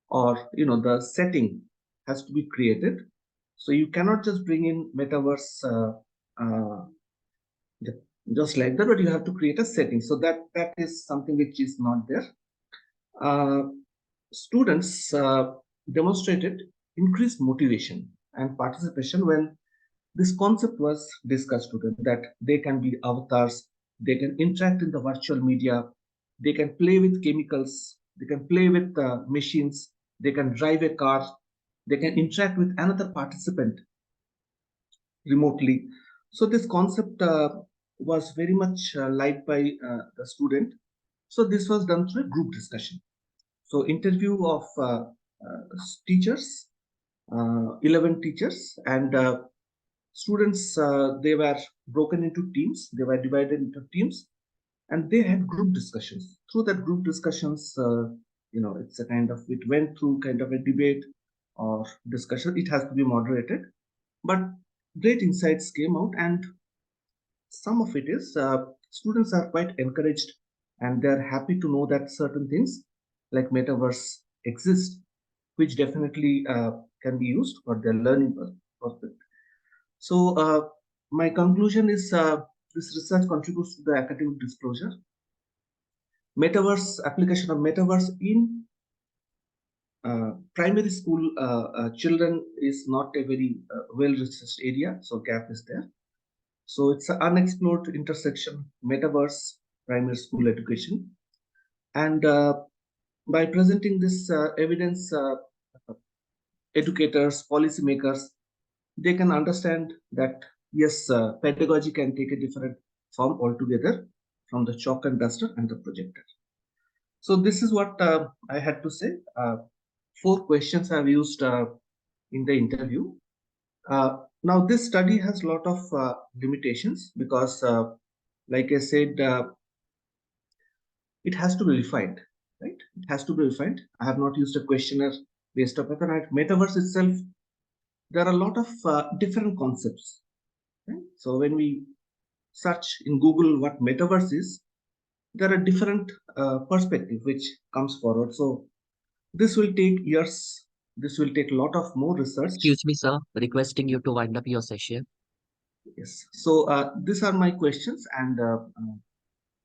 or the setting has to be created. So you cannot just bring in metaverse just like that, but you have to create a setting. So that is something which is not there. Students demonstrated increased motivation and participation when this concept was discussed to them, that they can be avatars, they can interact in the virtual media, they can play with chemicals, they can play with machines, they can drive a car, they can interact with another participant remotely. So this concept was very much liked by the student. So this was done through a group discussion. So interview of teachers, 11 teachers, and students, they were broken into teams, they were divided into teams, and they had group discussions. Through that group discussions, it's a kind of, it went through kind of a debate or discussion. It has to be moderated, but great insights came out, and some of it is students are quite encouraged and they're happy to know that certain things like metaverse exist, which definitely can be used for their learning perspective. So my conclusion is this research contributes to the academic disclosure. Metaverse, application of metaverse in primary school children is not a very well-researched area, so gap is there. So it's an unexplored intersection, metaverse, primary school education. And by presenting this evidence, educators, policymakers, they can understand that, yes, pedagogy can take a different form altogether from the chalk and duster and the projector. So this is what I had to say. 4 questions I've used in the interview. Now this study has a lot of limitations because, like I said, it has to be refined, right? It has to be refined. I have not used a questionnaire based on metaverse itself. There are a lot of different concepts. Right? So when we search in Google what metaverse is, there are different perspective which comes forward. So this will take years. This will take a lot of more research. Excuse me, sir. Requesting you to wind up your session. Yes. So these are my questions, and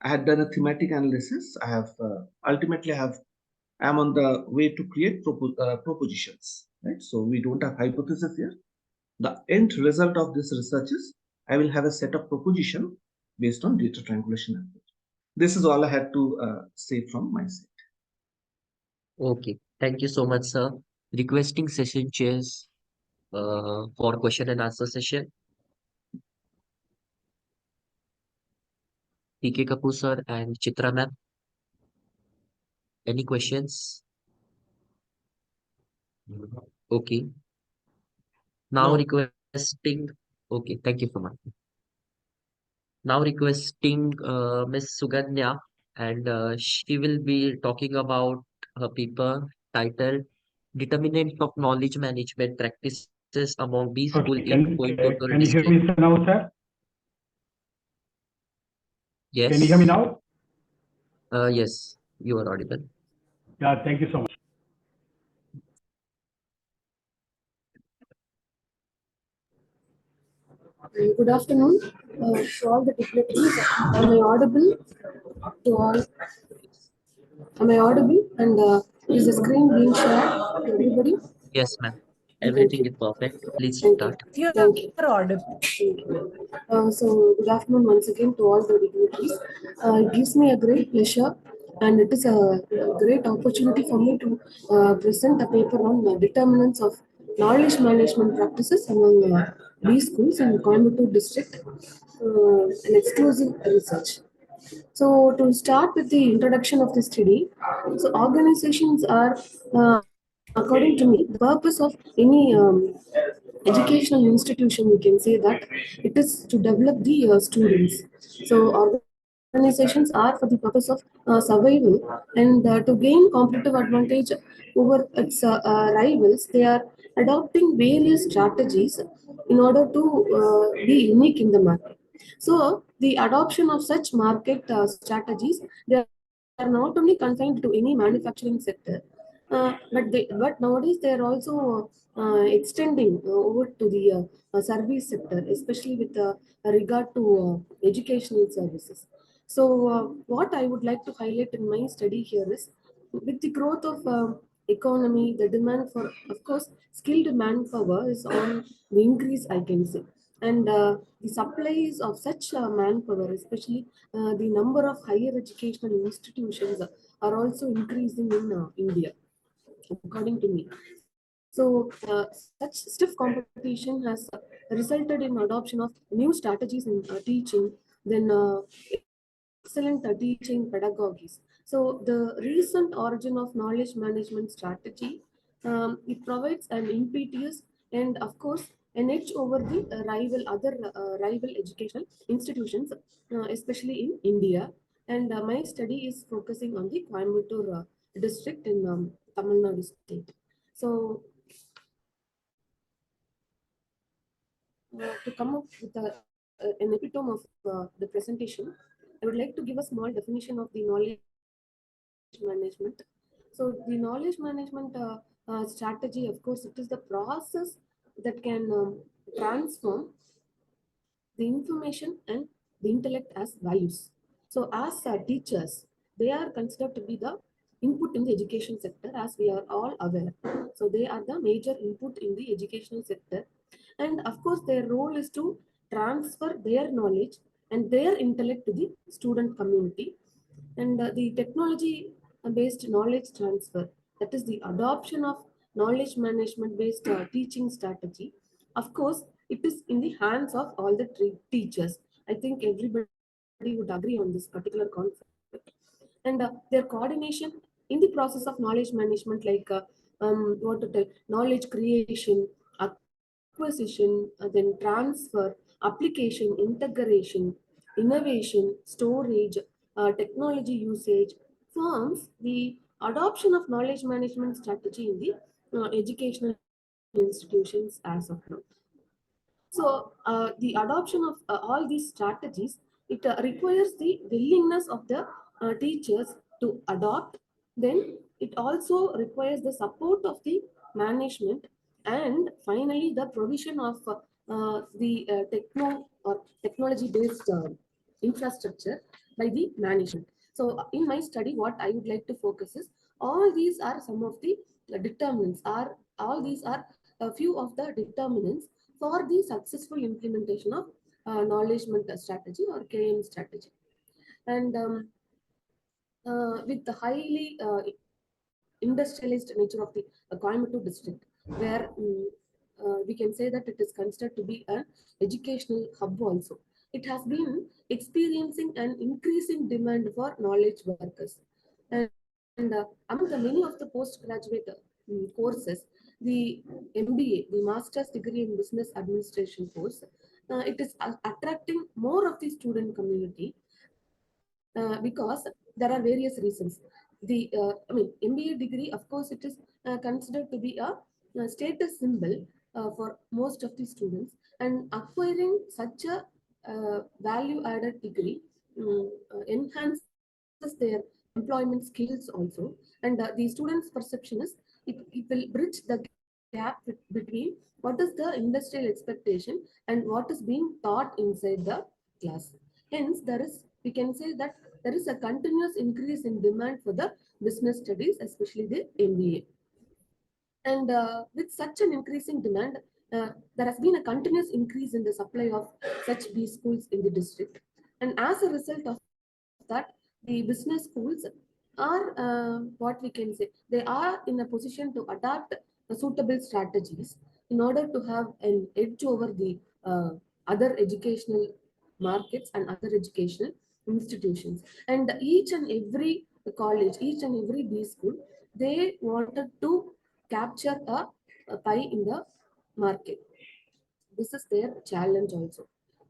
I had done a thematic analysis. I have ultimately I'm on the way to create propositions. Right. So we don't have hypothesis here. The end result of this research is I will have a set of proposition based on data triangulation approach. This is all I had to say from my side. Okay. Thank you so much, sir. Requesting session chairs for question and answer session. PK Kapoor sir and Chitra ma'am. Any questions? Okay. Now requesting. Okay, thank you so much. Now requesting Miss Suganya, and she will be talking about her paper titled "Determinants of Knowledge Management Practices Among B School in Coimbatore Can you hear District." me now, sir? Yes. Can you hear me now? Yes, you are audible. Yeah, thank you so much. Good afternoon to all the dignitaries. Am I audible to all? Am I audible? And is the screen being shared to everybody? Yes, ma'am. Thank Everything you. is perfect. Please Thank start. you. Thank you. Audible. So good afternoon once again to all the dignitaries. It gives me a great pleasure, and it is a great opportunity for me to present a paper on the determinants of knowledge management practices among B schools in Coimbatore district, an exclusive research. So to start with the introduction of the study, so organizations are, according to me, the purpose of any educational institution, we can say that it is to develop the students. So organizations are for the purpose of survival, and to gain competitive advantage over its rivals, they are adopting various strategies in order to be unique in the market. So the adoption of such market strategies, they are not only confined to any manufacturing sector, but nowadays they are also extending over to the service sector, especially with regard to educational services. So what I would like to highlight in my study here is, with the growth of economy, the demand for, of course, skilled manpower is on the increase, I can say. And the supplies of such manpower, especially the number of higher educational institutions, are also increasing in India. according to me. So such stiff competition has resulted in adoption of new strategies in teaching, then excellent teaching pedagogies. So the recent origin of knowledge management strategy, it provides an impetus and of course an edge over the rival educational institutions, especially in India. And my study is focusing on the Coimbatore district in Tamil Nadu state. So to come up with an epitome of the presentation, I would like to give a small definition of the knowledge management. So the knowledge management strategy, of course, it is the process that can transform the information and the intellect as values. So as teachers, they are considered to be the input in the education sector, as we are all aware. So they are the major input in the educational sector. And of course, their role is to transfer their knowledge and their intellect to the student community. And the technology based knowledge transfer, that is the adoption of knowledge management based teaching strategy. Of course, it is in the hands of all the teachers. I think everybody would agree on this particular concept. And their coordination in the process of knowledge management, like what to tell, knowledge creation, acquisition, then transfer, application, integration, innovation, storage, technology usage, forms the adoption of knowledge management strategy in the educational institutions as of now. So the adoption of all these strategies, it requires the willingness of the teachers to adopt. Then it also requires the support of the management, and finally the provision of the technology based infrastructure by the management. So in my study, what I would like to focus is all these are some of the determinants, are all these are a few of the determinants for the successful implementation of knowledge management strategy or KM strategy. And with the highly industrialized nature of the Coimbatore district, where we can say that it is considered to be an educational hub also. It has been experiencing an increasing demand for knowledge workers. And among the many of the postgraduate courses, the MBA, the Master's Degree in Business Administration course, it is attracting more of the student community because there are various reasons. The MBA degree, of course, it is considered to be a status symbol for most of the students, and acquiring such a value-added degree enhances their employment skills also. And the students' perception is it will bridge the gap between what is the industrial expectation and what is being taught inside the class. Hence, we can say that there is a continuous increase in demand for the business studies, especially the MBA. And with such an increasing demand, there has been a continuous increase in the supply of such B schools in the district. And as a result of that, the business schools are what we can say, they are in a position to adapt suitable strategies in order to have an edge over the other educational markets and other educational institutions. And each and every college, each and every B school, they wanted to capture a pie in the market. This is their challenge also.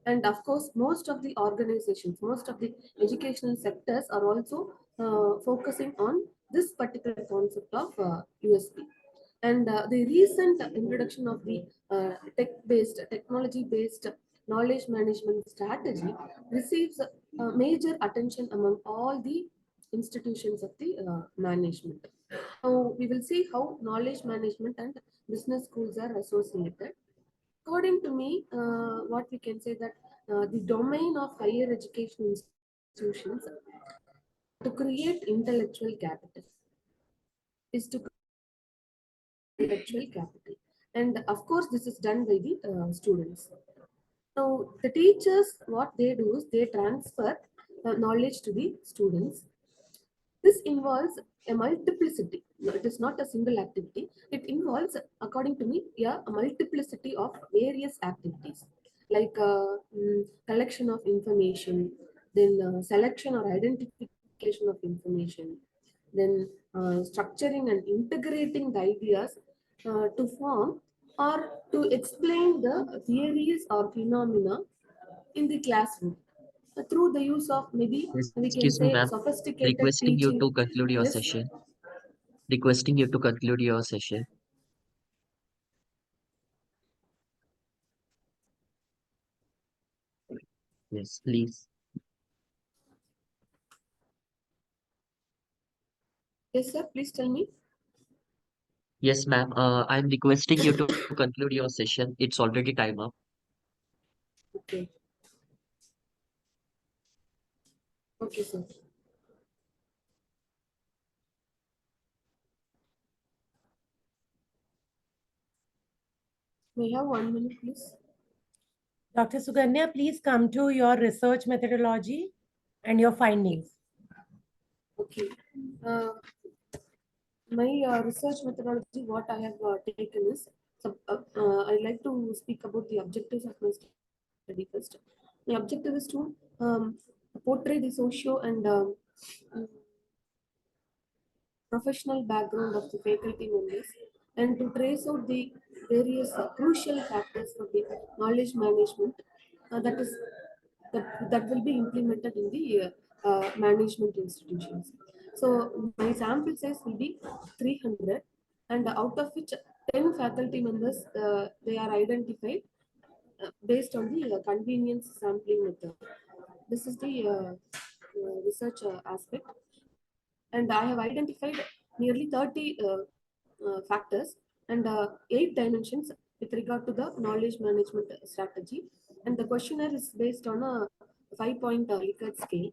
And of course, most of the organizations, most of the educational sectors are also focusing on this particular concept of USP. And the recent introduction of the technology-based knowledge management strategy receives major attention among all the institutions of the management. So we will see how knowledge management and business schools are associated. According to me, what we can say that the domain of higher education institutions to create intellectual capital is to create intellectual capital, and of course this is done by the students. So the teachers, what they do is they transfer knowledge to the students. This involves a multiplicity. No, it is not a single activity. It involves, according to me, a multiplicity of various activities, like collection of information, then selection or identification of information, then structuring and integrating the ideas to form or to explain the theories or phenomena in the classroom through the use of maybe we can Excuse me, say ma'am. sophisticated Requesting you teaching. to conclude your Yes. session. Requesting you to conclude your session. Yes, please. Yes, sir. Please tell me. Yes, ma'am. I'm requesting you to conclude your session. It's already time up. Okay. Okay, sir. May I have 1 minute, please? Dr. Suganya, please come to your research methodology and your findings. Okay. My research methodology, what I have taken is, I'd like to speak about the objectives of my study first. The objective is to portray the socio and professional background of the faculty members and to trace out the various crucial factors for the knowledge management that will be implemented in the management institutions. So my sample size will be 300, and out of which 10 faculty members they are identified based on the convenience sampling method. This is the research aspect, and I have identified nearly 30 factors and 8 dimensions with regard to the knowledge management strategy. And the questionnaire is based on a 5-point Likert scale.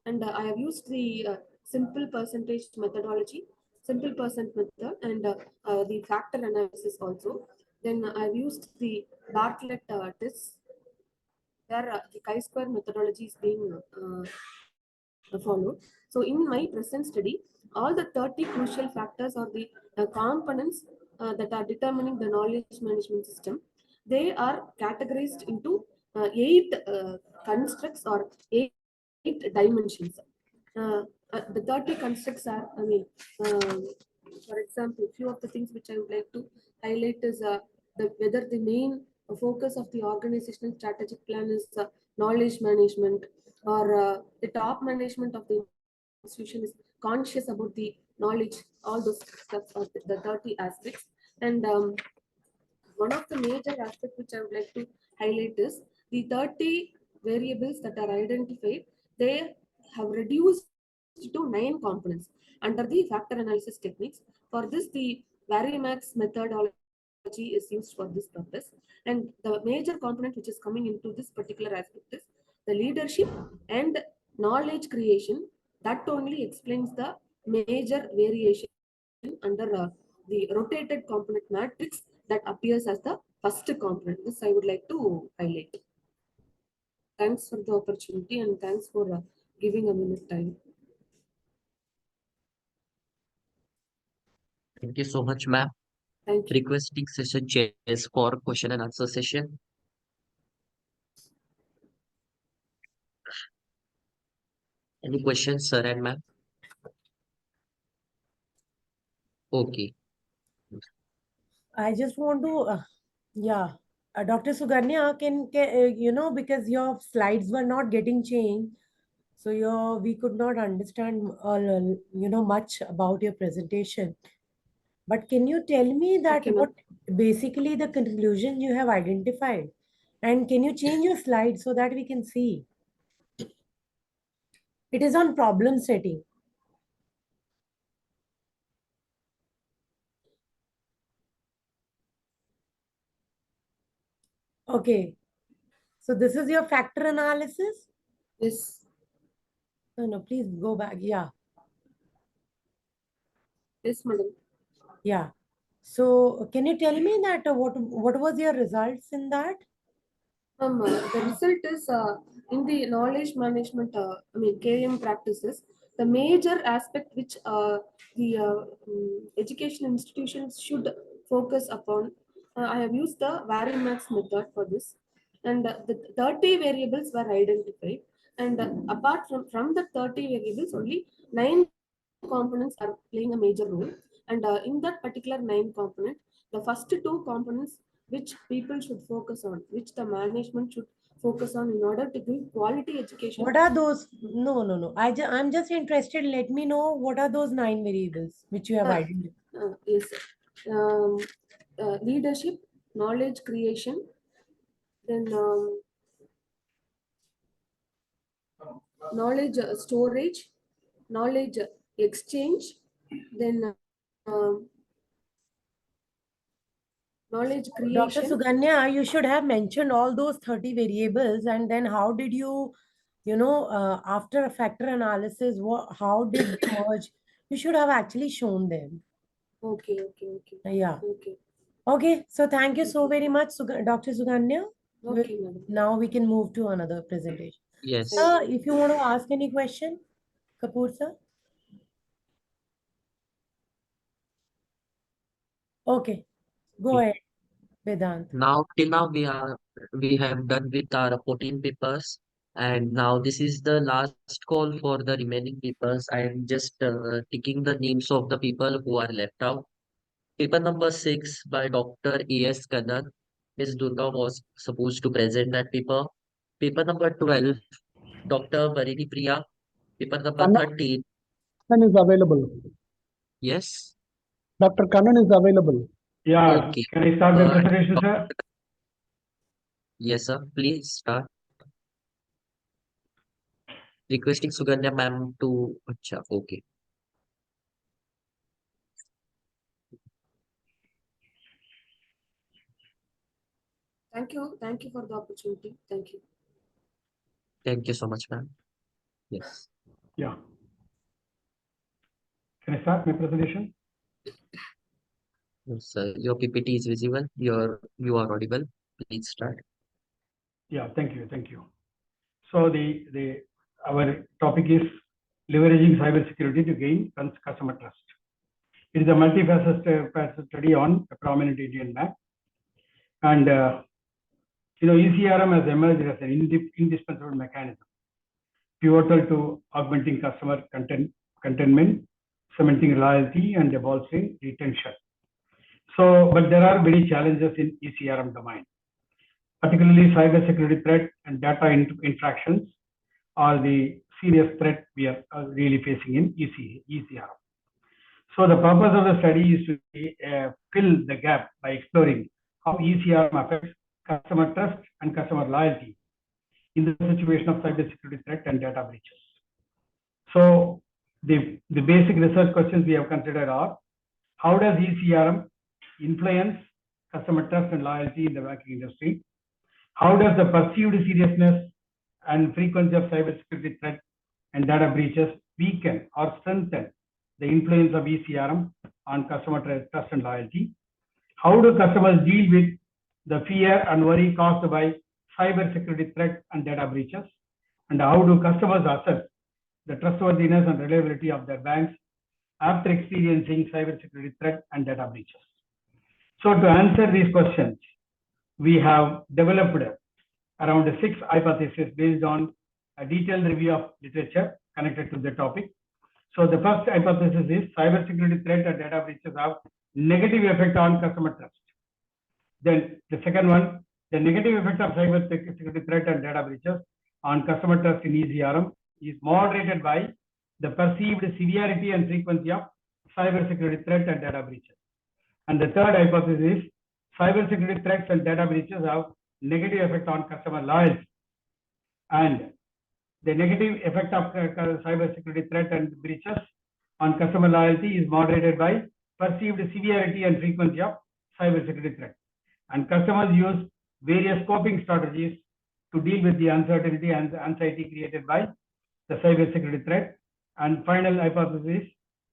And I have used the simple percentage methodology, simple percent method, and the factor analysis also. Then I've used the Bartlett tests, where the chi-square methodology is being followed. So in my present study, all the 30 crucial factors or the components that are determining the knowledge management system, they are categorized into 8 constructs or 8 dimensions. The 30 constructs are, for example, few of the things which I would like to highlight is whether the main focus of the organizational strategic plan is knowledge management, or the top management of the institution is conscious about the knowledge, all those stuff are the 30 aspects. And one of the major aspects which I would like to highlight is the 30 variables that are identified. They have reduced to 9 components under the factor analysis techniques. For this, the Varimax methodology is used for this purpose. And the major component which is coming into this particular aspect is the leadership and knowledge creation. That only explains the major variation under the rotated component matrix that appears as the first component. This I would like to highlight. Thanks for the opportunity and thanks for giving a minute time. Thank you so much, ma'am. Thank you. Requesting session chairs for question and answer session. Any questions, sir and ma'am? Okay. I just want to, Dr. Suganya, because your slides were not getting changed, so we could not understand much about your presentation. But can you tell me that Okay, what basically the conclusion you have identified? And can you change your slide so that we can see? It is on problem setting. Okay. So this is your factor analysis? Yes. No, please go back. Yeah. Yes, madam. Yeah. So can you tell me that what was your results in that? The result is in the knowledge management, KM practices, The major aspect which the education institutions should focus upon, I have used the Varimax method for this, and the 30 variables were identified, and apart from the 30 variables, only 9 components are playing a major role, and in that particular 9 component, the first 2 components which people should focus on, which the management should focus on in order to give quality education. What are those? No, no, no. I'm just interested. Let me know what are those 9 variables which you have identified. Yes, um, leadership, knowledge creation, then knowledge storage, knowledge exchange, then knowledge Dr. creation. Suganya, you should have mentioned all those 30 variables, and then how did you, after a factor analysis, how did they merge? You should have actually shown them. Okay. Yeah. Okay. Okay. So thank you so very much, Dr. Suganya. Okay, madam. Now we can move to another presentation. Yes. Sir, if you want to ask any question, Kapoor sir. Okay. Go ahead, Vedant. Now, till now, we have done with our 14 papers, and now this is the last call for the remaining papers. I am just ticking the names of the people who are left out. Paper number 6 by Dr. A.S. Kannan. Ms. Durga was supposed to present that paper. Paper number 12, Dr. Varini Priya. Paper number 13. Kannan is available. Yes. Dr. Kannan is available. Yeah, Okay. can I start the presentation, sir? Yes, sir. Please start. Requesting Suganya ma'am to. Acha, okay. Thank you for the opportunity. Thank you. Thank you so much, ma'am. Yes. Yeah. Can I start my presentation? Yes, sir. Your PPT is visible. You are audible. Please start. Yeah, thank you. Thank you. So our topic is leveraging cybersecurity to gain customer trust. It is a multifaceted study on a prominent Indian bank. And, ECRM has emerged as an indispensable mechanism, pivotal to augmenting customer contentment, cementing loyalty, and bolstering retention. So, but there are many challenges in ECRM domain, particularly cybersecurity threat and data infractions are the serious threat we are really facing in ECRM. So the purpose of the study is to fill the gap by exploring how ECRM affects customer trust and customer loyalty in the situation of cybersecurity threat and data breaches. So the basic research questions we have considered are: how does ECRM influence customer trust and loyalty in the banking industry? How does the perceived seriousness and frequency of cybersecurity threat and data breaches weaken or strengthen the influence of ECRM on customer trust and loyalty? How do customers deal with the fear and worry caused by cybersecurity threat and data breaches? And how do customers assess the trustworthiness and reliability of their banks after experiencing cybersecurity threat and data breaches? So to answer these questions, we have developed around 6 hypotheses based on a detailed review of literature connected to the topic. So the first hypothesis is cybersecurity threat and data breaches have negative effect on customer trust. Then the second one, the negative effect of cybersecurity threat and data breaches on customer trust in ECRM is moderated by the perceived severity and frequency of cybersecurity threat and data breaches. And the third hypothesis is cybersecurity threats and data breaches have negative effect on customer loyalty. And the negative effect of cybersecurity threat and breaches on customer loyalty is moderated by perceived severity and frequency of cybersecurity threat. And customers use various coping strategies to deal with the uncertainty and anxiety created by the cybersecurity threat. And final hypothesis,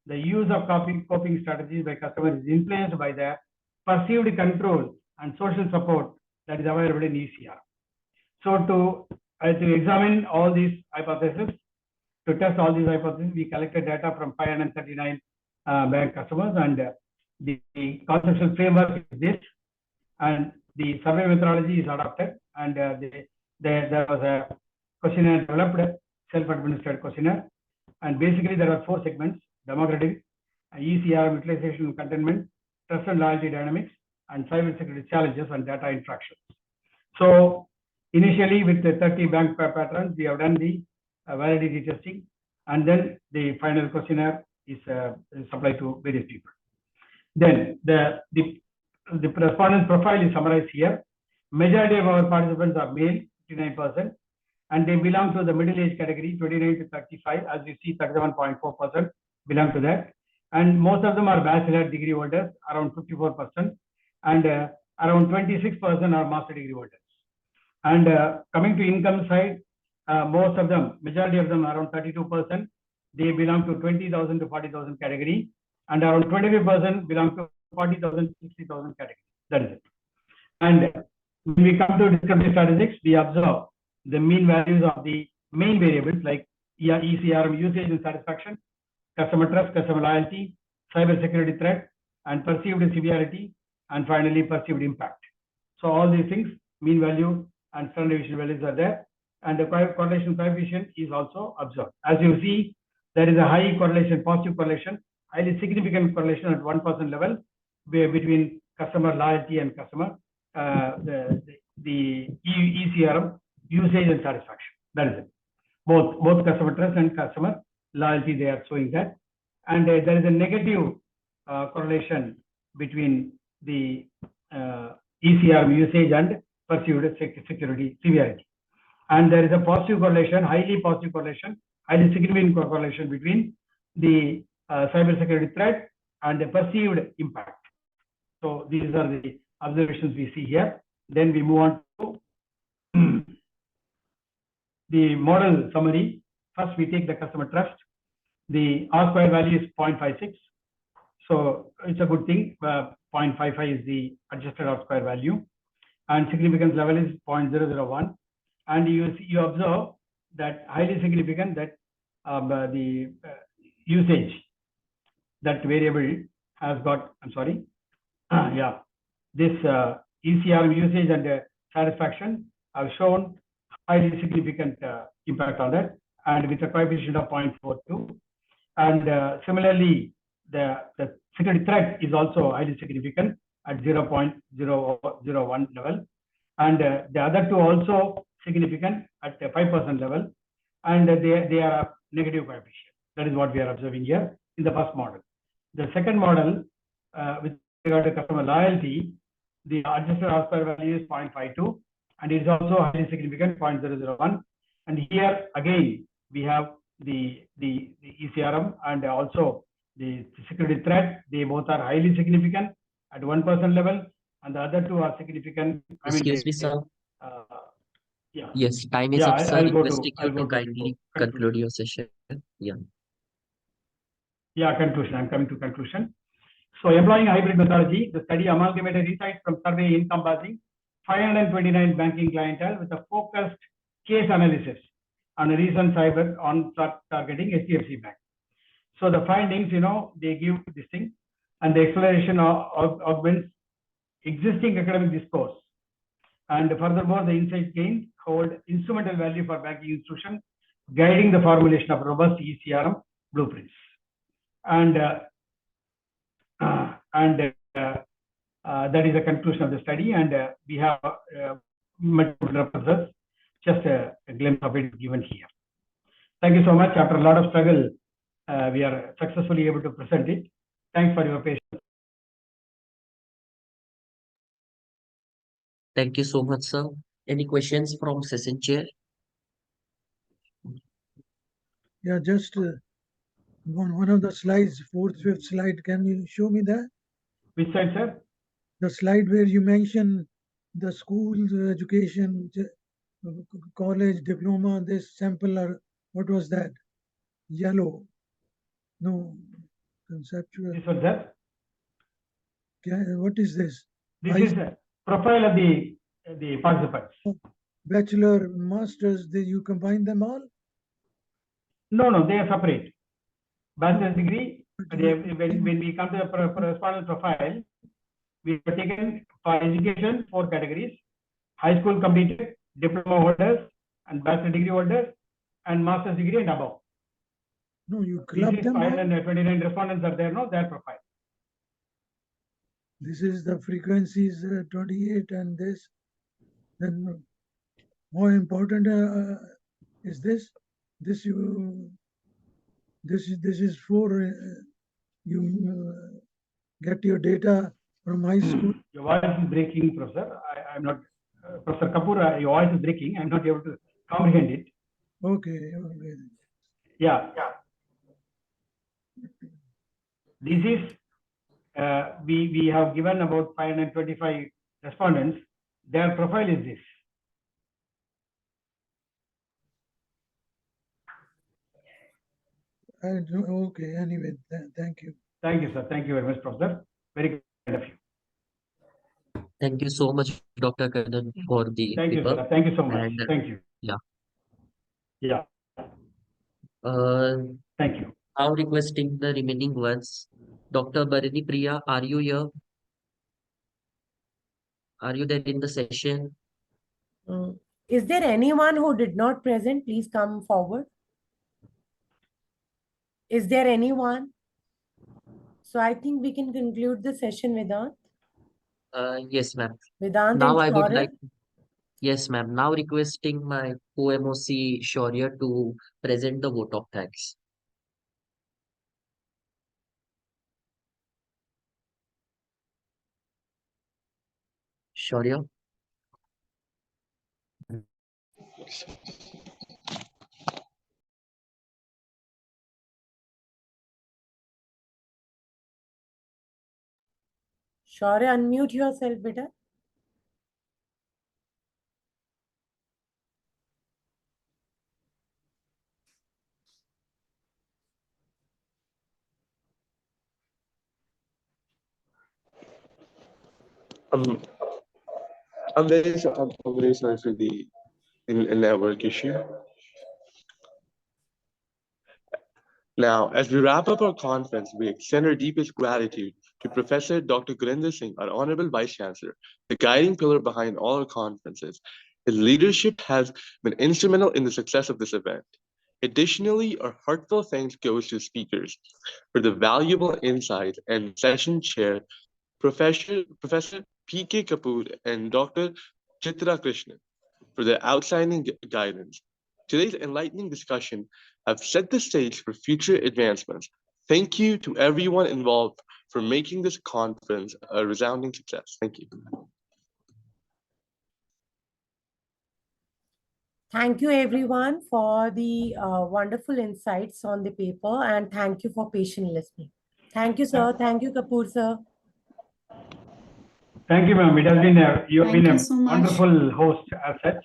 the use of coping strategies by customers is influenced by the perceived control and social support that is available in ECR. So to examine all these hypotheses, To test all these hypotheses, we collected data from 539 bank customers, and the conceptual framework is this, and the survey methodology is adopted, and there was a questionnaire developed, self-administered questionnaire, and basically there are 4 segments: demographics, ECR, utilization and containment, trust and loyalty dynamics, and cybersecurity challenges and data interactions. So initially with the 30 bank patrons, we have done the validity testing, and then the final questionnaire is supplied to various people. Then the respondent profile is summarized here. Majority of our participants are male, 59%, and they belong to the middle age category, 29 to 35. As you see, 31.4% belong to that. And most of them are bachelor degree holders, around 54%, and around 26% are master degree holders. And coming to income side, most of them, majority of them, around 32%, they belong to 20,000 to 40,000 category, and around 25% belong to 40,000 to 60,000 category. That is it. And when we come to discovery statistics, we observe the mean values of the main variables like ECRM usage and satisfaction, customer trust, customer loyalty, cyber security threat, and perceived severity, and finally perceived impact. So all these things, mean value and standard deviation values are there, and the correlation coefficient is also observed. As you see, there is a high correlation, positive correlation, highly significant correlation at 1% level between customer loyalty and customer the ECRM usage and satisfaction. That is it. Both customer trust and customer loyalty, they are showing that, and there is a negative correlation between the ECRM usage and perceived security severity. And there is a positive correlation, highly positive correlation, highly significant correlation between the cybersecurity threat and the perceived impact. So these are the observations we see here. Then we move on to the model summary. First, we take the customer trust. The R square value is 0.56. So it's a good thing. 0.55 is the adjusted R square value, and significance level is 0.001. And you observe that highly significant that the usage, that variable has got, I'm sorry, this ECRM usage and satisfaction have shown highly significant impact on that, and with a coefficient of 0.42. And similarly, the security threat is also highly significant at 0.001 level, and the other two also significant at 5% level, and they are a negative coefficient. That is what we are observing here in the first model. The second model, with regard to customer loyalty, the adjusted R square value is 0.52, and it is also highly significant, 0.001. And here again we have the ECRM and also the security threat. They both are highly significant at 1% level, and the other two are significant. Excuse me, sir. Yeah. Yes, time is Yeah, up, sir. I'll go Requesting you to kindly conclude your session. Yeah, conclusion. I'm coming to conclusion. So, employing hybrid methodology, the study amalgamated insights from survey encompassing 529 banking clientele with a focused case analysis on a recent cyber on targeting HDFC Bank. So, the findings, they give this thing, and the exploration augments existing academic discourse. And furthermore, the insights gained hold instrumental value for banking institutions, guiding the formulation of robust ECRM blueprints. And that is the conclusion of the study. And we have multiple references. Just a glimpse of it given here. Thank you so much. After a lot of struggle, we are successfully able to present it. Thanks for your patience. Thank you so much, sir. Any questions from session chair? Yeah, just one of the slides, fourth, fifth slide. Can you show me that? Which slide, sir? The slide where you mentioned the schools, education, college, diploma, this sample, or what was that? Yellow. No, conceptual. This was that? What is this? This is the profile of the participants. Bachelor, masters, you combine them all? No, they are separate. Bachelor's degree, when we come to the correspondence profile, we have taken for education 4 categories: high school completed, diploma holders, and bachelor degree holders, and master's degree and above. No, you club These them all. 529 respondents are there, no, their profile. This is the frequencies 28 and this. Then more important is this. This is for you get your data from high school. Your voice is breaking, Professor. I'm not, Professor Kapoor, your voice is breaking. I'm not able to comprehend it. Okay. Yeah. This is, we have given about 525 respondents. Their profile is this. Okay, anyway, thank you. Thank you, sir. Thank you very much, Professor. Very kind of you. Thank you so much, Dr. Kannan, for the Thank you, paper. sir. Thank you so much. And, Thank you. Yeah. Yeah. Thank you. Now requesting the remaining ones. Dr. Bharani Priya, are you here? Are you there in the session? Is there anyone who did not present? Please come forward. Is there anyone? So I think we can conclude the session, Vedant. Yes, ma'am. Vedant Now and I would Shaurya. like, yes, ma'am. Now requesting my co-MOC Shaurya to present the vote of thanks. Shaurya. Shaurya, unmute yourself, beta. I'm very sorry for the network issue. Now, as we wrap up our conference, we extend our deepest gratitude to Professor Dr. Gurinder Singh, our Honorable Vice Chancellor, the guiding pillar behind all our conferences. His leadership has been instrumental in the success of this event. Additionally, our heartfelt thanks goes to speakers for the valuable insights and session chair, Professor P.K. Kapoor and Dr. Chitra Krishnan for their outstanding guidance. Today's enlightening discussion have set the stage for future advancements. Thank you to everyone involved for making this conference a resounding success. Thank you. Thank you, everyone, for the wonderful insights on the paper, and thank you for patient listening. Thank you, sir. Thank you, Kapoor, sir. Thank you, ma'am. It has been you have Thank been you a so much. wonderful host as such.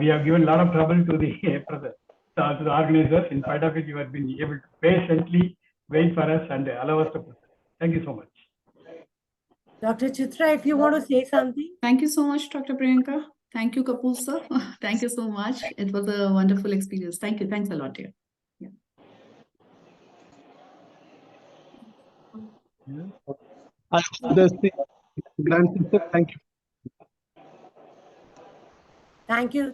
We have given a lot of trouble to the organizers. In spite of it, you have been able to patiently wait for us and allow us to present. Thank you so much. Dr. Chitra, if you want to say something. Thank you so much, Dr. Priyanka. Thank you, Kapoor sir. Thank you so much. It was a wonderful experience. Thank you. Thanks a lot, dear. Grand sister, thank you. Thank you.